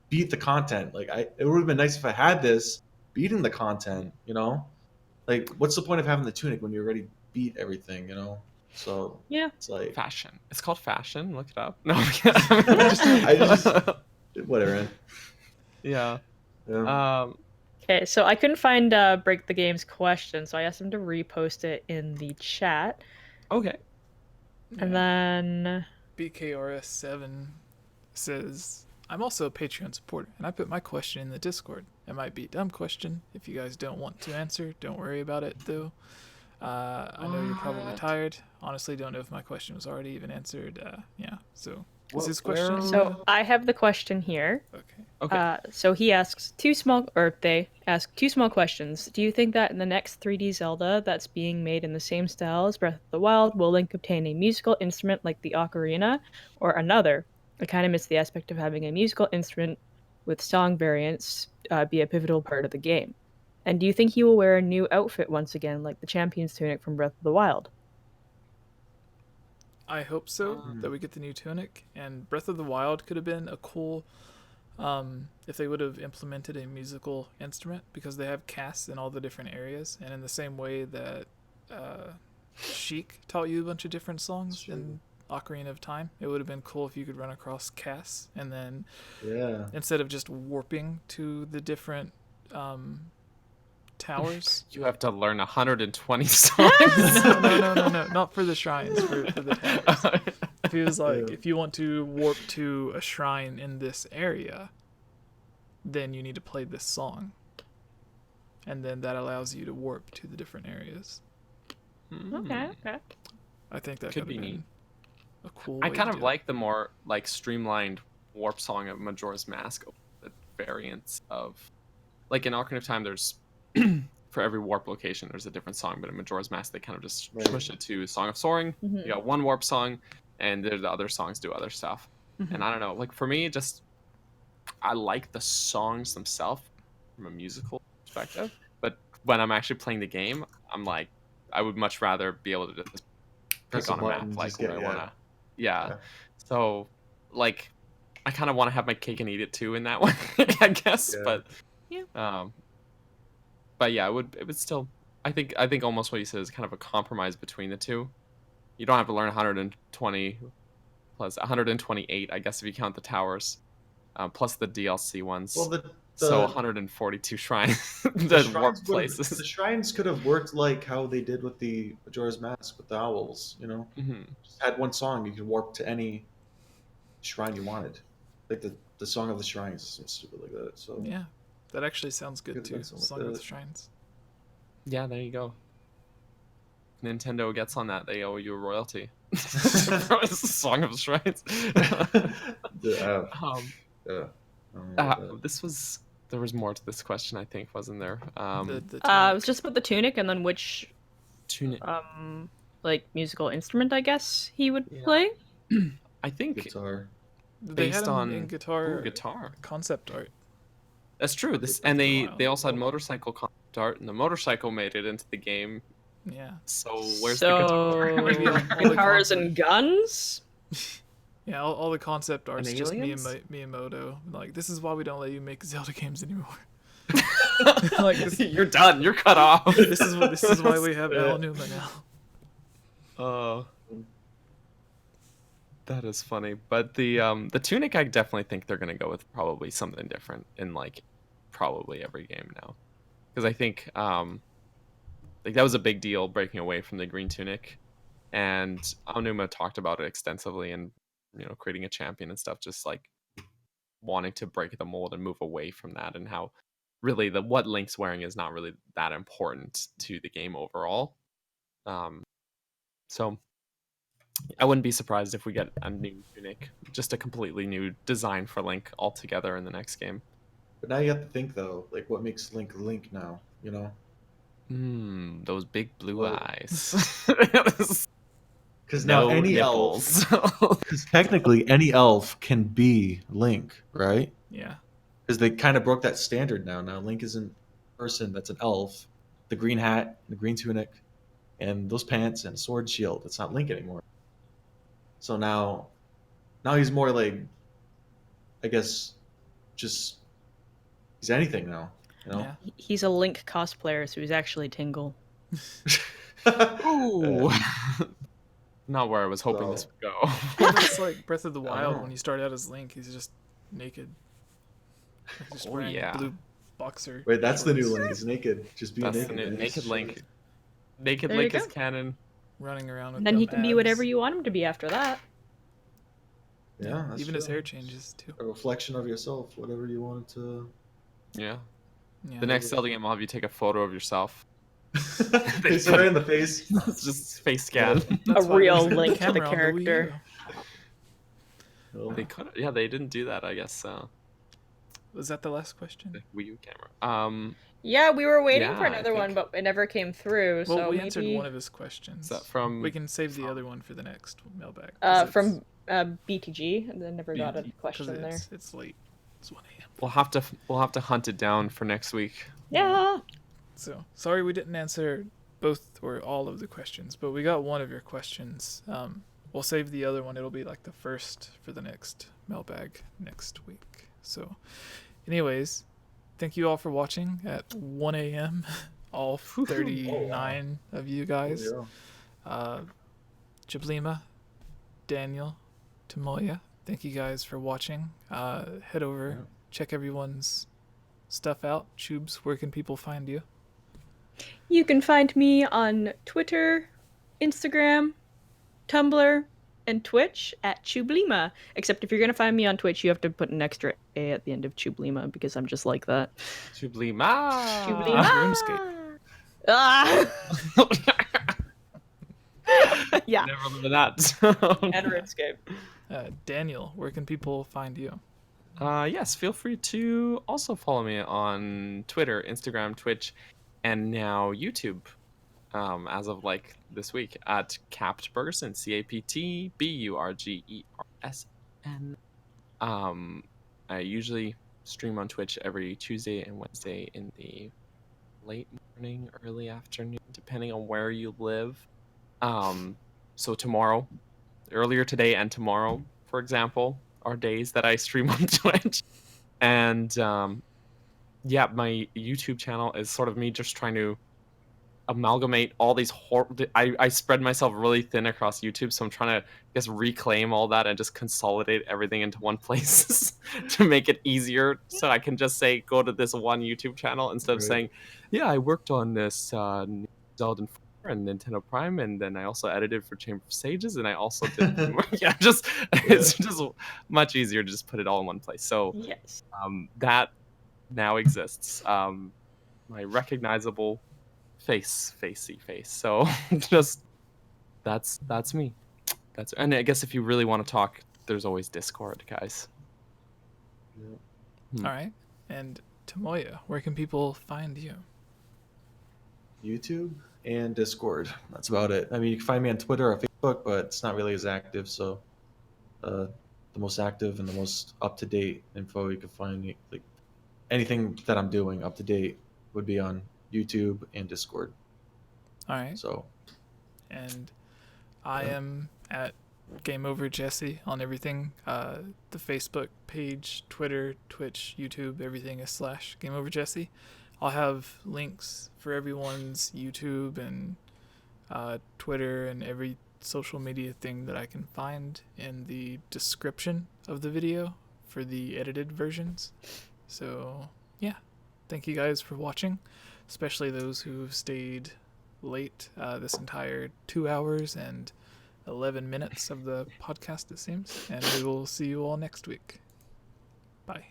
D: beat the content. Like, it would have been nice if I had this beating the content, you know? Like, what's the point of having the tunic when you already beat everything, you know? So
A: yeah,
D: it's like
B: fashion. It's called fashion. Look it up. No,
D: I just whatever.
B: Yeah.
A: Okay, so I couldn't find Break the Game's question, so I asked him to repost it in the chat.
B: Okay.
A: And then
C: BKRS7 says, I'm also a Patreon supporter, and I put my question in the Discord. It might be a dumb question. If you guys don't want to answer, don't worry about it, though. I know you're probably tired. Honestly, don't know if my question was already even answered. So what's his question?
A: So I have the question here.
C: Okay.
A: So they ask two small questions. Do you think that in the next 3D Zelda that's being made in the same style as Breath of the Wild, will Link obtain a musical instrument like the ocarina, or another? I kind of miss the aspect of having a musical instrument with song variants be a pivotal part of the game. And do you think he will wear a new outfit once again, like the champion's tunic from Breath of the Wild?
C: I hope so, that we get the new tunic. And Breath of the Wild could have been a cool, if they would have implemented a musical instrument, because they have casts in all the different areas. And in the same way that Sheik taught you a bunch of different songs in Ocarina of Time, it would have been cool if you could run across casts, and then instead of just warping to the different towers,
B: you have to learn 120 songs.
C: No, not for the shrines, for the If he was like,
D: Yeah.
C: if you want to warp to a shrine in this area, then you need to play this song. And then that allows you to warp to the different areas.
A: Okay.
C: I think that
B: Could
C: could
B: be
C: be
B: neat.
C: a cool
B: I
C: way
B: kind
C: to
B: of
C: do
B: like the more like streamlined warp song of Majora's Mask, the variants of like in Ocarina of Time. There's for every warp location, there's a different song, but in Majora's Mask, they kind of just
D: Right.
B: push it to Song of Soaring.
A: Mhm.
B: You got one warp song, and there's the other songs do other stuff.
A: Mhm.
B: And I don't know, like for me, just I like the songs themselves from a musical perspective, but when I'm actually playing the game, I'm like, I would much rather be able to just
D: Press
B: pick
D: a
B: on a
D: button,
B: map like
D: just
B: where
D: get
B: I
D: yeah.
B: wanna. Yeah.
D: Yeah.
B: So like I kind of want to have my cake and eat it too in that way, I guess.
D: Yeah.
B: But yeah, it would still. I think almost what you said is kind of a compromise between the two. You don't have to learn 120 plus 128, I guess, if you count the towers, plus the DLC ones.
D: Well,
B: So 142 shrines
D: the
B: that warp
D: shrines
B: places.
D: the shrines could have worked like how they did with the Majora's Mask with the owls. You know,
B: Hmm.
D: just had one song, you could warp to any shrine you wanted. Like the song of the shrines, something stupid like that. So
C: Yeah, that actually sounds good
D: Could've
C: too.
D: done something like
C: Song of the
D: that.
C: Shrines.
B: Yeah, there you go. Nintendo gets on that. They owe you a royalty. Song of the Shrines.
D: Yeah.
B: This was there was more to this question, I think, wasn't there?
C: The
A: It
C: tunic.
A: was just about the tunic, and then which
B: Tunic.
A: like musical instrument I guess he would
B: Yeah.
A: play.
B: I think
D: Guitar.
C: They had
B: based
C: him
B: on
C: in guitar
B: guitar.
C: concept art.
B: That's true. This
C: for
B: and
C: a
B: they
C: while.
B: also had motorcycle concept art, and the motorcycle made it into the game.
C: Yeah.
B: So where's
A: so
B: the guitar?
C: Maybe all the
A: guitars
C: concept-
A: and guns?
C: Yeah, all the concept art's just
B: aliens?
C: Miyamoto. Like, this is why we don't let you make Zelda games anymore. Like this,
B: You're done. You're cut off.
C: this is why we have Al Numa now.
B: Oh, that is funny. But the tunic, I definitely think they're gonna go with probably something different in like probably every game now, because I think like that was a big deal breaking away from the green tunic, and Aonuma talked about it extensively and creating a champion and stuff, just like wanting to break the mold and move away from that, and how really what Link's wearing is not really that important to the game overall. So I wouldn't be surprised if we get a new tunic, just a completely new design for Link altogether in the next game.
D: But now you have to think though, like what makes Link Link now? You know,
B: Those big blue
D: Well-
B: eyes.
D: because now
B: No
D: any elf,
B: nipples.
D: because technically any elf can be Link, right?
C: Yeah.
D: Because they kind of broke that standard now. Now Link isn't a person that's an elf. The green hat, the green tunic, and those pants and sword and shield. It's not Link anymore. So now he's more like, I guess, just he's anything now. You know.
C: Yeah.
A: He's a Link cosplayer, so he's actually Tingle.
B: Ooh. Not where I was hoping this would go.
C: It's like Breath of the Wild
D: know.
C: when you start out as Link, he's just naked. Like, just
B: Oh,
C: wearing
B: yeah.
C: blue boxer.
D: Wait, that's the new
C: shorts,
D: Link. He's naked. Just be
B: That's
D: naked.
B: the new
D: man.
B: Naked Link. Naked
A: There you
B: Link is
A: go.
B: canon.
C: running around with
A: And then he
C: them
A: can be whatever
C: abs.
A: you want him to be after that.
D: Yeah, that's
C: Even his
D: true.
C: hair changes too.
D: A reflection of yourself, whatever you want to.
B: Yeah.
C: Yeah.
B: The next Zelda game, I'll have you take a photo of yourself.
D: Face right in the face.
B: It's just face scan.
C: That's
A: a
C: why
A: real
C: there's
A: link to the
C: camera on Wii U.
A: character.
D: Oh.
B: They could, yeah, they didn't do that. I guess
C: Was that the last question?
B: the Wii U camera.
A: Yeah, we were waiting
B: Yeah,
A: for
B: I
A: another one,
B: think-
A: but it never came through.
C: Well,
A: so
C: we
A: maybe
C: answered one of his questions.
B: Is that from?
C: We can save the other one for the next mailbag. 'cause
A: from BTG, and then never got a
C: because
A: question there.
C: it's late. It's 1 a.m.
B: We'll have to hunt it down for next week.
A: Yeah.
C: So sorry we didn't answer both or all of the questions, but we got one of your questions. We'll save the other one. It'll be like the first for the next mailbag next week. So, anyways, thank you all for watching at 1 a.m. All 39 of you guys.
D: Yeah.
C: Jablima, Daniel, Tamoya, thank you guys for watching. Head over,
D: Yeah.
C: check everyone's stuff out. Chubes, where can people find you?
A: You can find me on Twitter, Instagram, Tumblr, and Twitch at Chublima. Except if you're gonna find me on Twitch, you have to put an extra A at the end of Chublima because I'm just like that.
B: Chublima.
A: Chublima.
C: RuneScape.
A: Ah! Yeah.
B: Never learned that.
A: And RuneScape.
C: Daniel, where can people find you?
B: Yes, feel free to also follow me on Twitter, Instagram, Twitch, and now YouTube. As of like this week at Capt Burgerson, CaptBurgerson. I usually stream on Twitch every Tuesday and Wednesday in the late morning, early afternoon, depending on where you live. So tomorrow, earlier today and tomorrow, for example, are days that I stream on Twitch. And yeah, my YouTube channel is sort of me just trying to amalgamate all these I spread myself really thin across YouTube, so I'm trying to reclaim all that and just consolidate everything into one place to make it easier, so I can just say go to this one YouTube channel instead of saying, yeah, I worked on this Zelda 4 and Nintendo Prime, and then I also edited for Chamber of Sages, and I also did it's just much easier to just put it all in one place. So
A: yes,
B: that now exists. My recognizable facey face. So just that's me. And I guess if you really want to talk, there's always Discord, guys.
C: All right. And Tomoya, where can people find you?
D: YouTube and Discord. That's about it. I mean, you can find me on Twitter or Facebook, but it's not really as active. So the most active and the most up-to-date info you can find me, like anything that I'm doing up to date, would be on YouTube and Discord.
C: All right.
D: So,
C: and I am at Game Over Jesse on everything. The Facebook page, Twitter, Twitch, YouTube, everything is / Game Over Jesse. I'll have links for everyone's YouTube and Twitter and every social media thing that I can find in the description of the video for the edited versions. So yeah, thank you guys for watching, especially those who stayed late this entire 2 hours and 11 minutes of the podcast, it seems. And we will see you all next week. Bye.